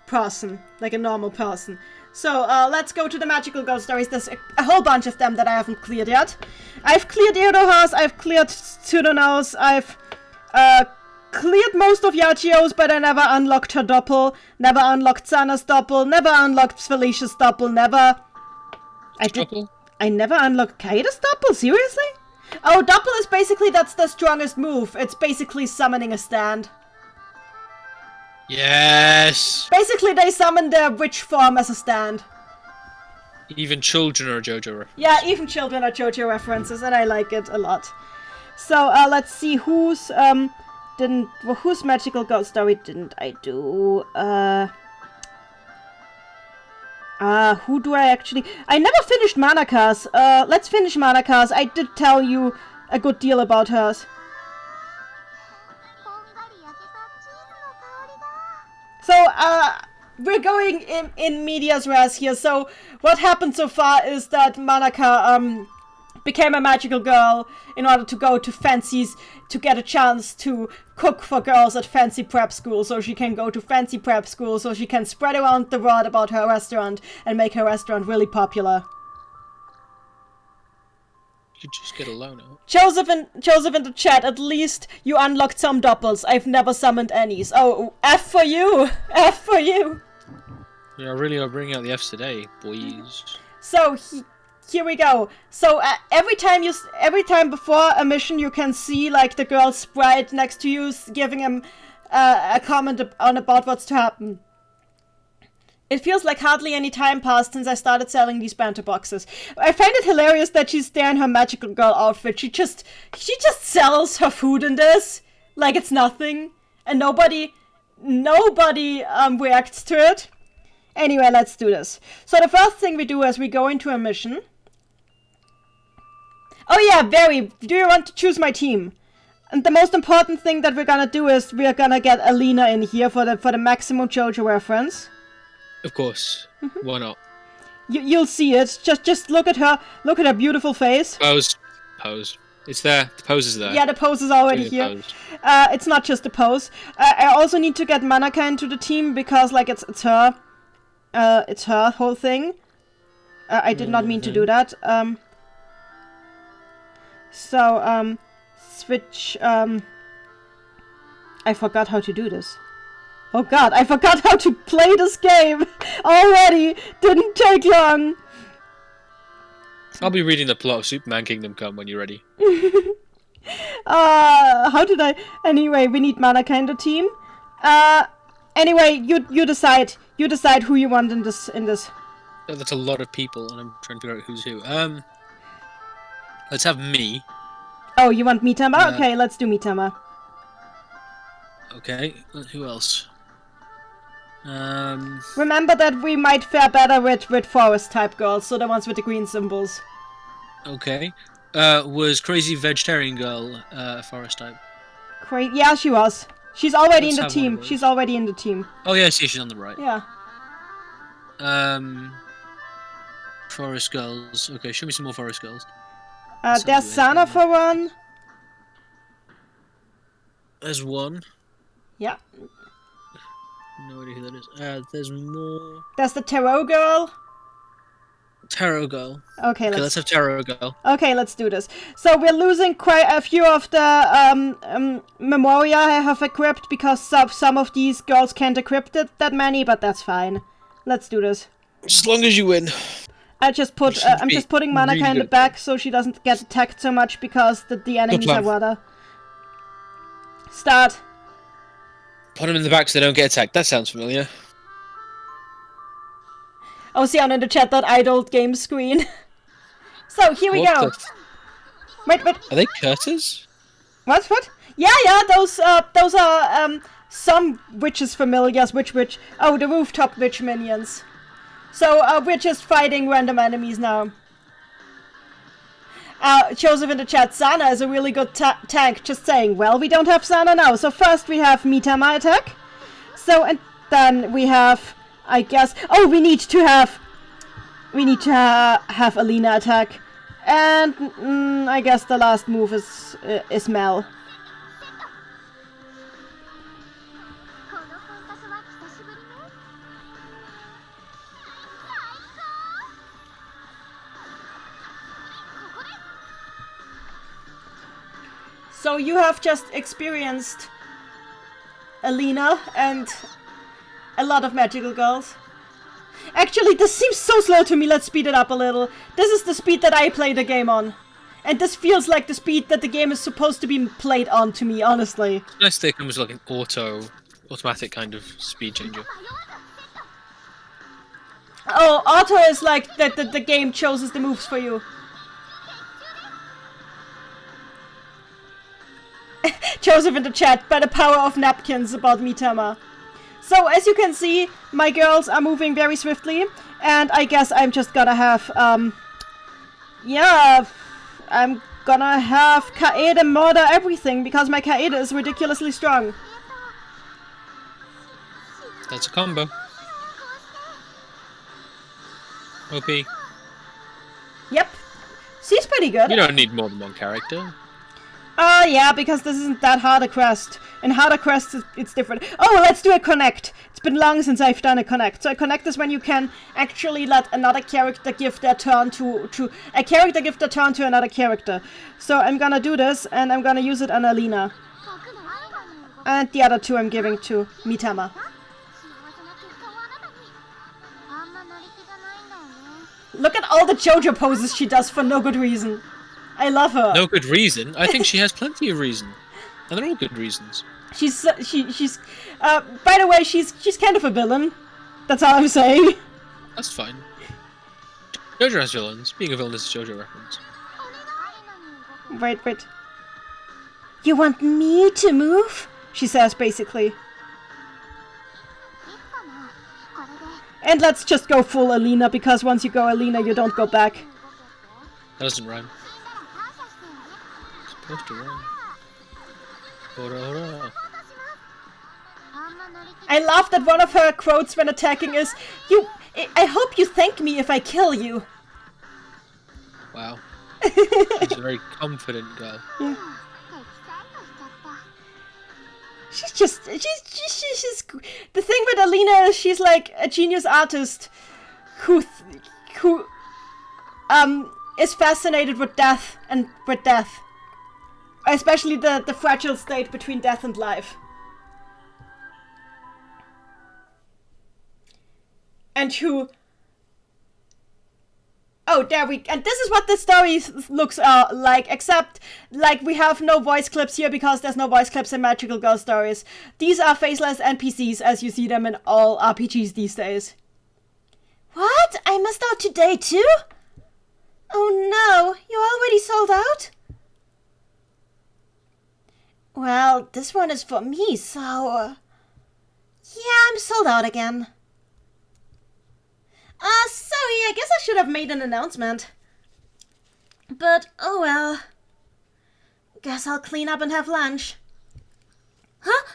person, like a normal person. So let's go to the Magical Girl stories. There's a whole bunch of them that I haven't cleared yet. I've cleared Eodoha's, I've cleared Tsunono's, I've cleared most of Yachio's, but I never unlocked her doppel, never unlocked Sana's doppel, never unlocked Felicia's doppel, I never unlocked Kaida's doppel, seriously? Oh, doppel is basically, that's the strongest move. It's basically summoning a stand. Yes! Basically, they summon their witch form as a stand. Even children are JoJo references. Yeah, even children are JoJo references, and I like it a lot. So, let's see whose Magical Girl story didn't I do? Who do I actually... I never finished Manaka's. Let's finish Manaka's. I did tell you a good deal about hers. So, we're going in medias res here. So, what happened so far is that Manaka, became a magical girl in order to go to fancies to get a chance to cook for girls at fancy prep school, so she can go to fancy prep school, so she can spread around the word about her restaurant and make her restaurant really popular. You could just get a loan out. Joseph in the chat, at least you unlocked some doppels. I've never summoned any. Oh, F for you! F for you! Yeah, I really are bringing out the Fs today, boys. So, here we go. So every time before a mission, you can see like the girl sprite next to you, giving him a comment about what's to happen. It feels like hardly any time passed since I started selling these banter boxes. I find it hilarious that she's there in her magical girl outfit. She just sells her food in this like it's nothing, and nobody reacts to it. Anyway, let's do this. So the first thing we do is we go into a mission. Oh yeah, do you want to choose my team? And the most important thing that we're gonna do is we're gonna get Alina in here for the maximum JoJo reference. Of course. Why not? You'll see it. Just look at her. Look at her beautiful face. Pose. It's there. The pose is there. Yeah, the pose is already here. It's not just the pose. I also need to get Manaka into the team because like it's her. It's her whole thing. I did not mean to do that. So, switch, I forgot how to do this. Oh god, I forgot how to play this game already! Didn't take long! I'll be reading the plot of Superman Kingdom Come when you're ready. How did I... Anyway, we need mana kinda team. Anyway, you decide. You decide who you want in this. Oh, that's a lot of people, and I'm trying to figure out who's who. Let's have me. Oh, you want Mitama? Okay, let's do Mitama. Okay, who else? Remember that we might fare better with forest-type girls, so the ones with the green symbols. Okay. Was Crazy Vegetarian Girl a forest type? Yeah, she was. She's already in the Let's have one team. of She's those. already in the team. Oh yeah, I see she's on the right. Yeah. Forest girls. Okay, show me some more forest girls. There's Sana for one. There's one. Yeah. No idea who that is. There's more. There's the Tarot girl. Tarot girl. Okay, Let's have Tarot girl. Okay, let's do this. So we're losing quite a few of the Memoria I have equipped because some of these girls can't equip that many, but that's fine. Let's do this. As long as you win. I'm just putting mana really kinda good. back so she doesn't get attacked so much because the enemies plan. are water. Start. Put them in the back so they don't get attacked. That sounds familiar. Ocean in the chat that idle game screen. So here we What go. Wait. Are they curses? What? Yeah. Those are some witches familiars. Which? Oh, the rooftop witch minions. So we're just fighting random enemies now. Joseph in the chat, Sana is a really good tank. Just saying. Well, we don't have Sana now. So first we have Mitama attack. So and then we have, I guess. Oh, we need to have Alina attack. And I guess the last move is Mel. So you have just experienced Alina and a lot of magical girls. Actually, this seems so slow to me. Let's speed it up a little. This is the speed that I play the game on. And this feels like the speed that the game is supposed to be played on to me, honestly. It's nice that it comes like an automatic kind of speed changer. Oh, auto is like that the game chooses the moves for you. Joseph in the chat, by the power of napkins about Mitama. So, as you can see, my girls are moving very swiftly, and I guess I'm just gonna have, yeah, I'm gonna have Kaede murder everything, because my Kaede is ridiculously strong. That's a combo. OP. Yep. She's pretty good. You don't need more than one character. Yeah, because this isn't that hard a quest. In harder quests, it's different. Oh, let's do a connect. It's been long since I've done a connect. So a connect is when you can actually let another character give their turn to another character. So I'm gonna do this, and I'm gonna use it on Alina. And the other two I'm giving to Mitama. Look at all the JoJo poses she does for no good reason. I love her. No good reason? I think she has plenty of reason. And they're all good reasons. She's by the way, she's kind of a villain. That's all I'm saying. That's fine. JoJo has villains. Being a villain is a JoJo reference. Wait. You want me to move? She says, basically. And let's just go full Alina, because once you go Alina, you don't go back. That doesn't rhyme. It's supposed to rhyme. Hurrah, hurrah. I love that one of her quotes when attacking is, I hope you thank me if I kill you. Wow. She's a very confident girl. Yeah. She's the thing with Alina is she's like a genius artist who is fascinated with death and with death. Especially the fragile state between death and life. And who... Oh, there we... And this is what the story looks like, except, like, we have no voice clips here because there's no voice clips in Magical Girl stories. These are faceless NPCs as you see them in all RPGs these days. What? I missed out today too? Oh no, you already sold out? Well, this one is for me, so... yeah, I'm sold out again. Sorry, I guess I should have made an announcement. But, oh well. Guess I'll clean up and have lunch. Huh?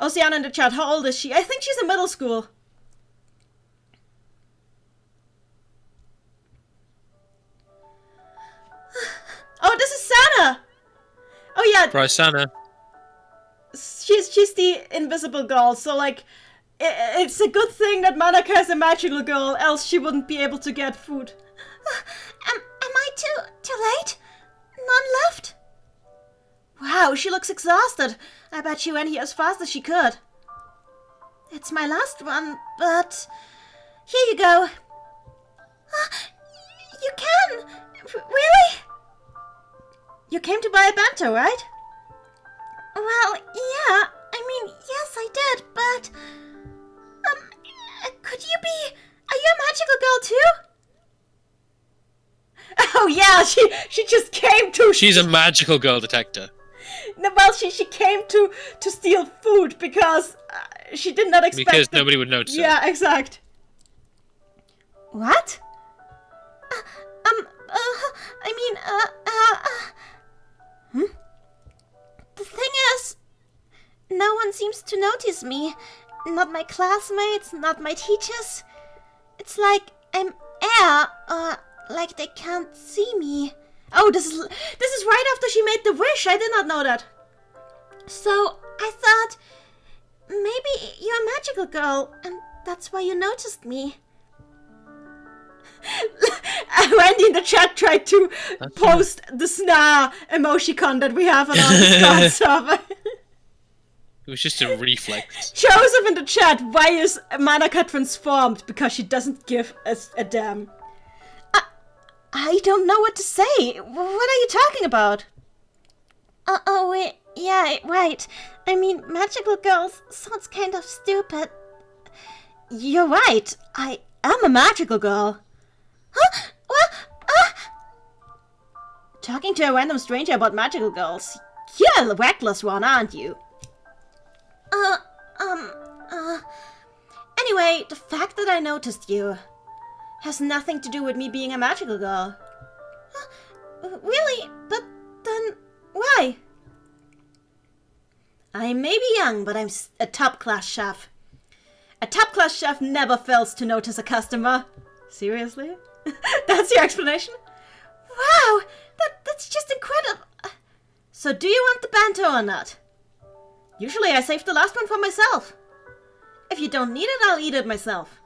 Oceana in the chat, how old is she? I think she's in middle school. Oh, this is Sana! Oh yeah. Surprise, Sana. She's the invisible girl, so like... It's a good thing that Manaka is a magical girl, else she wouldn't be able to get food. Am I too late? None left? Wow, she looks exhausted. I bet she went here as fast as she could. It's my last one, but... here you go. You can? Really? You came to buy a bento, right? Well, yeah. I mean, yes, I did, but... could you be... are you a magical girl too? Oh yeah, she just came to... She's a magical girl detector. No, well, she came to steal food because she did not expect... Because nobody would notice her. Yeah, exact. What? The thing is, no one seems to notice me. Not my classmates, not my teachers. It's like I'm air, or like they can't see me. Oh, this is right after she made the wish. I did not know that. So I thought maybe you're a magical girl, and that's why you noticed me. Wendy in the chat tried to post the SNA emoticon that we have on our Discord server. It was just a reflex. Joseph in the chat, why is Manaka transformed? Because she doesn't give a damn. I don't know what to say. What are you talking about? Oh, wait. Yeah, right. I mean, magical girls sounds kind of stupid. You're right. I am a magical girl. Huh? What? Talking to a random stranger about magical girls. You're a reckless one, aren't you? Anyway, the fact that I noticed you has nothing to do with me being a magical girl. Really? But then, why? I may be young, but I'm a top-class chef. A top-class chef never fails to notice a customer. Seriously? That's your explanation? Wow, that's just incredible. So do you want the bento or not? Usually I save the last one for myself. If you don't need it, I'll eat it myself.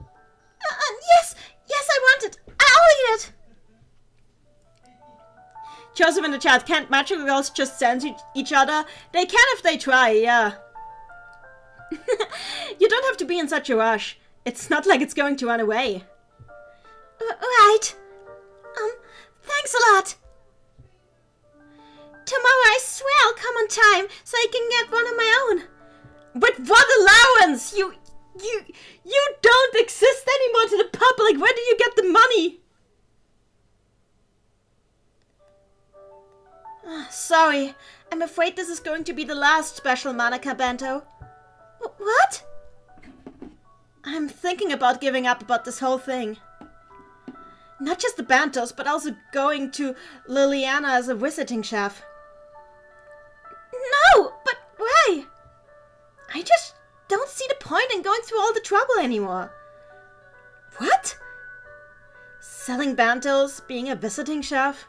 Yes, I want it. I'll eat it. Joseph in the chat, can't magical girls just sense each other? They can if they try, yeah. You don't have to be in such a rush. It's not like it's going to run away. Right. Thanks a lot. Tomorrow I swear I'll come on time so I can get one of my own. But what allowance? You don't exist anymore to the public. Where do you get the money? Sorry. I'm afraid this is going to be the last special Manaka bento. What? I'm thinking about giving up about this whole thing. Not just the bentos, but also going to Liliana as a visiting chef. No, but why? I just don't see the point in going through all the trouble anymore. What? Selling bentos, being a visiting chef?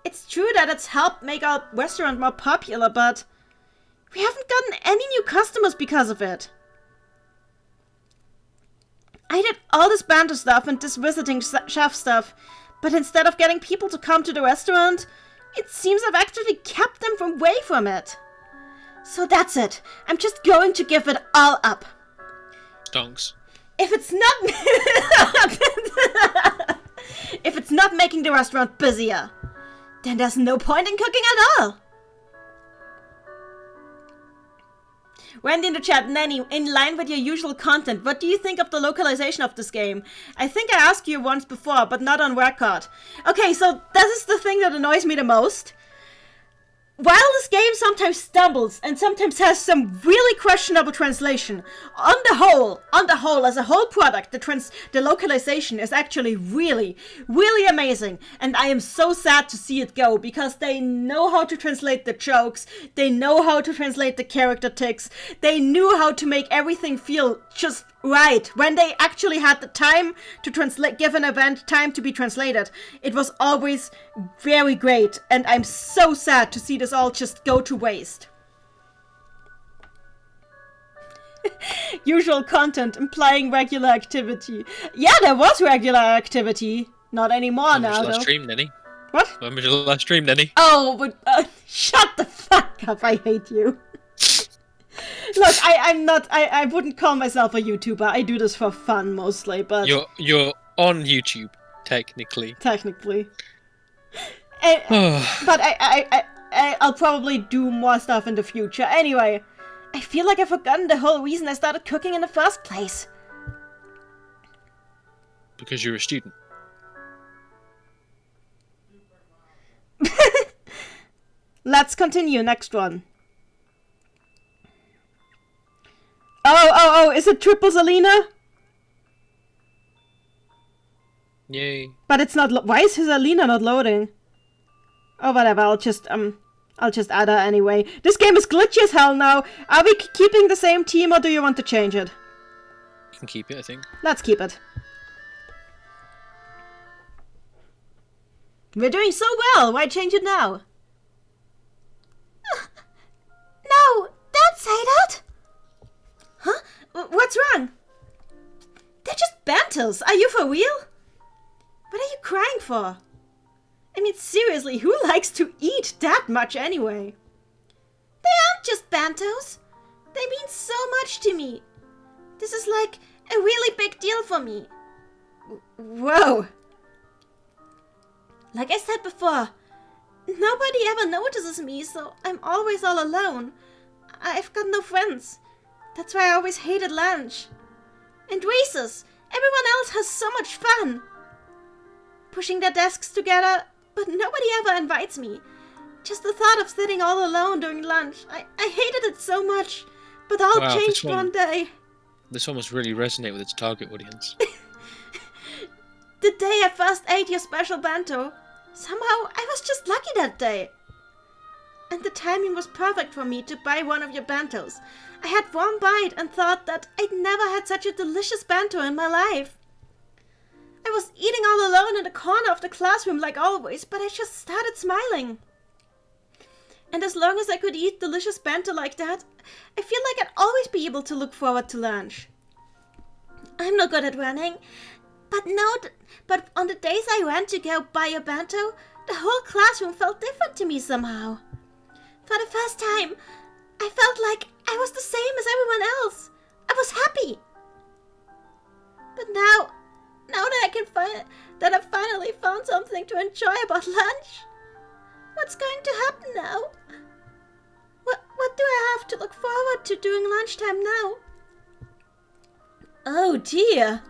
It's true that it's helped make our restaurant more popular, but we haven't gotten any new customers because of it. I did all this bento stuff and this visiting chef stuff, but instead of getting people to come to the restaurant, It seems I've actually kept them away from it. So that's it. I'm just going to give it all up. Stonks. If it's not... if it's not making the restaurant busier, then there's no point in cooking at all. Wendy in the chat, Nanny, in line with your usual content, what do you think of the localization of this game? I think I asked you once before, but not on record. Okay, so this is the thing that annoys me the most. While this game sometimes stumbles and sometimes has some really questionable translation, on the whole, as a whole product, the localization is actually really, really amazing. And I am so sad to see it go, because they know how to translate the jokes, they know how to translate the character tics, they knew how to make everything feel just right. When they actually had the time to translate, give an event time to be translated, it was always very great, and I'm so sad to see this all just go to waste. Usual content implying regular activity. Yeah, there was regular activity. Not anymore now, though. Last stream, Nenny. What? When was your last stream, Nenny? Oh, but shut the fuck up! I hate you. Look, I'm not. I wouldn't call myself a YouTuber. I do this for fun mostly, but you're on YouTube technically. Technically. But I'll probably do more stuff in the future. Anyway, I feel like I've forgotten the whole reason I started cooking in the first place. Because you're a student. Let's continue. Next one. Oh, is it triple Zelina? Yay. But it's not, why is his Alina not loading? Oh, whatever, I'll just add her anyway. This game is glitchy as hell now. Are we keeping the same team, or do you want to change it? You can keep it, I think. Let's keep it. We're doing so well, why change it now? No, don't say that! Huh? What's wrong? They're just banters. Are you for real? What are you crying for? I mean, seriously, who likes to eat that much anyway? They aren't just bantos. They mean so much to me. This is like a really big deal for me. Whoa. Like I said before, nobody ever notices me, so I'm always all alone. I've got no friends. That's why I always hated lunch. And recess. Everyone else has so much fun. Pushing their desks together, but nobody ever invites me. Just the thought of sitting all alone during lunch. I hated it so much. But all changed one day. This one must really resonate with its target audience. The day I first ate your special bento, somehow I was just lucky that day. And the timing was perfect for me to buy one of your bentos. I had one bite and thought that I'd never had such a delicious bento in my life. I was eating all alone in the corner of the classroom like always, but I just started smiling. And as long as I could eat delicious bento like that, I feel like I'd always be able to look forward to lunch. I'm no good at running, but on the days I ran to go buy a bento, the whole classroom felt different to me somehow. For the first time, I felt like I was the same as everyone else. I was happy. But now that I've finally found something to enjoy about lunch, what's going to happen now? What do I have to look forward to during lunchtime now? Oh dear.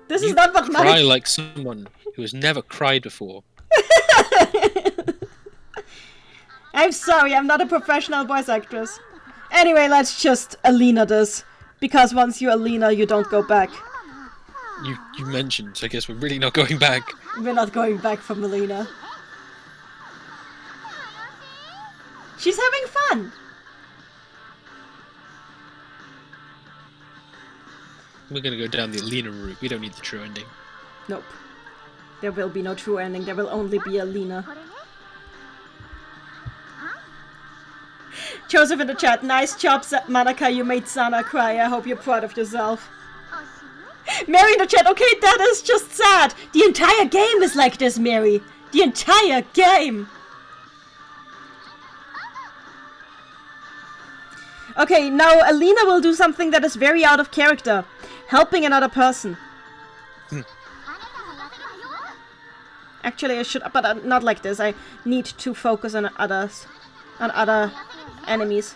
This is not what cry like someone who has never cried before. I'm sorry, I'm not a professional voice actress. Anyway, let's just Alina this. Because once you Alina, you don't go back. You mentioned, so I guess we're really not going back. We're not going back from Alina. She's having fun. We're gonna go down the Alina route. We don't need the true ending. Nope. There will be no true ending. There will only be Alina. Joseph in the chat, nice job, Manaka, you made Sana cry. I hope you're proud of yourself. Mary in the chat, okay, that is just sad. The entire game is like this, Mary. The entire game! Okay, now Alina will do something that is very out of character. Helping another person. Actually, I should, but not like this. I need to focus on others. On other enemies.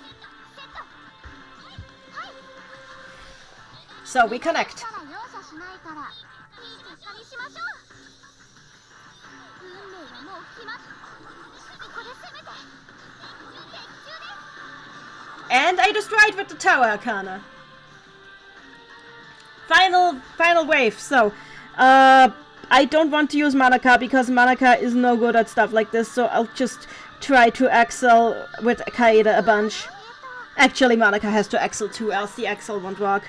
So, we connect. And I destroyed with the Tower Arcana. Final wave. So, I don't want to use Manaka because Manaka is no good at stuff like this. So I'll just try to excel with Kaeda a bunch. Actually, Manaka has to excel too, else the excel won't work.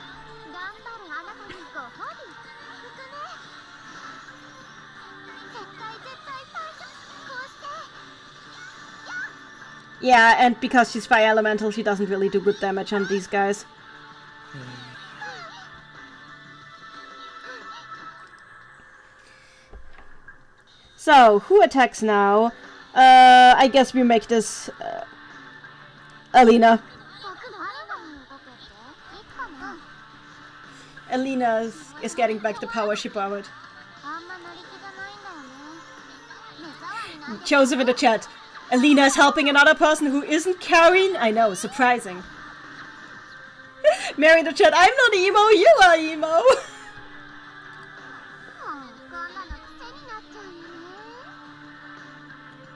Yeah, and because she's fire elemental, she doesn't really do good damage on these guys. So, who attacks now? I guess we make this Alina. Alina is getting back the power she borrowed. Joseph in the chat. Alina is helping another person who isn't carrying. I know, surprising. Mary in the chat. I'm not emo, you are emo.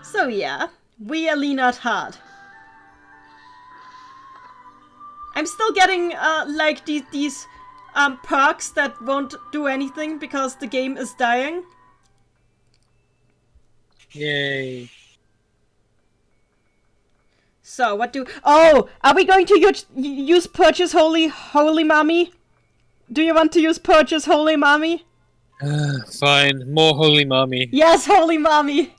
So yeah, we Alina'd hard. I'm still getting like these perks that won't do anything because the game is dying. Yay. So what do? Oh, are we going to use purchase holy mommy? Do you want to use purchase holy mommy? Fine, more holy mommy. Yes, holy mommy.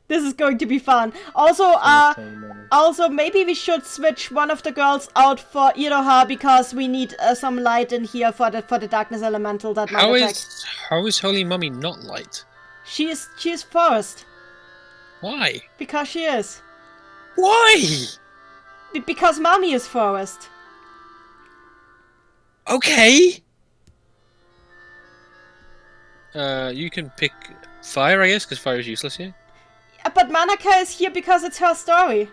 This is going to be fun. Also, maybe we should switch one of the girls out for Iroha because we need some light in here for the darkness elemental that might attack. How is holy mommy not light? She is forest. Why? Because she is. Why? Because mommy is forest. Okay. You can pick fire, I guess, because fire is useless here. But Manaka is here because it's her story.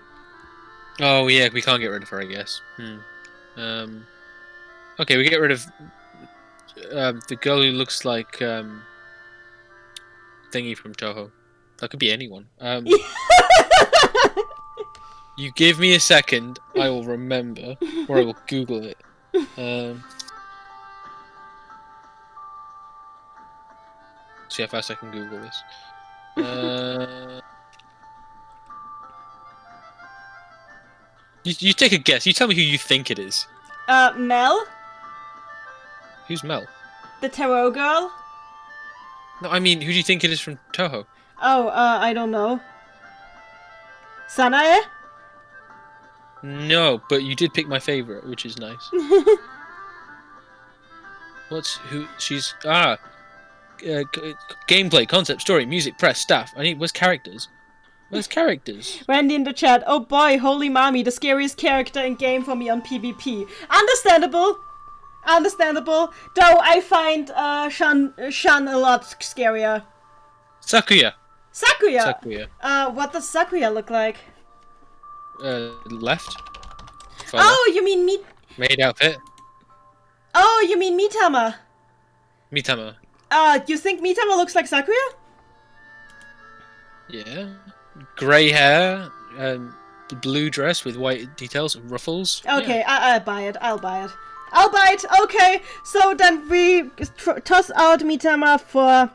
Oh yeah, we can't get rid of her, I guess. Okay, we get rid of the girl who looks like Thingy from Toho. That could be anyone. You give me a second, I will remember, or I will Google it. See how fast I can Google this. You take a guess. You tell me who you think it is. Mel? Who's Mel? The tarot girl? No, I mean, who do you think it is from Toho? Oh, I don't know. Sanae? No, but you did pick my favorite, which is nice. She's gameplay, concept, story, music, press, staff. Where's characters? Where's characters? Randy in the chat. Oh boy, holy mommy, the scariest character in game for me on PvP. Understandable. Though I find Shan a lot scarier. Sakuya. What does Sakuya look like? Left. Oh, you mean Maid outfit. Oh, you mean Mitama? Mitama. You think Mitama looks like Sakuya? Yeah. Grey hair, the blue dress with white details and ruffles. Okay, yeah. I'll buy it. Okay, so then we toss out Mitama for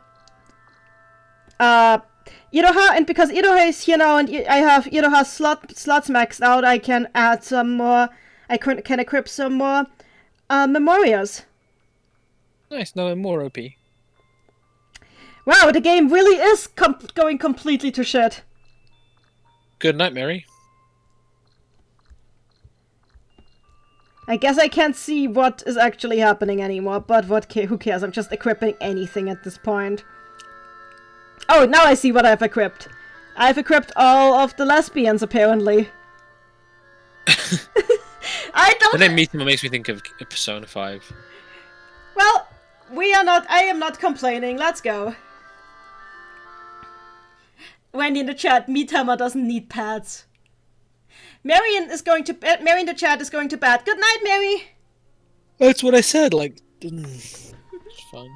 Iroha, and because Iroha is here now and I have Iroha's slots maxed out, I can add some more. I can equip some more Memorias. Nice, now I'm more OP. Wow, the game really is going completely to shit. Good night, Mary. I guess I can't see what is actually happening anymore, but who cares? I'm just equipping anything at this point. Oh, now I see what I've equipped. I've equipped all of the lesbians, apparently. I don't... The name Meetema makes me think of Persona 5. Well, we are not... I am not complaining. Let's go. Wendy in the chat, Meetema doesn't need pads. Mary in the chat is going to bed. Good night, Mary. That's what I said, like... It's fun.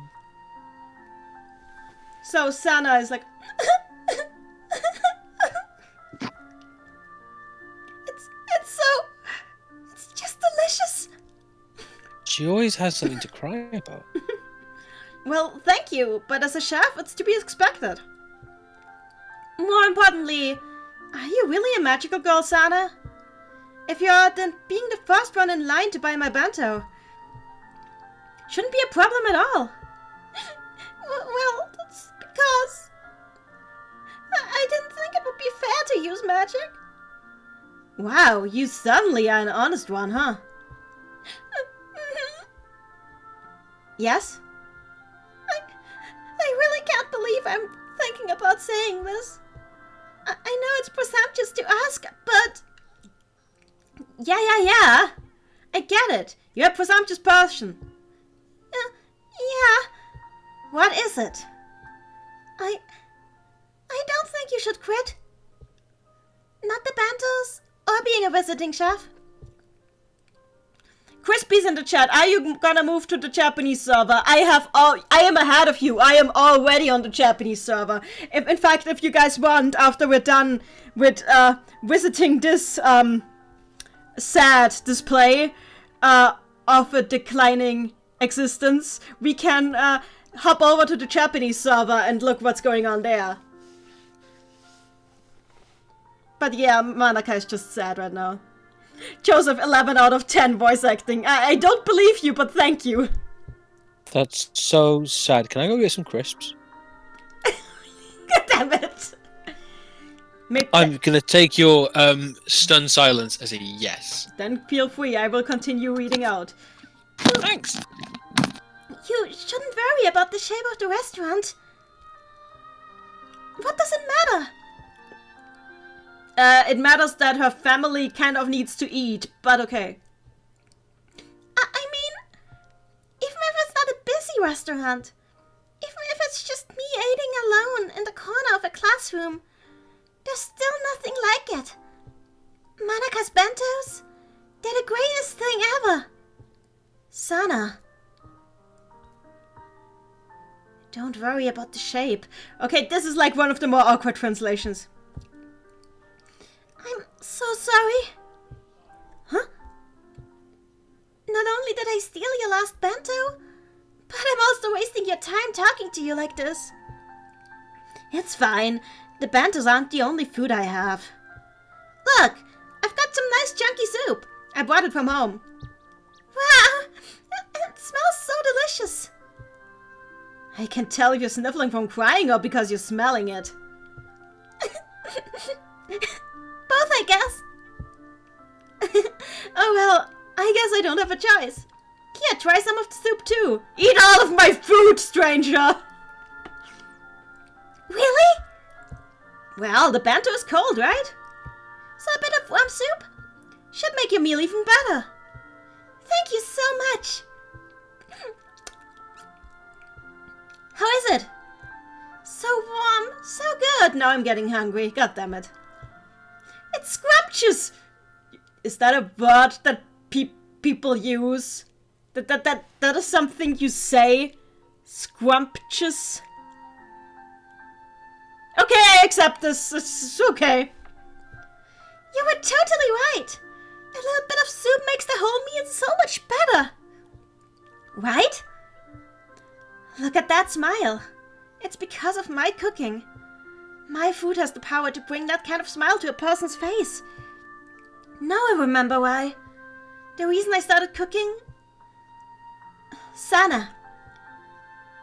So Sana is like... It's just delicious. She always has something to cry about. Well, thank you, but as a chef, it's to be expected. More importantly, are you really a magical girl, Sana? If you are, then being the first one in line to buy my bento shouldn't be a problem at all. Well, that's because I didn't think it would be fair to use magic. Wow, you suddenly are an honest one, huh? Yes? I really can't believe I'm thinking about saying this. I know it's presumptuous to ask, but... Yeah. I get it. You're a presumptuous person. Yeah. What is it? I don't think you should quit. Not the bantos, or being a visiting chef. Crispy's in the chat. Are you gonna move to the Japanese server? I am ahead of you. I am already on the Japanese server. In fact, if you guys want, after we're done with visiting this sad display of a declining existence, we can hop over to the Japanese server and look what's going on there. But yeah, Manaka is just sad right now. Joseph, 11 out of 10 voice acting. I don't believe you, but thank you. That's so sad. Can I go get some crisps? God damn it. I'm gonna take your stunned silence as a yes. Then feel free, I will continue reading out. Thanks. You shouldn't worry about the shape of the restaurant. What does it matter? It matters that her family kind of needs to eat, but okay. I mean, even if it's not a busy restaurant, even if it's just me eating alone in the corner of a classroom, there's still nothing like it. Manaka's bentos, they're the greatest thing ever. Sana. Don't worry about the shape. Okay, this is like one of the more awkward translations. I'm so sorry. Huh? Not only did I steal your last bento, but I'm also wasting your time talking to you like this. It's fine. The bentos aren't the only food I have. Look, I've got some nice chunky soup. I brought it from home. Wow, it smells so delicious. I can tell if you're sniffling from crying or because you're smelling it. Both, I guess. Oh well, I guess I don't have a choice. Here, try some of the soup too. Eat all of my food, stranger! Really? Well, the bento is cold, right? So a bit of warm soup should make your meal even better. Thank you so much. How is it? So warm, so good. Now I'm getting hungry. God damn it. It's scrumptious. Is that a word that people use? That is something you say? Scrumptious? Okay, I accept this. It's okay. You were totally right. A little bit of soup makes the whole meal so much better. Right? Look at that smile. It's because of my cooking. My food has the power to bring that kind of smile to a person's face. Now I remember why. The reason I started cooking? Sana.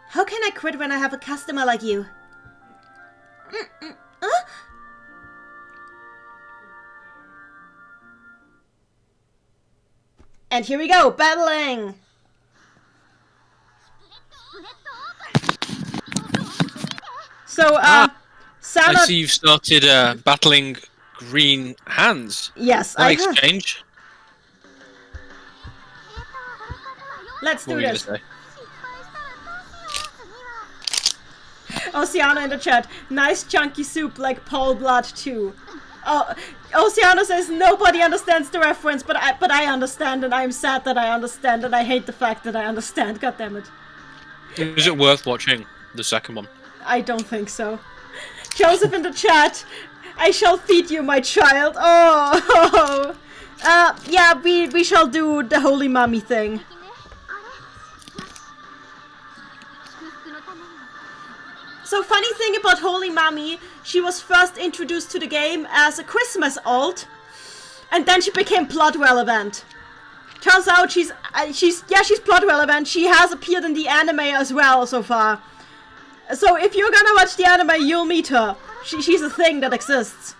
How can I quit when I have a customer like you? Huh? And here we go, battling! So, I Sana... see you've started battling green hands. Yes, That I makes have. change. Let's What do were you this. gonna say? Oceana in the chat. Nice chunky soup like Paul Blood too. Oh, Oceana says nobody understands the reference, but I understand, and I'm sad that I understand, and I hate the fact that I understand. God damn it. Is it worth watching the second one? I don't think so. Joseph in the chat. I shall feed you, my child. Oh. Yeah, we shall do the holy mommy thing. So funny thing about Holy Mommy, she was first introduced to the game as a Christmas alt, and then she became plot relevant. Turns out she's plot relevant. She has appeared in the anime as well so far. So if you're gonna watch the anime, you'll meet her. She's a thing that exists.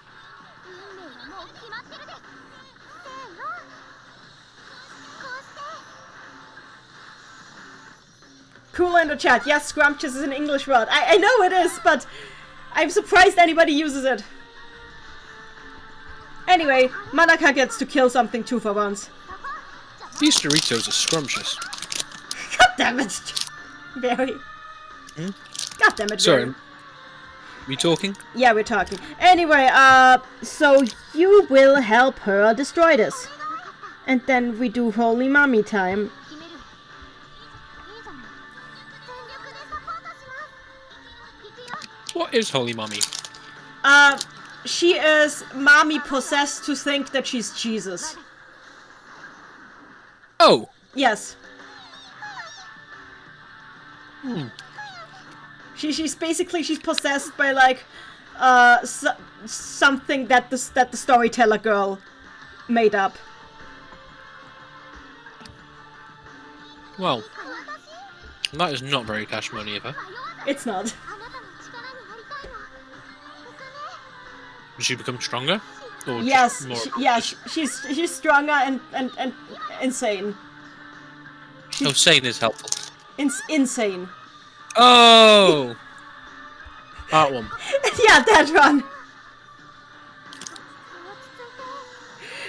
Cool in the chat. Yes, scrumptious is an English word. I know it is, but I'm surprised anybody uses it. Anyway, Manaka gets to kill something too for once. These Doritos are scrumptious. God damn it. Very. God damn it, Sorry. Very. We talking? Yeah, we're talking. Anyway, so you will help her destroy this. And then we do Holy Mommy time. What is Holy Mommy? She is mommy possessed to think that she's Jesus. Oh! Yes. She's basically, she's possessed by like, something that the storyteller girl made up. Well, that is not very cash money of her. It's not. Did she become stronger? Or Yes, more she's stronger and insane. Oh, sane is helpful. Insane. Oh! That one. Yeah, that one.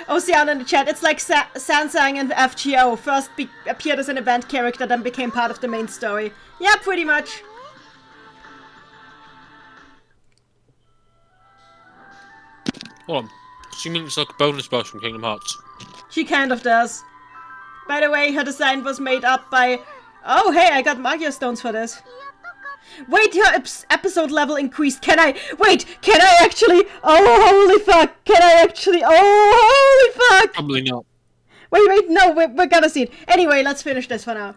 Oceana in the chat. It's like Sansang and FGO. First appeared as an event character, then became part of the main story. Yeah, pretty much. Hold on. She means like a bonus boss from Kingdom Hearts. She kind of does. By the way, her design was made up by... Oh, hey, I got Magia Stones for this. Wait, her episode level increased. Can I actually... Oh, holy fuck. Can I actually... Oh, holy fuck. Probably not. Wait, no, we're gonna see it. Anyway, let's finish this for now.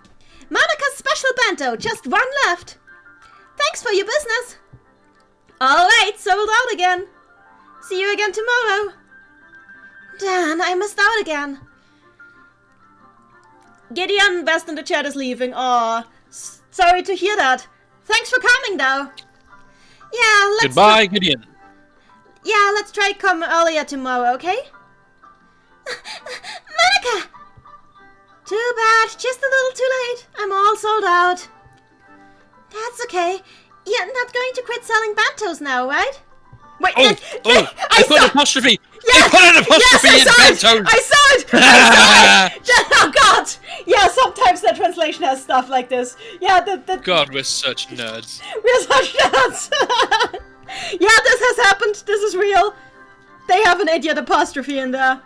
Monika's special bento, just one left. Thanks for your business. Alright, sold out again. See you again tomorrow. Dan, I missed out again. Gideon West in the chat is leaving. Aw, sorry to hear that. Thanks for coming, though. Yeah, let's... Goodbye, Gideon. Yeah, let's try to come earlier tomorrow, okay? Monica! Too bad, just a little too late. I'm all sold out. That's okay. You're not going to quit selling bantos now, right? Wait, I put an apostrophe! Yes! You put an apostrophe in bento! I saw it! Oh god! Yeah, sometimes the translation has stuff like this. Yeah, God, we're such nerds. We're such nerds! Yeah, this has happened. This is real. They have an idiot apostrophe in there.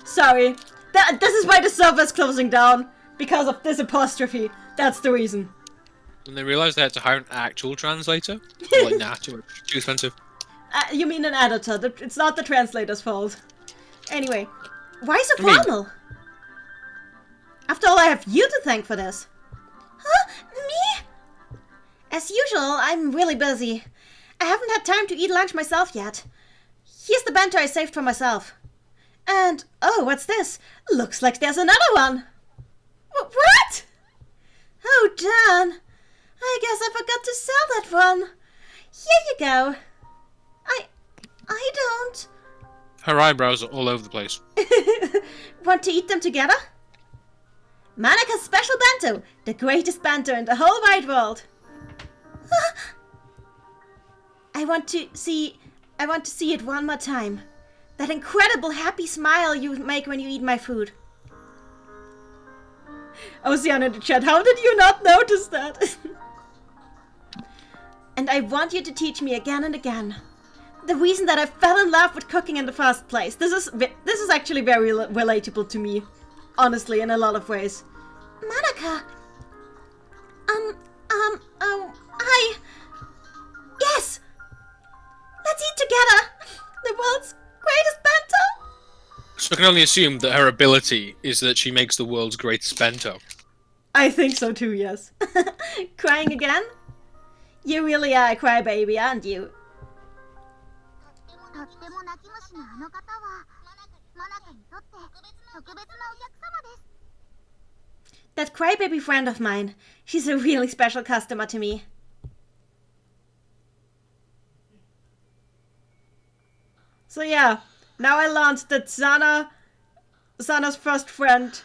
Sorry. This is why the server's closing down. Because of this apostrophe. That's the reason. When they realised they had to hire an actual translator, they're like, nah, too expensive. You mean an editor. It's not the translator's fault. Anyway, why so formal? After all, I have you to thank for this. Huh? Me? As usual, I'm really busy. I haven't had time to eat lunch myself yet. Here's the bento I saved for myself. And, oh, what's this? Looks like there's another one. What? Oh, darn. I guess I forgot to sell that one. Here you go. I don't. Her eyebrows are all over the place. Want to eat them together? Monika's special bento. The greatest bento in the whole wide world. want to see it one more time. That incredible happy smile you make when you eat my food. Ocean in the chat, how did you not notice that? And I want you to teach me again and again. The reason that I fell in love with cooking in the first place. This is actually very relatable to me. Honestly, in a lot of ways. Monica! Hi! Yes! Let's eat together! The world's greatest bento! So I can only assume that her ability is that she makes the world's greatest bento. I think so too, yes. Crying again? You really are a crybaby, aren't you? That crybaby friend of mine, she's a really special customer to me. So yeah, now I learned that Zana's first friend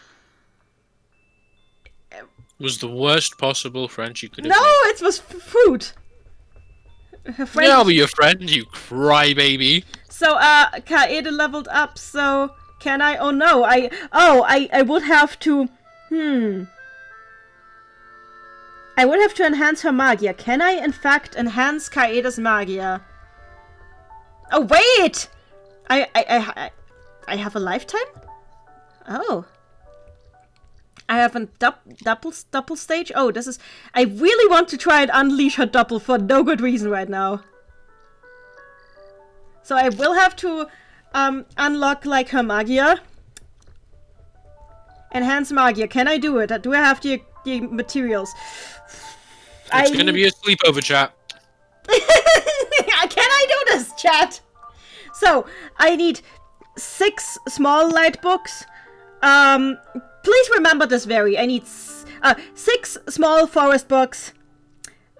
Was the worst possible friend you could have No, made. it was food. Her friend. Yeah, I'll be your friend, you crybaby. So Kaede leveled up, so can I? Oh no, I would have to. I would have to enhance her Magia. Can I in fact enhance Kaede's Magia? Oh wait! I have a lifetime? Oh. I have a double stage? Oh, this is... I really want to try and unleash her double for no good reason right now. So I will have to unlock like her Magia. Enhance Magia. Can I do it? Do I have the materials? It's gonna be a sleepover chat. Can I do this, chat? So, I need 6 small light books. Please remember this, Very. I need 6 small forest books,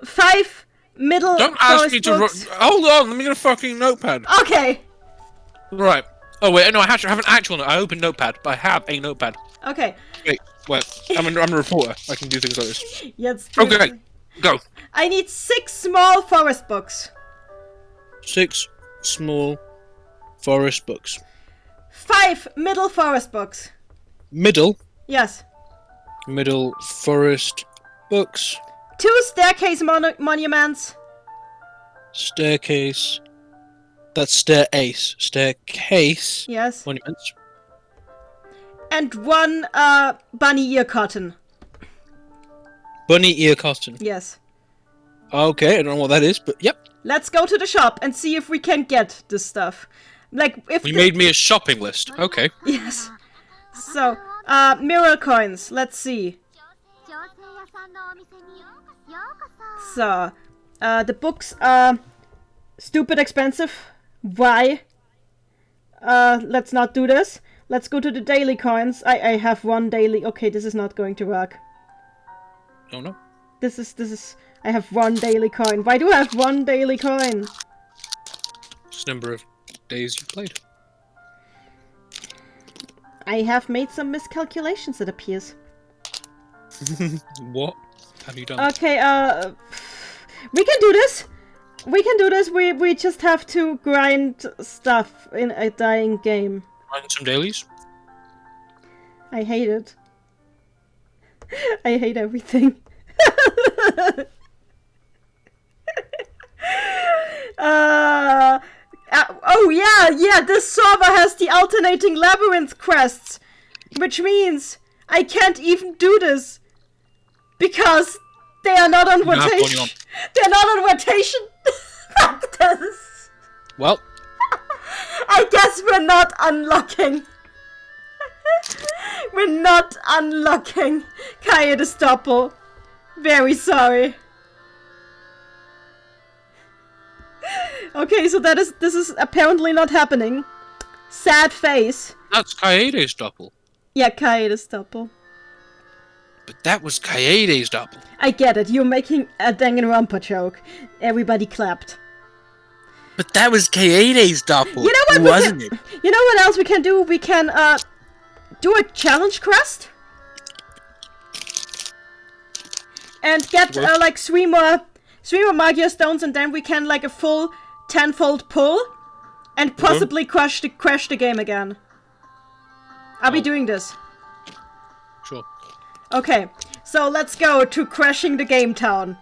5 middle Don't forest ask me to... books. Hold on, let me get a fucking notepad. Okay. Right. Oh wait, no, I have an actual note. I opened notepad, but I have a notepad. Okay. Wait, I'm a reporter. I can do things like this. Yes. Okay, go. I need 6 small forest books. 6 small forest books. 5 middle forest books. Middle Yes. forest books. 2 staircase monuments. Staircase. That's staircase. Staircase. Yes. Monuments. And 1 bunny ear cotton. Bunny ear cotton. Yes. Okay, I don't know what that is, but yep. Let's go to the shop and see if we can get this stuff. Like, if You made me a shopping list. Okay. Yes. So, mirror coins. Let's see. So, the books are stupid expensive. Why? Let's not do this. Let's go to the daily coins. I have 1 daily. Okay, this is not going to work. Oh no. This is. I have 1 daily coin. Why do I have 1 daily coin? Just number of days you played. I have made some miscalculations, it appears. What have you done? Okay, we can do this. We can do this. We just have to grind stuff in a dying game. Find some dailies. I hate it. I hate everything. Oh yeah, this server has the alternating labyrinth quests, which means I can't even do this because they are not on rotation. They're not on rotation. Fuck this. Well, I guess we're not unlocking. We're not unlocking Kaede's Doppel. Very sorry. Okay, so this is apparently not happening. Sad face. that's Kaede's doppel. Yeah, Kaede's Doppel. But that was Kaede's doppel. I get it. You're making a Danganronpa joke. Everybody clapped. But that was Kaede's doppel. You know what? Wasn't it? You know what else we can do? We can do a challenge quest and get like 3 more Magia stones, and then we can like a full tenfold pull and possibly crash the game again. I'll be doing this. Sure. Okay, so let's go to crashing the game town.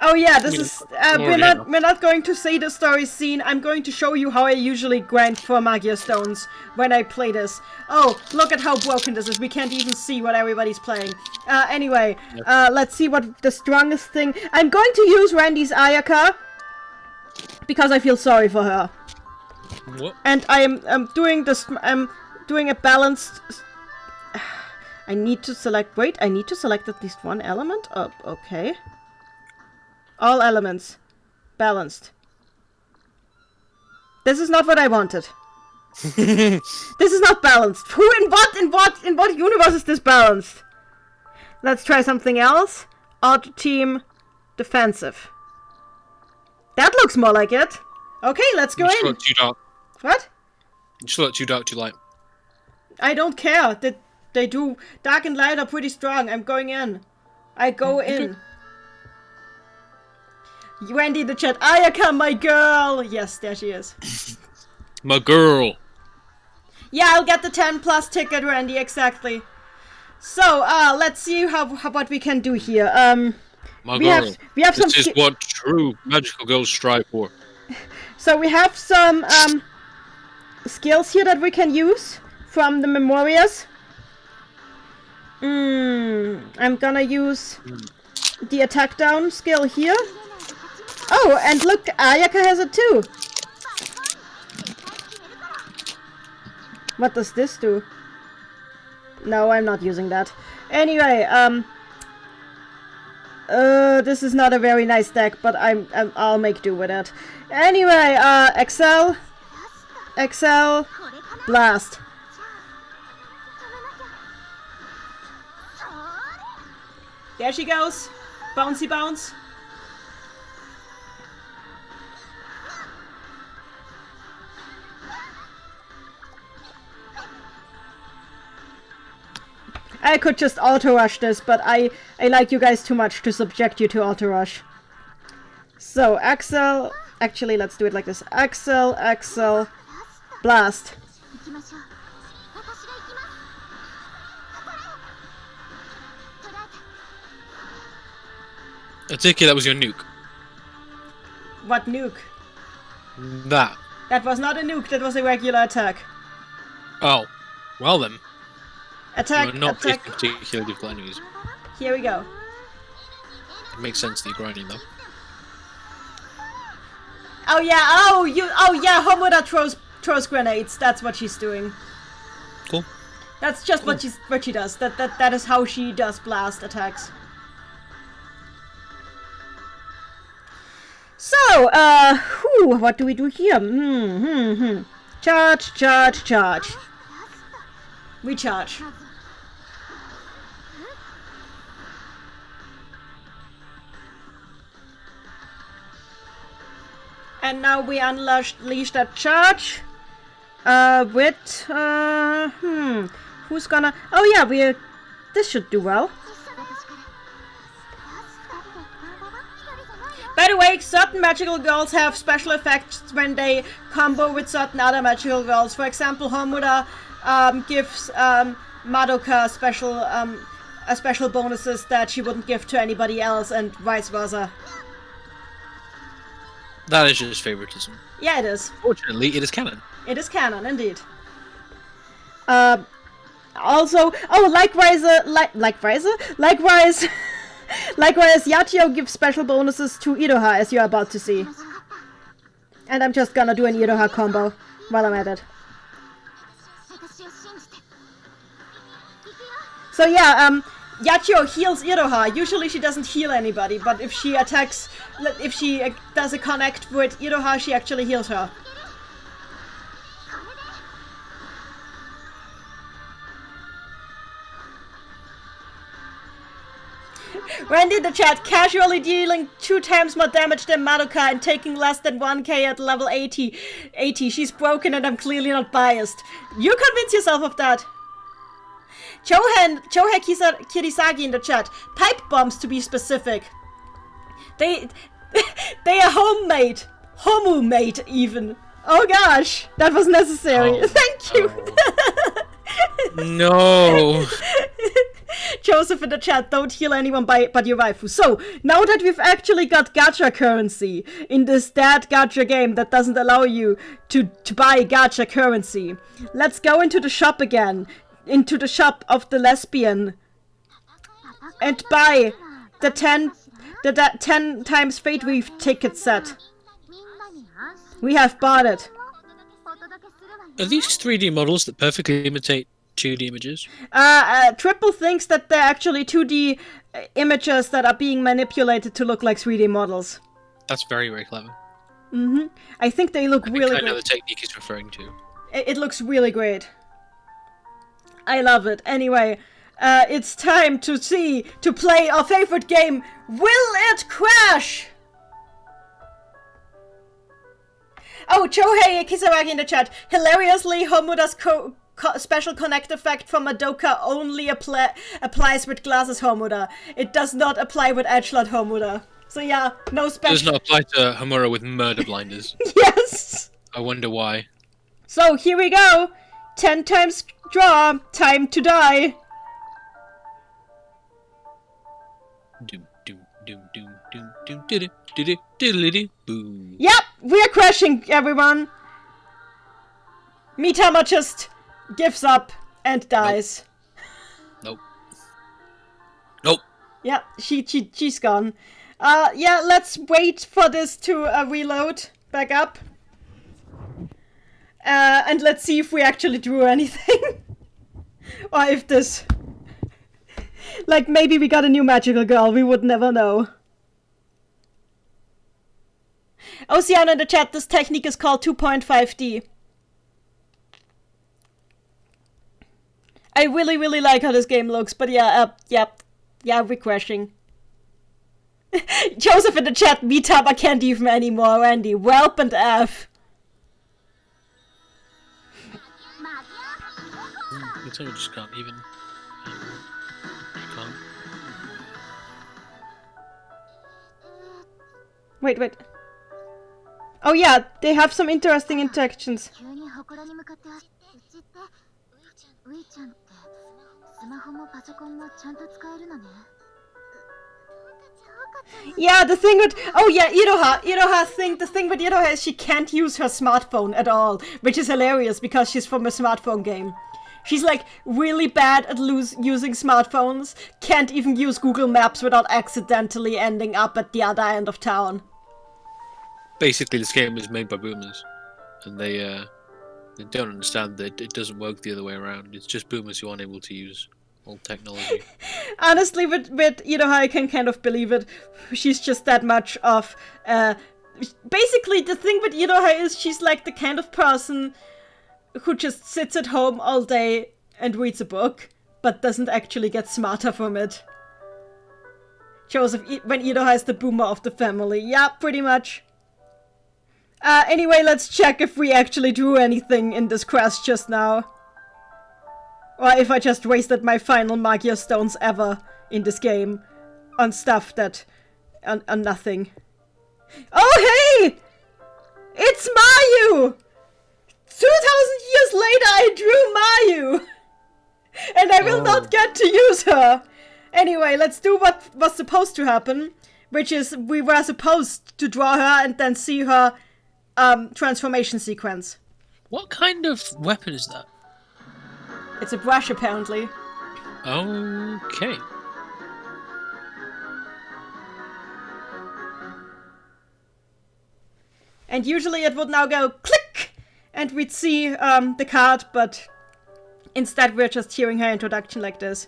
Oh yeah, this is we're not going to see the story scene. I'm going to show you how I usually grind for Magia stones when I play this. Oh, look at how broken this is. We can't even see what everybody's playing. Anyway, let's see what the strongest thing. I'm going to use Randy's Ayaka because I feel sorry for her. What? And I'm doing this. I'm doing a balanced. I need to select. Wait, I need to select at least one element. Oh, okay. All elements. Balanced. This is not what I wanted. This is not balanced. Who in what universe is this balanced? Let's try something else. Auto team defensive. That looks more like it. Okay, let's go in. Too dark. What? You should look too dark, too light. I don't care. They do. Dark and light are pretty strong. I'm going in. I go in. Wendy in the chat. Ayaka, my girl. Yes, there she is. My girl. Yeah, I'll get the 10 plus ticket, Randy. Exactly. So, let's see what we can do here. My girl. We have this is what true magical girls strive for. So we have some skills here that we can use from the memorias. I'm gonna use the attack down skill here. Oh, and look, Ayaka has it too. What does this do? No, I'm not using that. Anyway, this is not a very nice deck, but I'll make do with it. Anyway, Excel, Blast. There she goes. Bouncy bounce. I could just auto-rush this, but I like you guys too much to subject you to auto-rush. So, Axel... Actually, let's do it like this. Axel, Blast. I take it that was your nuke. What nuke? That. That was not a nuke, that was a regular attack. Oh. Well then. Attack, You're not attack. particularly difficult enemies. Here we go. It makes sense that you're grinding though. Oh yeah, oh yeah, Homoda throws grenades. That's what she's doing. Cool. That's just what she does. That is how she does blast attacks. So, what do we do here? Charge. We charge. And now we unleash that charge. With who's gonna? Oh yeah, this should do well. By the way, certain magical girls have special effects when they combo with certain other magical girls. For example, Homuda gives Madoka special bonuses that she wouldn't give to anybody else, and vice versa. That is just favoritism. Yeah, it is. Fortunately, it is canon. It is canon, indeed. Also, likewise, Yachio gives special bonuses to Iroha, as you're about to see. And I'm just gonna do an Iroha combo while I'm at it. So yeah, Yachio heals Iroha. Usually she doesn't heal anybody, but if she attacks, if she does a connect with Iroha, she actually heals her. Randy in the chat, casually dealing 2 times more damage than Madoka and taking less than 1k at level 80. She's broken and I'm clearly not biased. You convince yourself of that. Chohei Kirisagi in the chat, pipe bombs to be specific. They are homemade. Homu mate even. Oh gosh, that was necessary. Oh, Thank you. No. Joseph in the chat, don't heal anyone but your waifu. So, now that we've actually got gacha currency in this dead gacha game that doesn't allow you to buy gacha currency, let's go into the shop again. Into the shop of the lesbian. And buy the 10 times Fate Weave ticket set. We have bought it. Are these 3D models that perfectly imitate 2D images? Triple thinks that they're actually 2D images that are being manipulated to look like 3D models. That's very, very clever. Mm-hmm. I think they look really I know great. the technique he's referring to. It looks really great. I love it. Anyway, it's time to play our favorite game. Will it crash? Oh, Chohei Kisaragi in the chat. Hilariously, Homuda's special connect effect from Madoka only applies with glasses Homuda. It does not apply with edgelord Homuda. So yeah, no special. Does not apply to Homura with murder blinders. Yes! I wonder why. So here we go. 10 times draw. Time to die. Doom, doom, doom, doom, doom, doom, doom, doom, doom, boom. Yep, we are crashing, everyone. Mitama just gives up and dies. Nope. Nope. Yeah, she's gone. Yeah, let's wait for this to reload back up. And let's see if we actually drew anything. Or if this... Like, maybe we got a new magical girl, we would never know. Oceana in the chat, this technique is called 2.5D. I really, really like how this game looks, but yeah, we're crashing. Joseph in the chat, Mitama can't even anymore, Randy. Welp and F. It's all just can't even. Can't. Wait. Oh yeah, they have some interesting interactions. Yeah, the thing with... Oh yeah, Iroha the thing with Iroha is she can't use her smartphone at all, which is hilarious because she's from a smartphone game. She's like really bad at using smartphones, can't even use Google Maps without accidentally ending up at the other end of town. Basically, this game was made by boomers, and they don't understand that it doesn't work the other way around. It's just boomers who aren't able to use old technology. Honestly, with Iroha, I can kind of believe it. She's just that much of... Basically, the thing with Iroha is she's like the kind of person who just sits at home all day and reads a book, but doesn't actually get smarter from it. Joseph, when Iroha is the boomer of the family. Yeah, pretty much. Anyway, let's check if we actually drew anything in this quest just now. Or if I just wasted my final Magia stones ever in this game on stuff that... on nothing. Oh, hey! It's Mayu! 2000 years later, I drew Mayu! And I will not get to use her! Anyway, let's do what was supposed to happen, which is we were supposed to draw her and then see her transformation sequence. What kind of weapon is that? It's a brush, apparently. Okay. And usually it would now go click, and we'd see the card, but instead we're just hearing her introduction like this.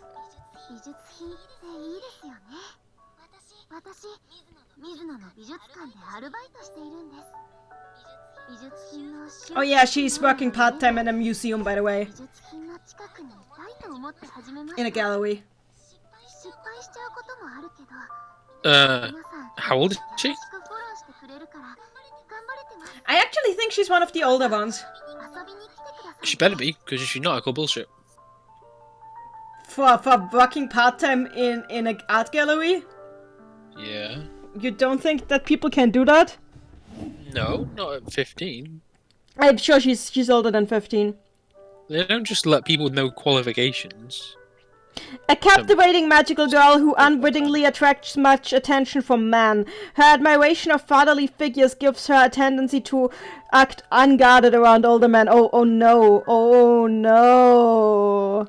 Oh yeah, she's working part-time in a museum, by the way. In a gallery. How old is she? I actually think she's one of the older ones. She better be, because if she's not, I call bullshit. For working part-time in an art gallery? Yeah. You don't think that people can do that? No, not at 15. I'm sure she's older than 15. They don't just let people with no qualifications. A captivating magical girl who unwittingly attracts much attention from men. Her admiration of fatherly figures gives her a tendency to act unguarded around older men. Oh no. Oh no.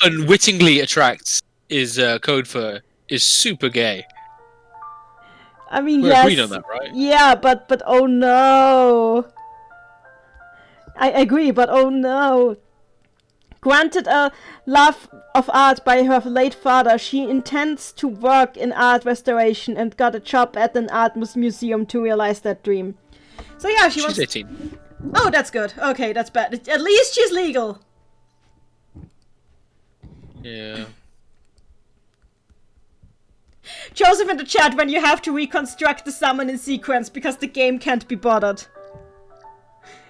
Unwittingly attracts is code for is super gay. I mean, We're yes. agreed on that, right? Yeah, but oh no. I agree, but oh no. Granted a love of art by her late father, she intends to work in art restoration and got a job at an art museum to realize that dream. So yeah, She's 18. Oh, that's good. Okay, that's bad. At least she's legal. Yeah. Joseph in the chat when you have to reconstruct the summon in sequence because the game can't be bothered.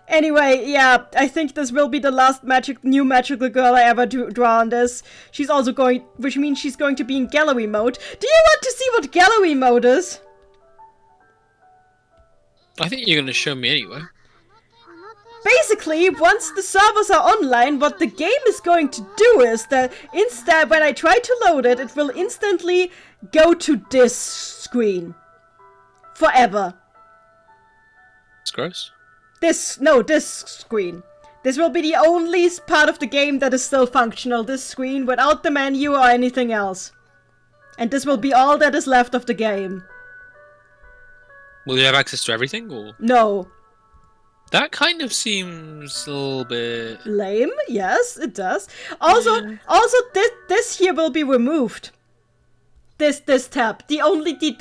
Anyway, yeah, I think this will be the last new magical girl I ever draw on this. She's also which means she's going to be in gallery mode. Do you want to see what gallery mode is? I think you're going to show me anyway. Basically, once the servers are online, what the game is going to do is that instead, when I try to load it, it will instantly go to this screen. Forever. It's gross. This screen. This will be the only part of the game that is still functional, this screen, without the menu or anything else. And this will be all that is left of the game. Will you have access to everything, or...? No. That kind of seems a little bit... Lame? Yes, it does. Also, this here will be removed. This tab. The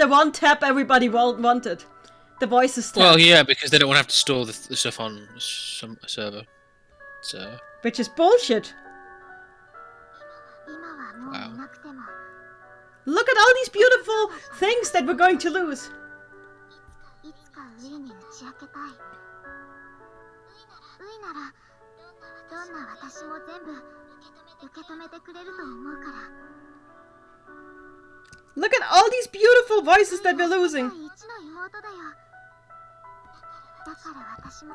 one tab everybody wanted. The voices tab. Well, yeah, because they don't want to have to store the stuff on a server. So... Which is bullshit. Wow. Look at all these beautiful things that we're going to lose. Look at all these beautiful voices that we're losing.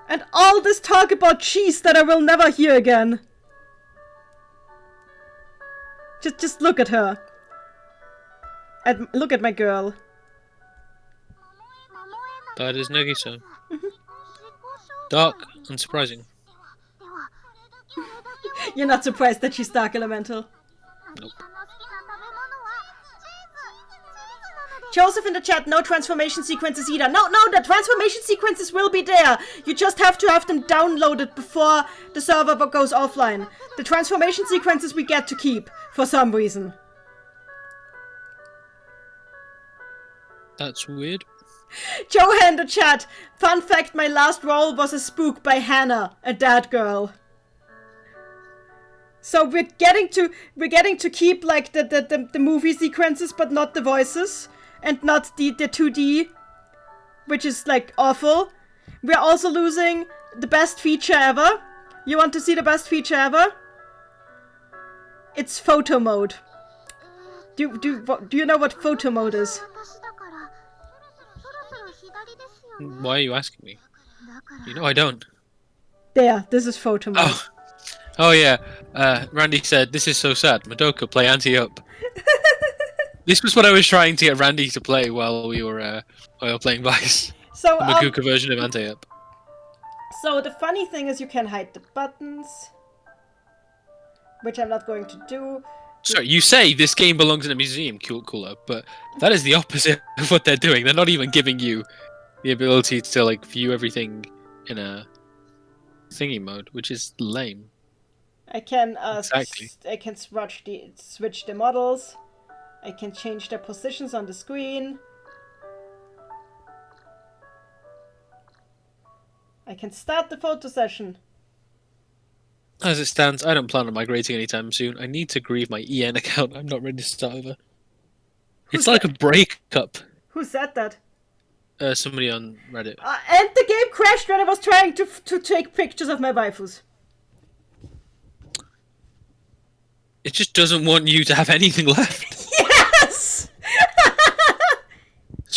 And all this talk about cheese that I will never hear again. Just look at her. Look at my girl. That is Nagisa. Dark, unsurprising. You're not surprised that she's Dark Elemental? Nope. Joseph in the chat, no transformation sequences either. No, the transformation sequences will be there. You just have to have them downloaded before the server goes offline. The transformation sequences we get to keep, for some reason. That's weird. Joe in the chat, fun fact, my last role was a spook by Hannah, a dead girl. So we're getting to keep like the movie sequences, but not the voices. And not the 2D, which is like awful. We're also losing the best feature ever. You want to see the best feature ever? It's photo mode. Do you know what photo mode is? Why are you asking me? You know I don't. There, this is photo mode. Oh yeah. Randy said, "This is so sad. Madoka, play anti-up." This was what I was trying to get Randy to play while we were playing Vice. So the Makuka version of anti-up. So the funny thing is you can hide the buttons, which I'm not going to do. Sorry, you say this game belongs in a museum, cooler, but that is the opposite of what they're doing. They're not even giving you the ability to like view everything in a thingy mode, which is lame. I can Exactly. I can switch the models. I can change their positions on the screen. I can start the photo session. As it stands, I don't plan on migrating anytime soon. I need to grieve my EN account. I'm not ready to start over. It's like a breakup. Who said that? Somebody on Reddit. And the game crashed when I was trying to take pictures of my waifus. It just doesn't want you to have anything left. Yes!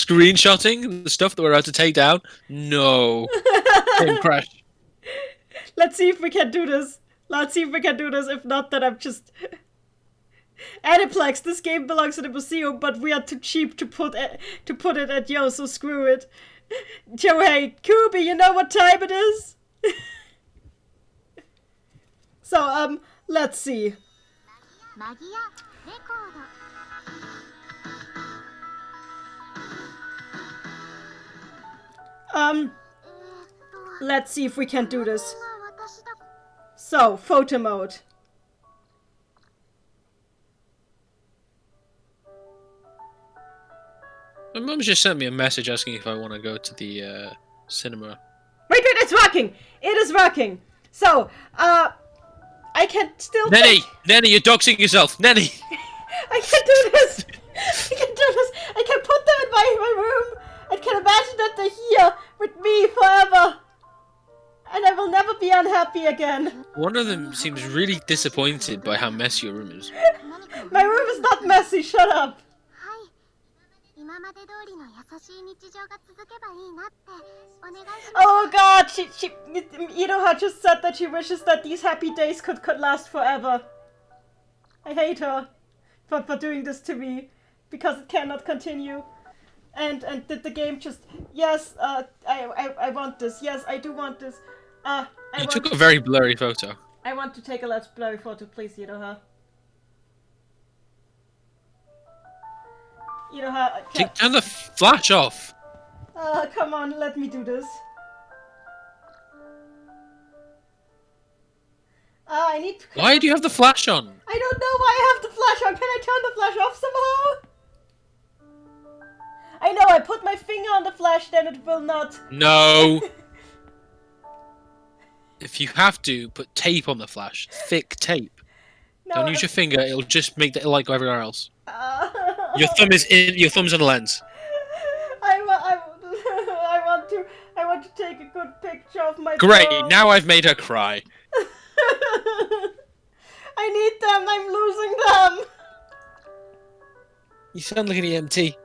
screenshotting the stuff that we're about to take down. No. Game crash. Let's see if we can do this. Let's see if we can do this. If not, then I'm just... Aniplex, this game belongs to the museum, but we are too cheap to put it at Yo, so screw it. Joe, hey, Kubi, you know what time it is? So, let's see. Magia Record. Let's see if we can do this. So, photo mode. My mum just sent me a message asking if I want to go to the cinema. Wait, it's working! It is working! So, I can still... Nenny, you're doxing yourself! Nenny! I can do this! I can do this! I can put them in my room! I can imagine that they're here with me forever! And I will never be unhappy again. One of them seems really disappointed by how messy your room is. My room is not messy, shut up! Oh god, she Iroha just said that she wishes that these happy days could last forever. I hate her for doing this to me, because it cannot continue. And did the game just, yes, I want this, yes, I do want this. You took a very blurry photo. I want to take a less blurry photo, please, Iroha. Iroha, Turn the flash off! come on, let me do this. I need to... Why do you have the flash on? I don't know why I have the flash on. Can I turn the flash off somehow? I know, I put my finger on the flash, then it will not. No! If you have to, put tape on the flash. Thick tape. No, Don't use your finger, it'll just make the light go everywhere else. I Your thumb's on a lens. I want to take a good picture of my Great, phone. now I've made her cry. I need them, I'm losing them. You sound like an EMT.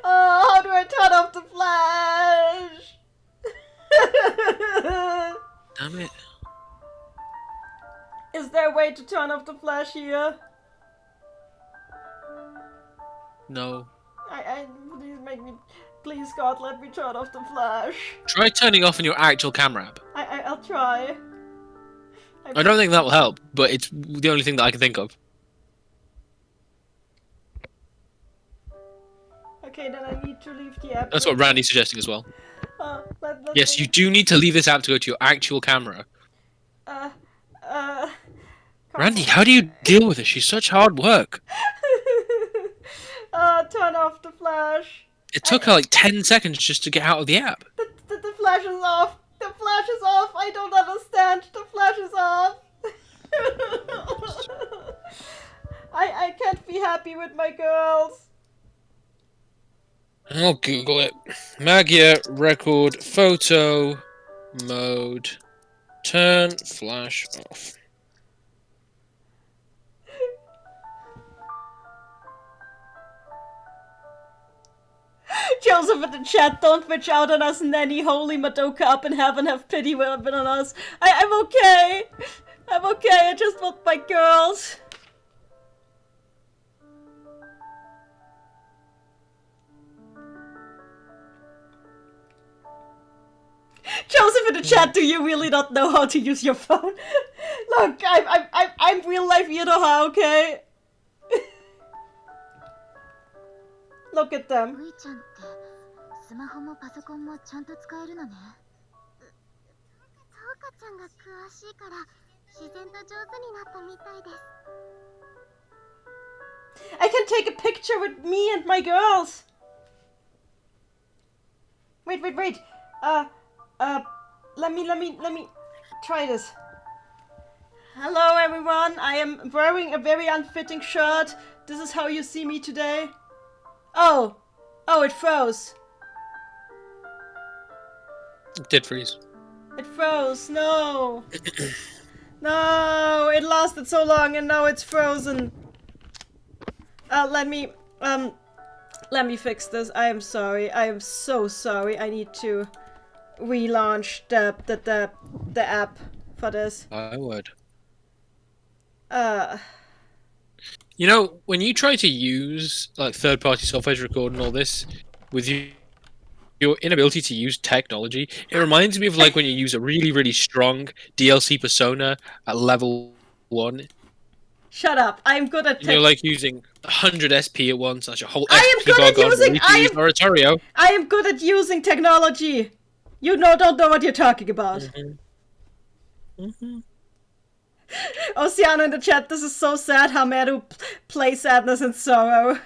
Oh, how do I turn off the flash? Damn it. Is there a way to turn off the flash here? No. Please make me, please God, let me turn off the flash. Try turning off on your actual camera app. I'll try. I don't think that will help, but it's the only thing that I can think of. Okay, then I need to leave the app. That's what Randy's suggesting as well. Let's Yes, you do need to leave this app to go to your actual camera. Randy, how do you deal with her? She's such hard work. Turn off the flash. It took her like 10 seconds just to get out of the app. The flash is off. The flash is off. I don't understand. The flash is off. I can't be happy with my girls. I'll Google it. Magia Record Photo Mode. Turn flash off. Joseph in the chat, don't bitch out on us, Nanny. Holy Madoka up in heaven, have pity on us. I'm okay. I'm okay. I just want my girls. Joseph in the chat, do you really not know how to use your phone? Look, I'm real life Iroha, okay? Look at them. I can take a picture with me and my girls. Wait. Let me try this. Hello everyone, I am wearing a very unfitting shirt. This is how you see me today. Oh, it froze. It did freeze. It froze, no. No, it lasted so long and now it's frozen. Let me Let me fix this. I am sorry. I am so sorry. I need to relaunch the app for this. I would. Uh, You know, when you try to use like third-party software to record and all this, with your inability to use technology, it reminds me of like when you use a really, really strong DLC persona at level 1. shut up. I'm good at And you're like using 100 SP at once, that's your whole I am SP good bar at gone. using- You need to use Oratorio. I am good at using technology. You don't know what you're talking about. Oceano in the chat, this is so sad how Meru plays sadness and sorrow.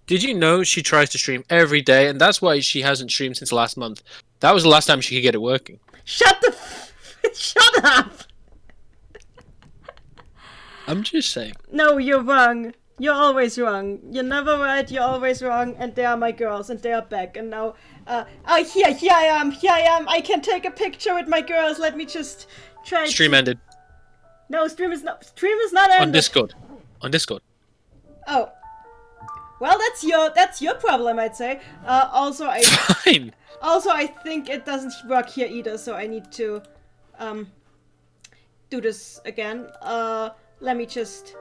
Did you know she tries to stream every day, and that's why she hasn't streamed since last month? That was the last time she could get it working. Shut shut up! I'm just saying. No, you're wrong. You're always wrong. You're never right, you're always wrong, and they are my girls, and they are back, and now, here I am, I can take a picture with my girls, let me just try Stream ended. No, stream is not ended. On Discord. On Discord. Oh. Well, that's your problem, I'd say. Also, Fine. I think it doesn't work here either, so I need to, do this again. Let me just...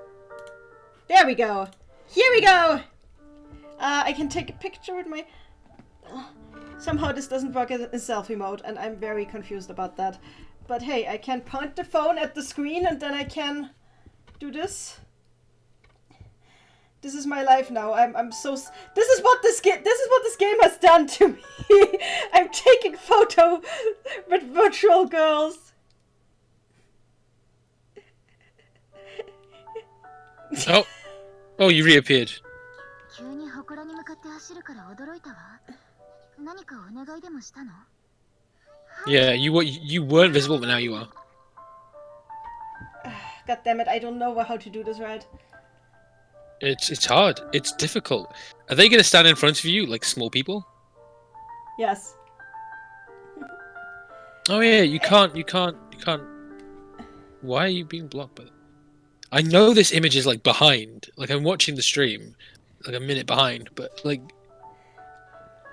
There we go! Here we go! I can take a picture with my... Somehow this doesn't work in selfie mode, and I'm very confused about that. But hey, I can point the phone at the screen, and then I can do this. This is my life now. I'm so... This is what this game has done to me! I'm taking photo with virtual girls. Oh, you reappeared. Yeah, you weren't visible, but now you are. God damn it, I don't know how to do this right. It's hard. It's difficult. Are they gonna stand in front of you like small people? Yes. Oh yeah, you can't. Why are you being blocked by that? I know this image is like behind. Like I'm watching the stream, like a minute behind, but like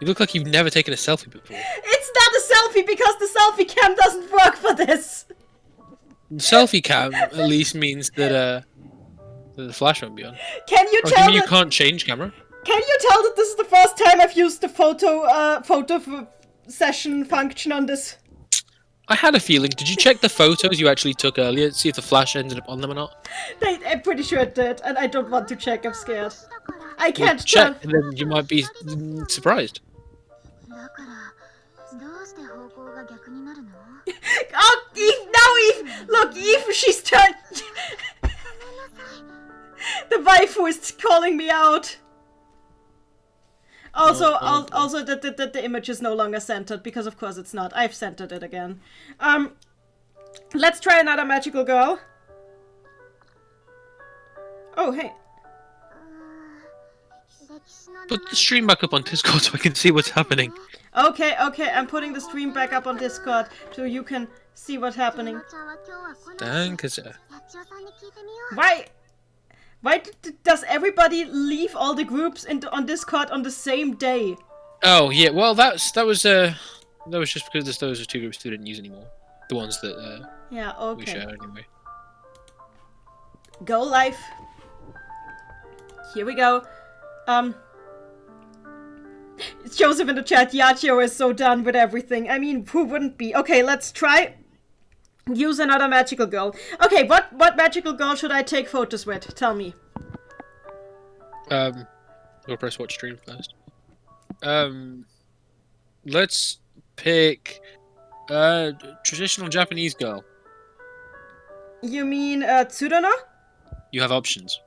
you look like you've never taken a selfie before. It's not a selfie because the selfie cam doesn't work for this. Selfie cam at least means that the flash won't be on. Can you Oh, tell you that, can't change camera? Can you tell that this is the first time I've used the photo session function on this? I had a feeling. Did you check the photos you actually took earlier to see if the flash ended up on them or not? I'm pretty sure it did, and I don't want to check. I'm scared. I Well, can't check, tell. and then you might be surprised. Oh, Eve! Look, Eve, she's turned. The waifu is calling me out. Also, also that the image is no longer centered, because of course it's not. I've centered it again. Let's try another magical girl. Oh, hey. Put the stream back up on Discord so I can see what's happening. Okay, I'm putting the stream back up on Discord so you can see what's happening. Danke. Why does everybody leave all the groups on Discord on the same day? Oh yeah, well that was just because those are two groups we didn't use anymore. The ones that Yeah, we okay. share anyway. Go live. Here we go. Joseph in the chat, Yachio is so done with everything. I mean, who wouldn't be? Okay, let's try. Use another magical girl. Okay, what magical girl should I take photos with? Tell me. We'll press watch stream first. Let's pick traditional Japanese girl. You mean Tsuruno? You have options.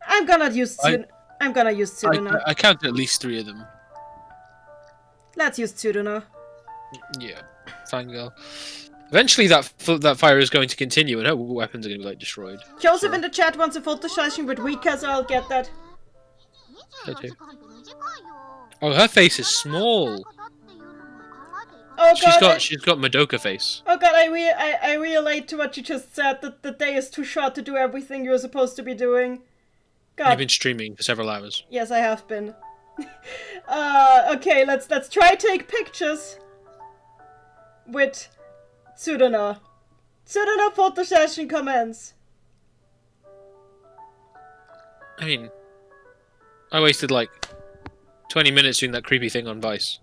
I'm gonna use Tsuruno. I counted at least 3 of them. Let's use Tsuruno. Yeah, fine girl. Eventually, that fire is going to continue, and her weapons are going to be like destroyed. Joseph in the chat wants a photo session with Rika, so I'll get that. Okay. Oh, her face is small. Oh god, She's got Madoka face. oh god, I relate to what you just said. That the day is too short to do everything you're supposed to be doing. God. You've been streaming for several hours. Yes, I have been. Okay, let's try take pictures with Tsuruno. Tsuruno photo session commence. I mean, I wasted like 20 minutes doing that creepy thing on Vice.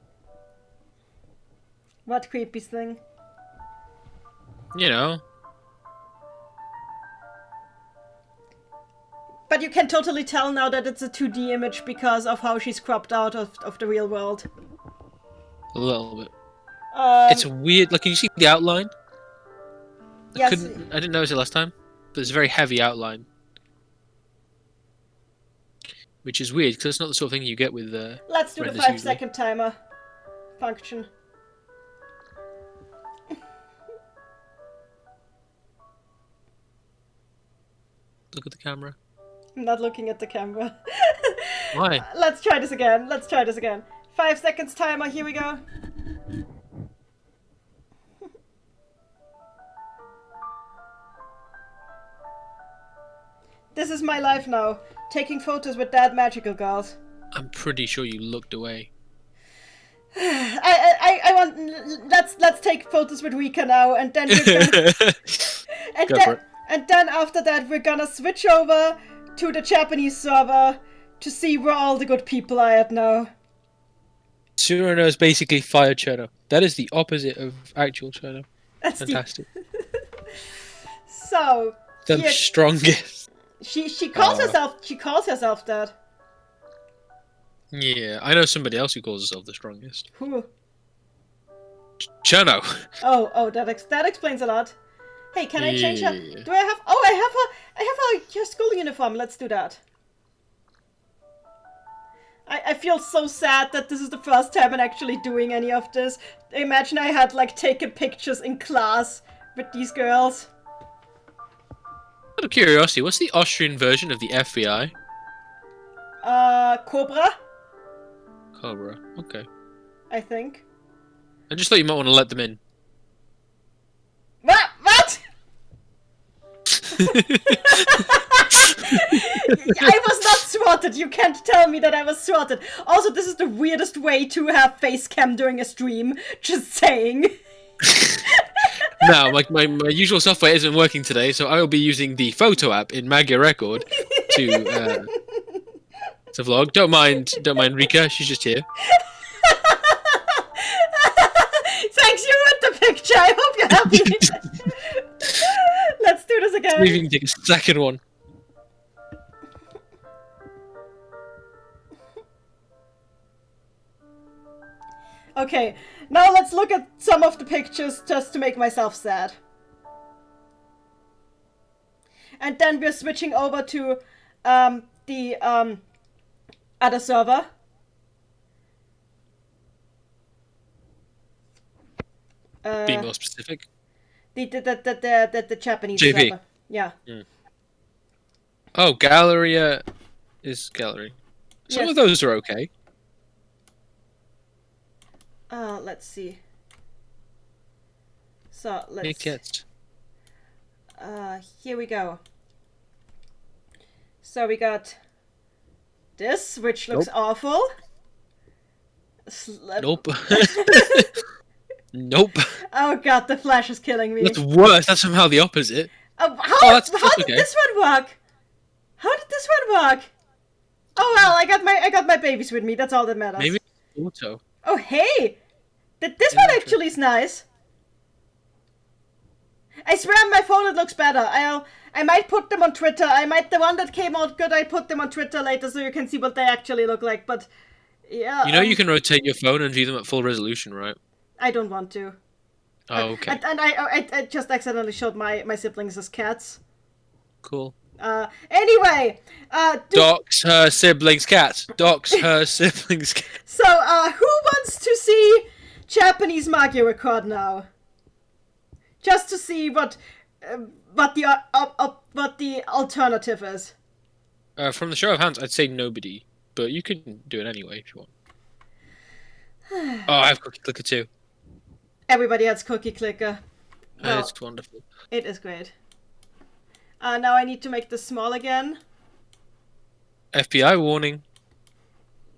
What creepy thing? You know. But you can totally tell now that it's a 2D image because of how she's cropped out of the real world. A little bit. It's weird. Like, can you see the outline? Yes. I didn't notice it last time, but it's a very heavy outline. Which is weird, because it's not the sort of thing you get with Let's do the renders 5-second timer function. Look at the camera. I'm not looking at the camera. Why? Let's try this again. 5 seconds timer, here we go. This is my life now. Taking photos with dead magical girls. I'm pretty sure you looked away. I want. Let's take photos with Rika now, and then we're gonna, and then after that we're gonna switch over to the Japanese server to see where all the good people are at now. Tsuruno is basically Fire Cherno. That is the opposite of actual Cherno. That's fantastic. So the strongest. She calls herself that. Yeah, I know somebody else who calls herself the strongest. Who? Cherno. Oh, that explains a lot. Hey, can I change her? Do I have? Oh, I have her school uniform. Let's do that. I feel so sad that this is the first time I'm actually doing any of this. Imagine I had like taken pictures in class with these girls. Out of curiosity, what's the Austrian version of the FBI? Cobra? Cobra, okay. I think. I just thought you might want to let them in. What? I was not swatted. You can't tell me that I was swatted. Also, this is the weirdest way to have face cam during a stream. Just saying. No, my usual software isn't working today, so I will be using the photo app in Magia Record to vlog. Don't mind Rika, she's just here. Thanks, you with the picture. I hope you're happy. Let's do this again. Maybe you can take a second one. Okay, now let's look at some of the pictures just to make myself sad. And then we're switching over to the other server. Be more specific. The Japanese JP. server. Yeah. Mm. Oh, Galleria is gallery. Some of those are okay. Let's see. So let's. Here we go. So we got this, which looks awful. Nope. Nope. Oh god, the flash is killing me. That's worse. That's somehow the opposite. How did this one work? How did this one work? Oh well, I got my babies with me. That's all that matters. Maybe auto. Oh hey, this one actually is nice. I swear on my phone it looks better. I might put them on Twitter. The one that came out good, I put them on Twitter later so you can see what they actually look like. But yeah. You know you can rotate your phone and view them at full resolution, right? I don't want to. Oh, okay. And I just accidentally showed my siblings as cats. Cool. Anyway, dox her siblings' cats. Dox her siblings' cats. So, who wants to see Japanese Magia Record now? Just to see what the alternative is. From the show of hands, I'd say nobody, but you can do it anyway if you want. Oh, I have Cookie Clicker too. Everybody has Cookie Clicker. Well, it's wonderful. It is great. Now I need to make this small again. FBI warning.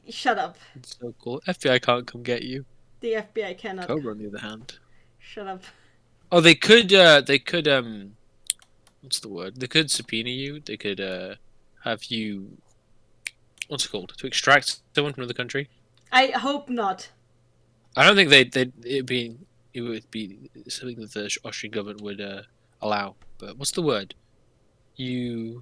Shut up. It's so cool. FBI can't come get you. The FBI cannot. Cobra, on the other hand. Shut up. Oh, they could. What's the word? They could subpoena you. They could have you. What's it called? To extract someone from another country. I hope not. I don't think it would be something that the Austrian government would allow. But what's the word? This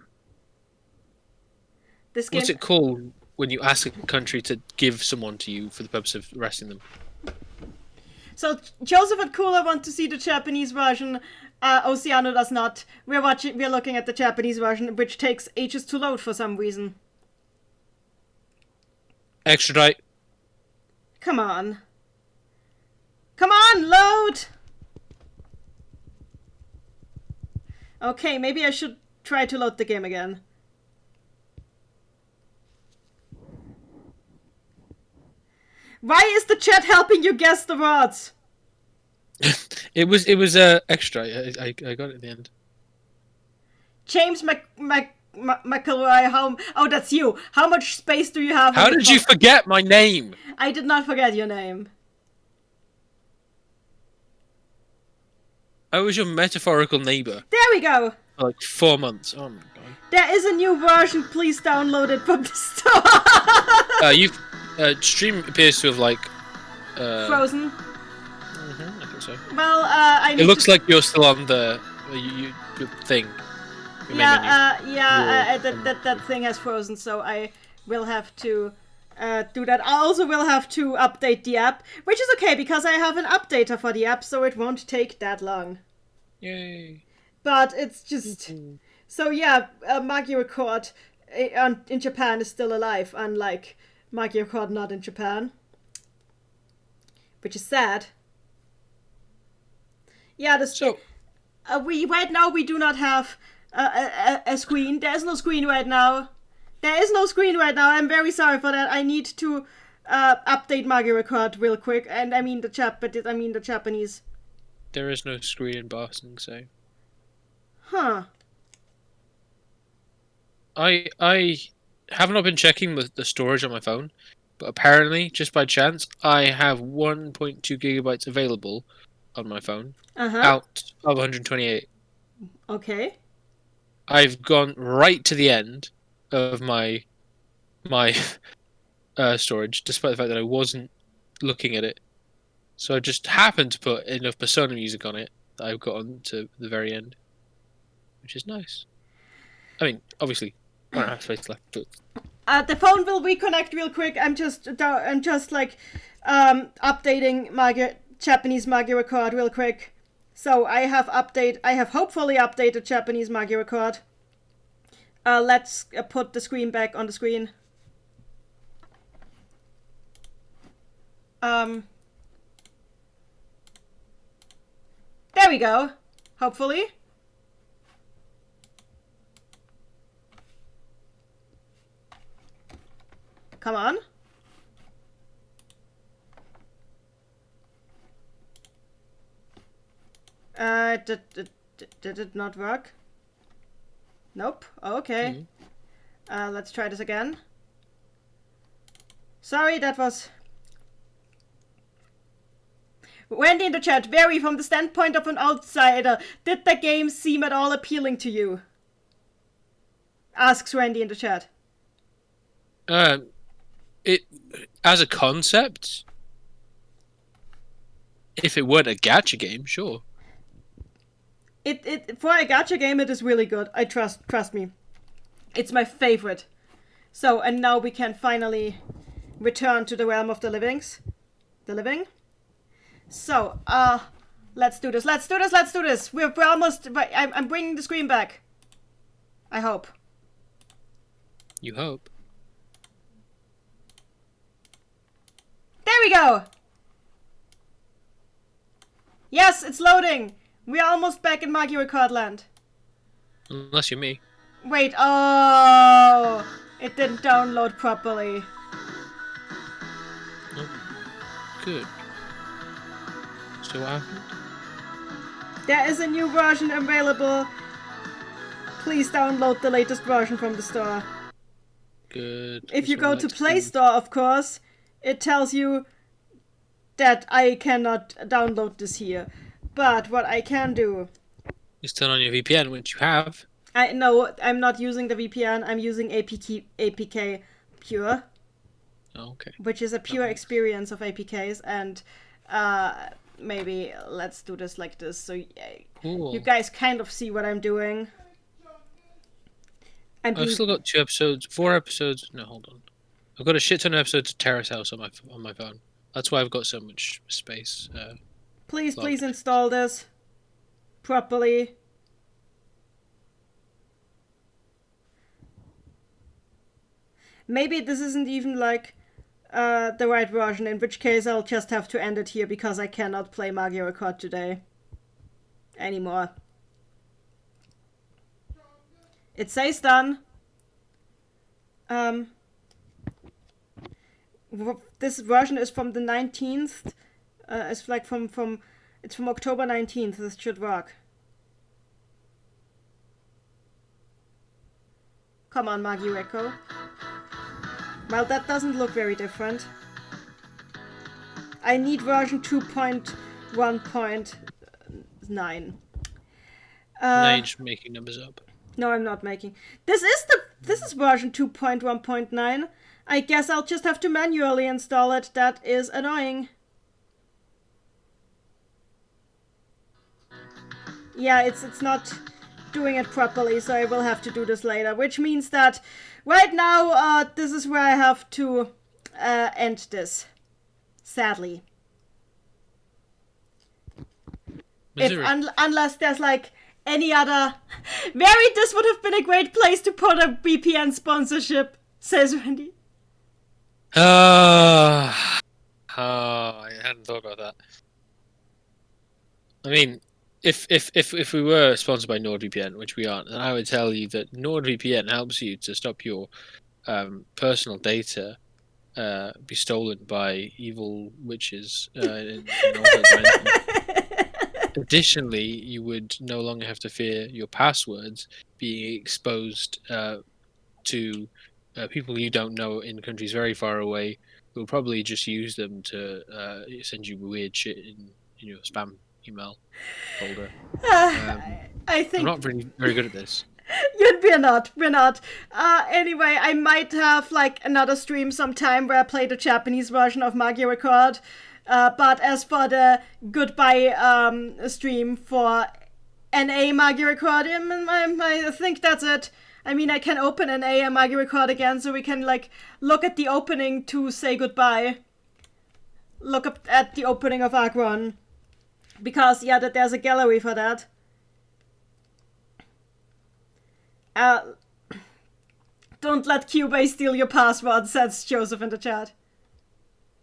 game. What's it called when you ask a country to give someone to you for the purpose of arresting them? So Joseph and Kula want to see the Japanese version. Oceano does not. We're looking at the Japanese version, which takes ages to load for some reason. Extradite. Come on. Come on, load! Okay, maybe I should try to load the game again. Why is the chat helping you guess the words? It was extra. I got it at the end. James McElroy, oh, that's you. How much space do you have? How did you forget my name? I did not forget your name. I was your metaphorical neighbor. There we go. For like 4 months. Oh my god. There is a new version. Please download it from the store. Stream appears to have like Frozen. I think so. Well, It looks like you're still on the your thing. Your main menu. That thing has frozen, so I will have to do that. I also will have to update the app, which is okay because I have an updater for the app, so it won't take that long. Yay! But it's just so yeah. Magia Record in Japan is still alive, unlike Magia Record not in Japan, which is sad. Yeah, So we right now we do not have a screen. There is no screen right now. I'm very sorry for that. I need to update Magia Record real quick, and I mean the Japanese. there is no screen in Boston, so Huh. I have not been checking the storage on my phone, but apparently, just by chance, I have 1.2 gigabytes available on my phone out of 128. Okay. I've gone right to the end of my storage, despite the fact that I wasn't looking at it. So I just happened to put enough Persona music on it that I've gotten to the very end, which is nice. I mean, obviously, I don't have space left. But The phone will reconnect real quick. I'm just like updating Japanese Magia Record real quick. So I have hopefully updated Japanese Magia Record. Let's put the screen back on the screen. There we go. Hopefully. Come on. Did it not work? Nope. Okay. Let's try this again. Sorry, that was... Wendy in the chat, very from the standpoint of an outsider, did the game seem at all appealing to you? Asks Wendy in the chat. It, as a concept, if it weren't a gacha game, sure. It for a gacha game, it is really good. I trust me. It's my favorite. So, and now we can finally return to the realm of the living. So, let's do this. We're almost... I'm bringing the screen back. I hope. You hope. There we go! Yes, it's loading! We are almost back in Magia Record land. Unless you're me. Wait, oh! It didn't download properly. Oh, good. So what happened? There is a new version available. Please download the latest version from the store. Good. If you go to Select Play food. Store, of course, it tells you that I cannot download this here. But what I can do... Just turn on your VPN, which you have. No, I'm not using the VPN. I'm using APK Pure, Oh, okay. which is a pure experience of APKs. And maybe let's do this like this, so Cool. you guys kind of see what I'm doing. I've still got 4 episodes. No, hold on. I've got a shit ton of episodes of Terrace House on my phone. That's why I've got so much space. Please logged. install this properly. Maybe this isn't even like the right version, in which case I'll just have to end it here because I cannot play Magia Record today anymore. It says done. This version is from the 19th. It's like it's from October 19th. This should work. Come on, Magia Record. Well, that doesn't look very different. I need version 2.1.9. Now you're just making numbers up. No, I'm not making. This is version 2.1.9. I guess I'll just have to manually install it. That is annoying. Yeah, it's not doing it properly, so I will have to do this later. Which means that right now, this is where I have to end this. Sadly. Unless there's like any other... Mary, this would have been a great place to put a VPN sponsorship, says Randy. I hadn't thought about that. I mean, if we were sponsored by NordVPN, which we aren't, then I would tell you that NordVPN helps you to stop your personal data be stolen by evil witches in Additionally, you would no longer have to fear your passwords being exposed to people you don't know in countries very far away who will probably just use them to send you weird shit in your spam email folder. I think... I'm not really very good at this. We're not. Anyway, I might have like another stream sometime where I play the Japanese version of Magia Record. But as for the goodbye stream for NA Magia Record, I think that's it. I mean, I can open NA and Magia Record again, so we can like look at the opening to say goodbye. Look up at the opening of Agron. Because, yeah, there's a gallery for that. Don't let Cubase steal your password, says Joseph in the chat.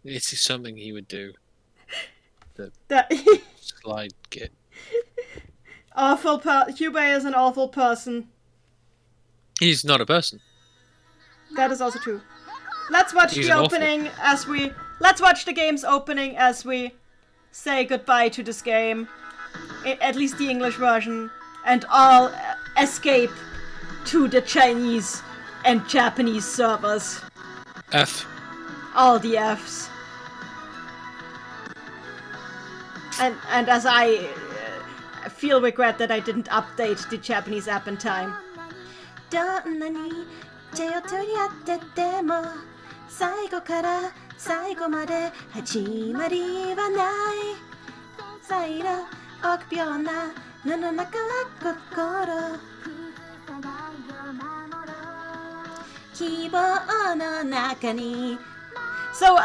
It's something he would do. The slide kit. Cubase is an awful person. He's not a person. That is also true. Let's watch the opening as we... Let's watch the game's opening as we say goodbye to this game. At least the English version. And all escape to the Chinese and Japanese servers. F. All the Fs. And as I feel regret that I didn't update the Japanese app in time. どんなに手を取り合ってても最後から最後まで始まりはない最後臆病な世の中は心希望の中に So,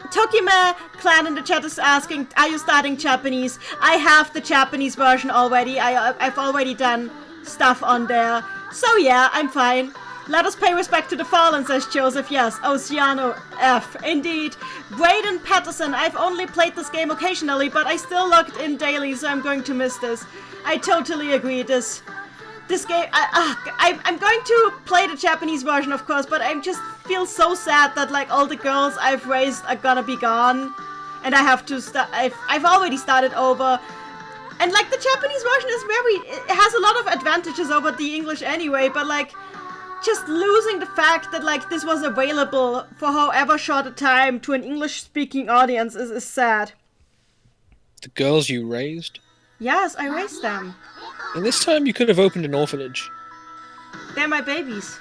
Tokime Clan in the chat is asking, are you starting Japanese? I have the Japanese version already. I've already done stuff on there. So yeah, I'm fine. Let us pay respect to the fallen, says Joseph. Yes, Oceano F. Indeed. Braden Patterson, I've only played this game occasionally, but I still logged in daily, so I'm going to miss this. I totally agree. This game... I'm going to play the Japanese version, of course, but I just feel so sad that, like, all the girls I've raised are gonna be gone. And I have to start... I've already started over. And, like, the Japanese version is it has a lot of advantages over the English anyway, but, like, just losing the fact that like this was available for however short a time to an English-speaking audience is sad. The girls you raised? Yes, I raised them. And this time you could have opened an orphanage. They're my babies.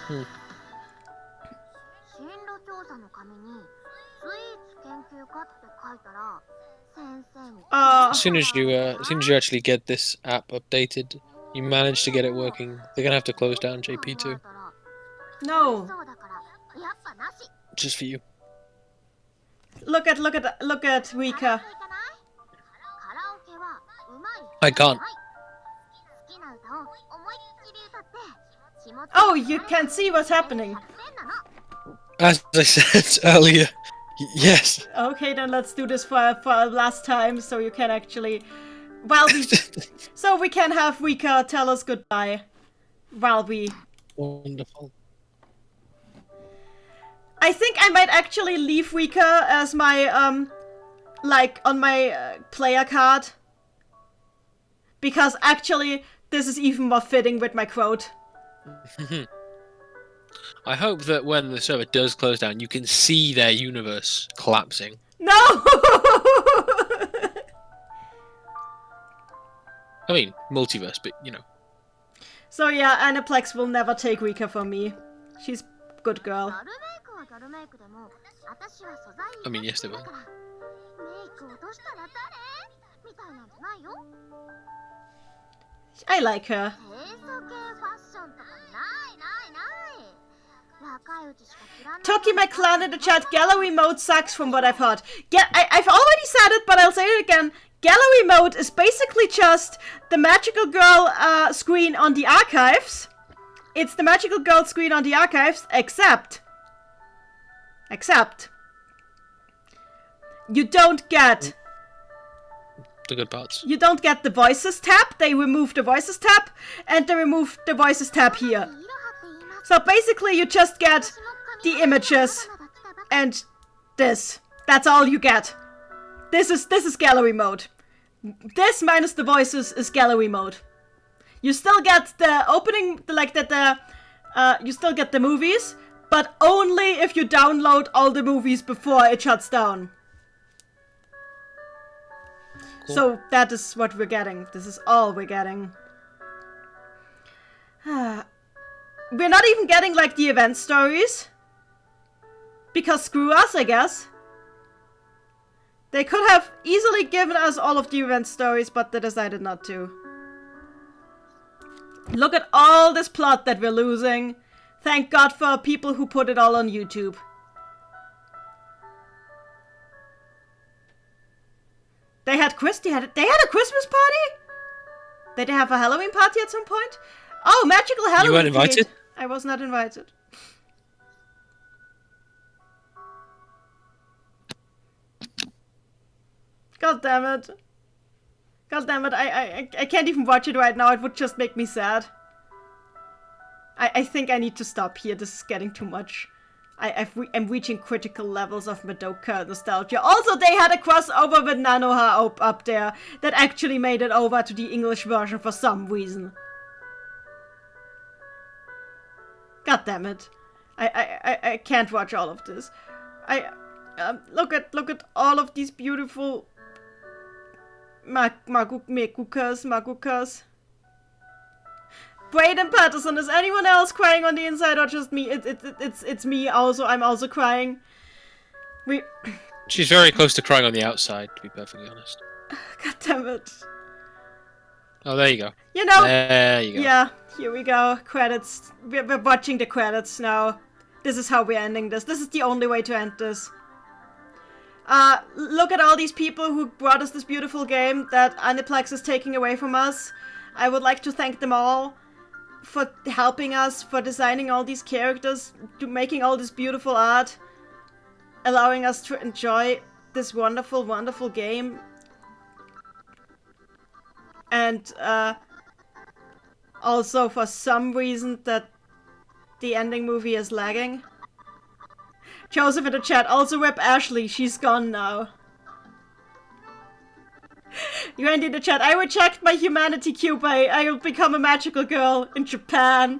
Hmm. As soon as you actually get this app updated, you manage to get it working, they're gonna have to close down JP too. No. Just for you. Look at Rika. I can't. Oh, you can see what's happening. As I said earlier, yes. Okay, then let's do this for last time, so you can actually, so we can have Rika tell us goodbye, while we. Wonderful. I think I might actually leave Rika as my like on my player card, because actually this is even more fitting with my quote. I hope that when the server does close down, you can see their universe collapsing. No! I mean, multiverse, but you know. So yeah, Aniplex will never take Rika from me. She's a good girl. I mean, yes, they will. I like her. Toki McClan in the chat, gallery mode sucks from what I've heard. I've already said it, but I'll say it again. Gallery mode is basically just the magical girl screen on the archives. It's the magical girl screen on the archives, except you don't get the good parts. You don't get the voices tab. They removed the voices tab, and they removed the voices tab here. So basically you just get the images and this. That's all you get. This is gallery mode. This minus the voices is gallery mode. You still get the opening, you still get the movies, but only if you download all the movies before it shuts down. Cool. So that is what we're getting. This is all we're getting. We're not even getting, like, the event stories. Because screw us, I guess. They could have easily given us all of the event stories, but they decided not to. Look at all this plot that we're losing. Thank God for people who put it all on YouTube. They had a Christmas party? Did they have a Halloween party at some point? Oh, magical Halloween! You weren't invited? I was not invited. God damn it. God damn it, I can't even watch it right now, it would just make me sad. I think I need to stop here, this is getting too much. I'm reaching critical levels of Madoka nostalgia. Also, they had a crossover with Nanoha up there that actually made it over to the English version for some reason. God damn it. I can't watch all of this. Look at all of these beautiful Magukas. Brayden Patterson, is anyone else crying on the inside or just me? It's me also. I'm also crying. She's very close to crying on the outside, to be perfectly honest. God damn it. Oh, there you go. You know. There you go. Yeah, here we go. Credits. We're watching the credits now. This is how we're ending this. This is the only way to end this. Look at all these people who brought us this beautiful game that Aniplex is taking away from us. I would like to thank them all for helping us, for designing all these characters, to making all this beautiful art, allowing us to enjoy this wonderful, wonderful game. And, also for some reason that the ending movie is lagging. Joseph in the chat, also rip Ashley, she's gone now. Randy in the chat, I reject my humanity cube, I will become a magical girl in Japan.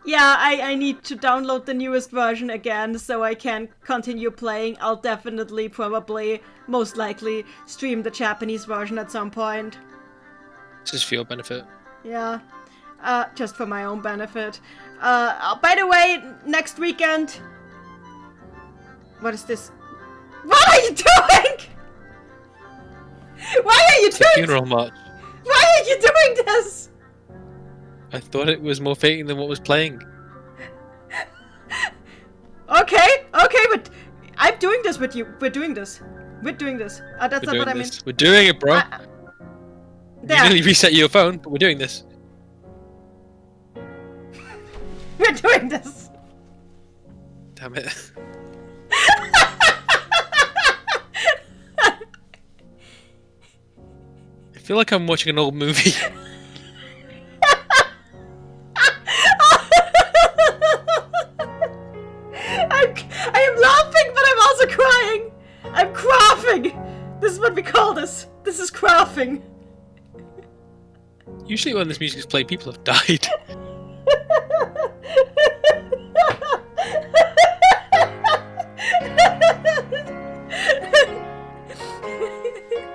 Yeah, I need to download the newest version again so I can continue playing. I'll definitely, probably, most likely, stream the Japanese version at some point. Just for your benefit. Yeah. Just for my own benefit. By the way, next weekend... What is this? What are you doing? Why are you It's a doing funeral march. Why are you doing this? I thought it was more fitting than what was playing. Okay, but I'm doing this with you. We're doing this. That's not what I mean. We're doing it, bro. You There. nearly reset your phone, but we're doing this. We're doing this. Damn it. I feel like I'm watching an old movie. I am laughing, but I'm also crying. I'm crafting. This is what we call this. This is crafting. Usually when this music is played, people have died.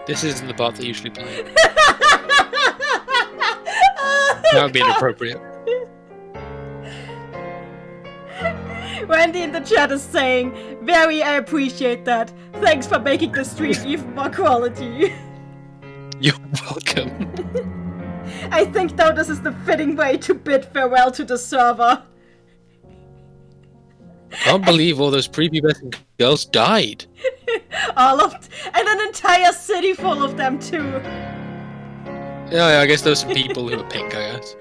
This isn't the part they usually play. That would be inappropriate. Wendy in the chat is saying, I appreciate that. Thanks for making the stream even more quality. You're welcome. I think though this is the fitting way to bid farewell to the server. I can't believe all those prepubescent girls died. And an entire city full of them too. Yeah, I guess those some people who are pink, I guess.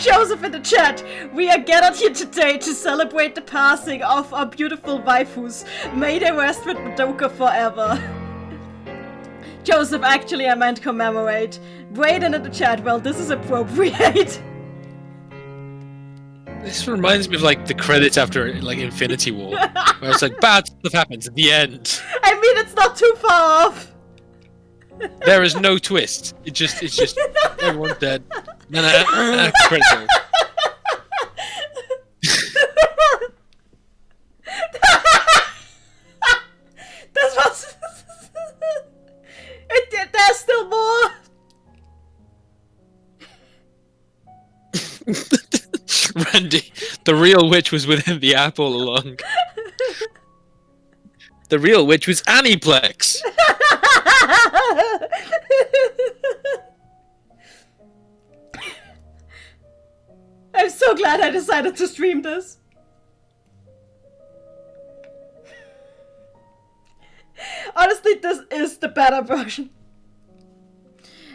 Joseph in the chat, we are gathered here today to celebrate the passing of our beautiful waifus. May they rest with Godoka forever. Joseph, actually I meant commemorate. Brayden in the chat, well, this is appropriate. This reminds me of like the credits after like Infinity War, where it's like bad stuff happens at the end. I mean, it's not too far off. There is no twist. It's just everyone's dead. Credits roll. This was. There's still more. Randy, the real witch was within the app all along. The real witch was Aniplex. I'm so glad I decided to stream this. Honestly, this is the better version.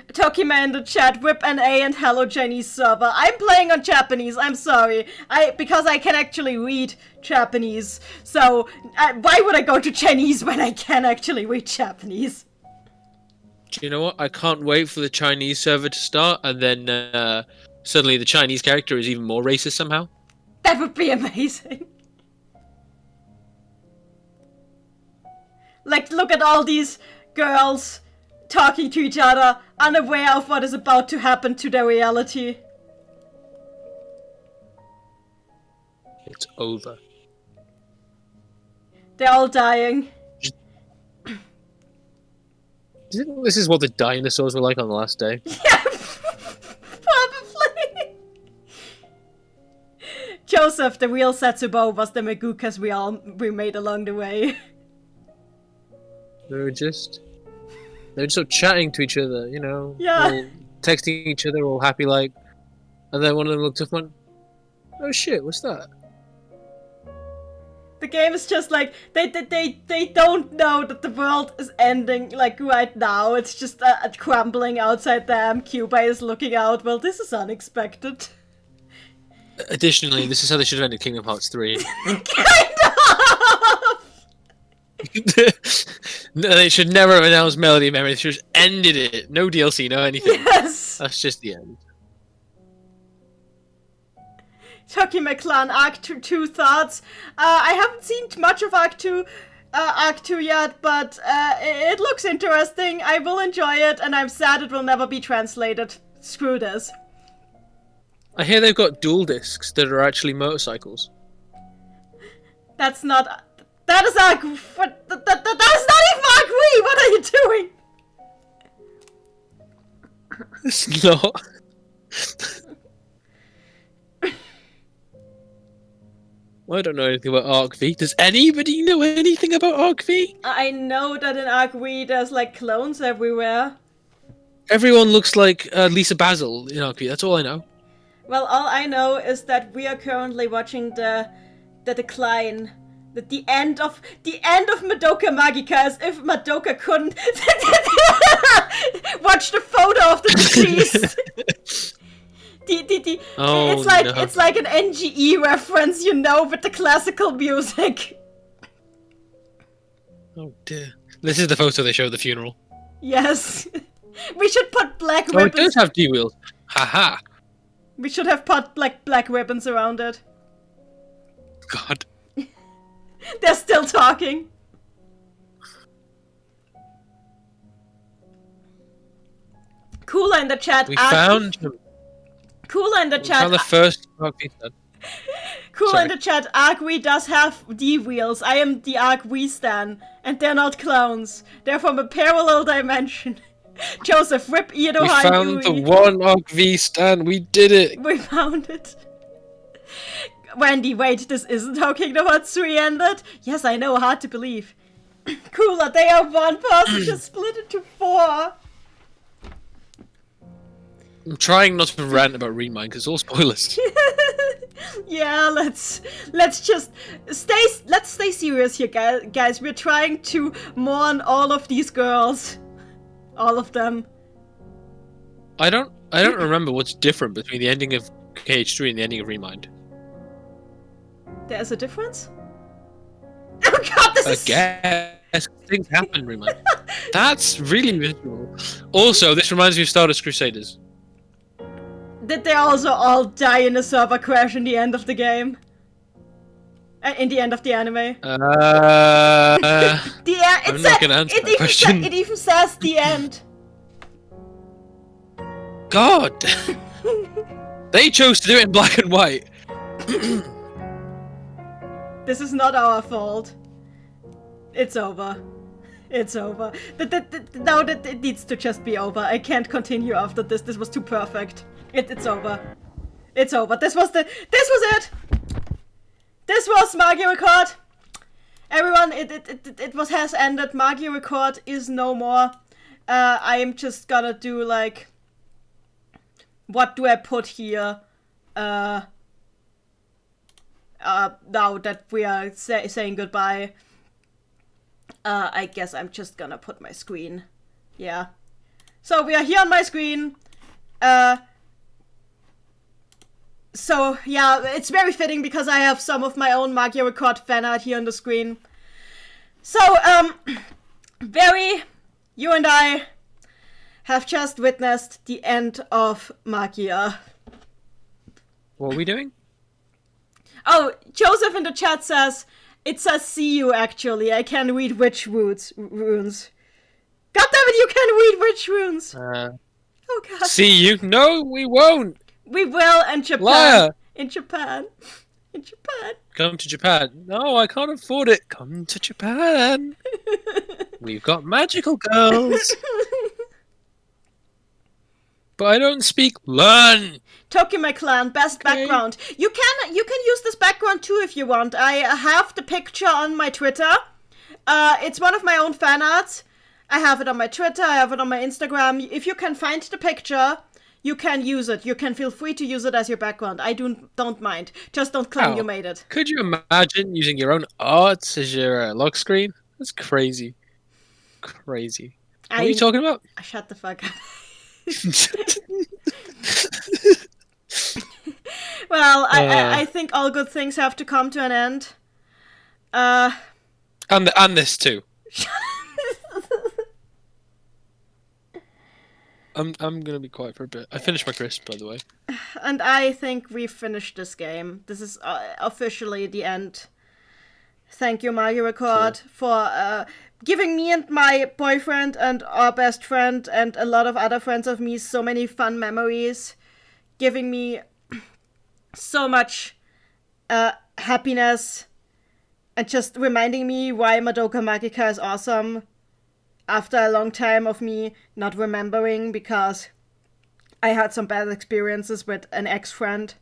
Tokima in the chat, whip NA and hello Chinese server. I'm playing on Japanese, I'm sorry. Because I can actually read Japanese. So, why would I go to Chinese when I can actually read Japanese? Do you know what? I can't wait for the Chinese server to start, and then suddenly the Chinese character is even more racist somehow. That would be amazing. Like, look at all these girls talking to each other, unaware of what is about to happen to their reality. It's over. They're all dying. Do you think this is what the dinosaurs were like on the last day? Yeah, probably. Joseph, the real Setsubo, was the Megukas we made along the way. They were just sort of chatting to each other, you know, Yeah. all texting each other, all happy like, and then one of them looked up and went, "Oh shit, what's that?" The game is just like, they don't know that the world is ending, like, right now. It's just crumbling outside them. Cuba is looking out. Well, this is unexpected. Additionally, this is how they should have ended Kingdom Hearts 3. Kind of! No, they should never have announced Melody Memory. They should have just ended it. No DLC, no anything. Yes! That's just the end. Chucky McClan, Act 2 thoughts. I haven't seen much of Act 2 yet, but it looks interesting. I will enjoy it, and I'm sad it will never be translated. Screw this. I hear they've got dual discs that are actually motorcycles. That's not. That is Arc. That is not even Arc Wii. What are you doing? It's not. I don't know anything about Arc V. Does anybody know anything about Arc V? I know that in Arc Wii there's like clones everywhere. Everyone looks like Lisa Basil in Arc V. That's all I know. Well, all I know is that we are currently watching the decline, the end of Madoka Magica, as if Madoka couldn't watch the photo of the deceased. Oh, it's like an NGE reference, you know, with the classical music. Oh dear. This is the photo they show at the funeral. Yes. We should put black Oh, it ribbons. does have D-wheels. Haha. We should have put black ribbons around it. God. They're still talking. Cooler in the chat. We found him. Cooler in the We chat. found the first Arc V stud. Cooler Sorry. in the chat. Arc Wii does have D wheels. I am the Arc Wii stan, and they're not clowns. They're from a parallel dimension. Joseph, rip Edo We found the one Arc V stand. We did it. We found it. Wendy, wait, this isn't how Kingdom Hearts 3 ended? Yes, I know, hard to believe. Cooler, they are one person just split into 4. I'm trying not to rant about Remind because it's all spoilers. Yeah, let's just stay serious here, guys. We're trying to mourn all of these girls. All of them. I don't remember what's different between the ending of KH3 and the ending of Remind. There's a difference? Oh god, this is... I guess things happen in Remind. That's really visual. Also, this reminds me of Stardust Crusaders. Did they also all die in a server crash in the end of the game? In the end of the anime? I'm It's not gonna answer that question. It even says the end. God! They chose to do it in black and white. This is not our fault. It's over. It's over. No, it needs to just be over. I can't continue after this. This was too perfect. It's over. It's over. This was it. This was Magia Record. Everyone, it has ended. Magia Record is no more. I am just gonna do like, what do I put here? Now that we are saying goodbye. I guess I'm just gonna put my screen. Yeah. So we are here on my screen. So yeah, it's very fitting because I have some of my own Magia Record fan art here on the screen. So, Barry, you and I have just witnessed the end of Magia. What are we doing? Oh, Joseph in the chat says, it says see you actually. I can read witch runes. God damn it, you can read witch runes. Oh god. See you? No, we won't. We will in Japan. Liar. In Japan. In Japan. Come to Japan. No, I can't afford it. Come to Japan. We've got magical girls. But I don't speak learn. Tokyo Clan, best Okay. background. You can use this background too if you want. I have the picture on my Twitter. It's one of my own fan arts. I have it on my Twitter, I have it on my Instagram. If you can find the picture, you can use it. You can feel free to use it as your background. I don't mind. Just don't claim you made it. Could you imagine using your own art as your lock screen? That's crazy. Crazy. What are you talking about? Shut the fuck up. Well, I think all good things have to come to an end. And this too. I'm gonna be quiet for a bit. I finished my crisp, by the way. And I think we finished this game. This is officially the end. Thank you, Magia Record, for giving me and my boyfriend and our best friend and a lot of other friends of me so many fun memories. Giving me so much happiness and just reminding me why Madoka Magica is awesome after a long time of me not remembering because I had some bad experiences with an ex-friend.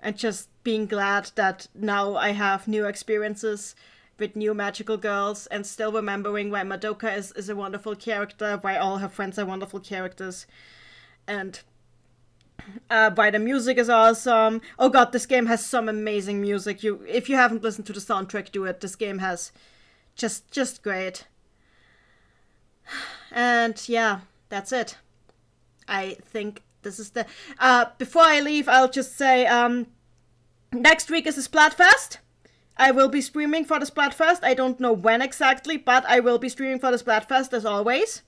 And just being glad that now I have new experiences with new magical girls and still remembering why Madoka is a wonderful character, why all her friends are wonderful characters, and why the music is awesome. Oh god, this game has some amazing music. If you haven't listened to the soundtrack, do it. This game has just great. And yeah, that's it. I think this is the... before I leave, I'll just say, next week is the Splatfest. I will be streaming for the Splatfest. I don't know when exactly, but I will be streaming for the Splatfest as always.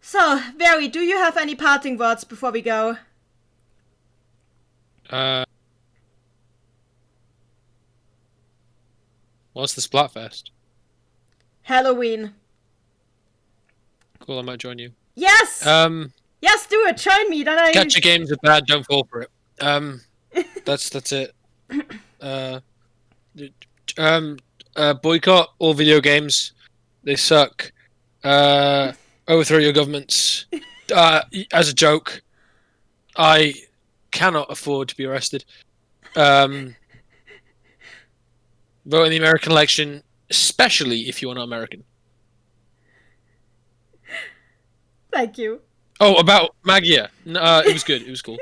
So, Very, do you have any parting words before we go? What's the Splatfest? Halloween. Cool, I might join you. Yes! Yes, do it. Join me. Then Gacha games are bad. Don't fall for it. That's it. Boycott all video games. They suck. Overthrow your governments. As a joke, I cannot afford to be arrested. Vote in the American election, especially if you are not American. Thank you. Oh, about Magia. It was good. It was cool.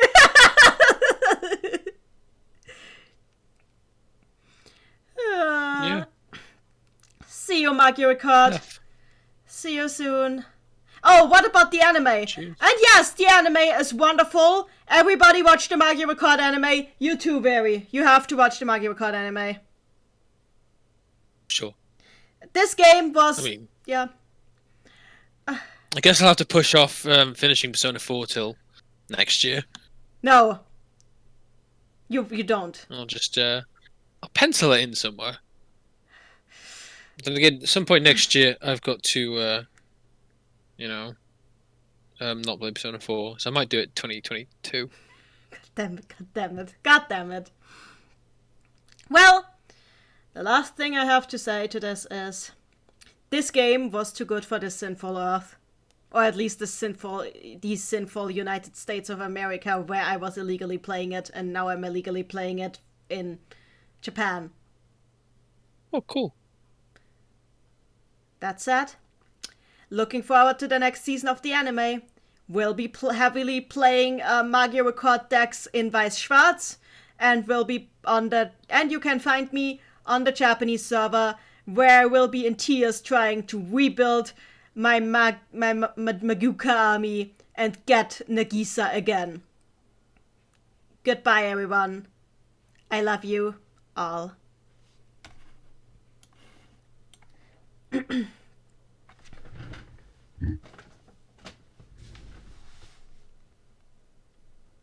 Yeah. See you, Magia Record. See you soon. Oh, what about the anime? Cheers. And yes, the anime is wonderful. Everybody watch the Magia Record anime. You too, Barry. You have to watch the Magia Record anime. Sure. This game was... I mean... Yeah. I guess I'll have to push off finishing Persona 4 till next year. No. You don't. I'll just I'll pencil it in somewhere. Then again, at some point next year, I've got to, not play Persona 4, so I might do it 2022. God damn it. Well, the last thing I have to say to this is, this game was too good for this sinful earth. Or at least these sinful United States of America, where I was illegally playing it, and now I'm illegally playing it in Japan. Oh, cool. That said, looking forward to the next season of the anime. We'll be heavily playing Magia Record decks in Weiß Schwarz, and and you can find me on the Japanese server, where I will be in tears trying to rebuild my Maguka army and get Nagisa again. Goodbye, everyone. I love you all.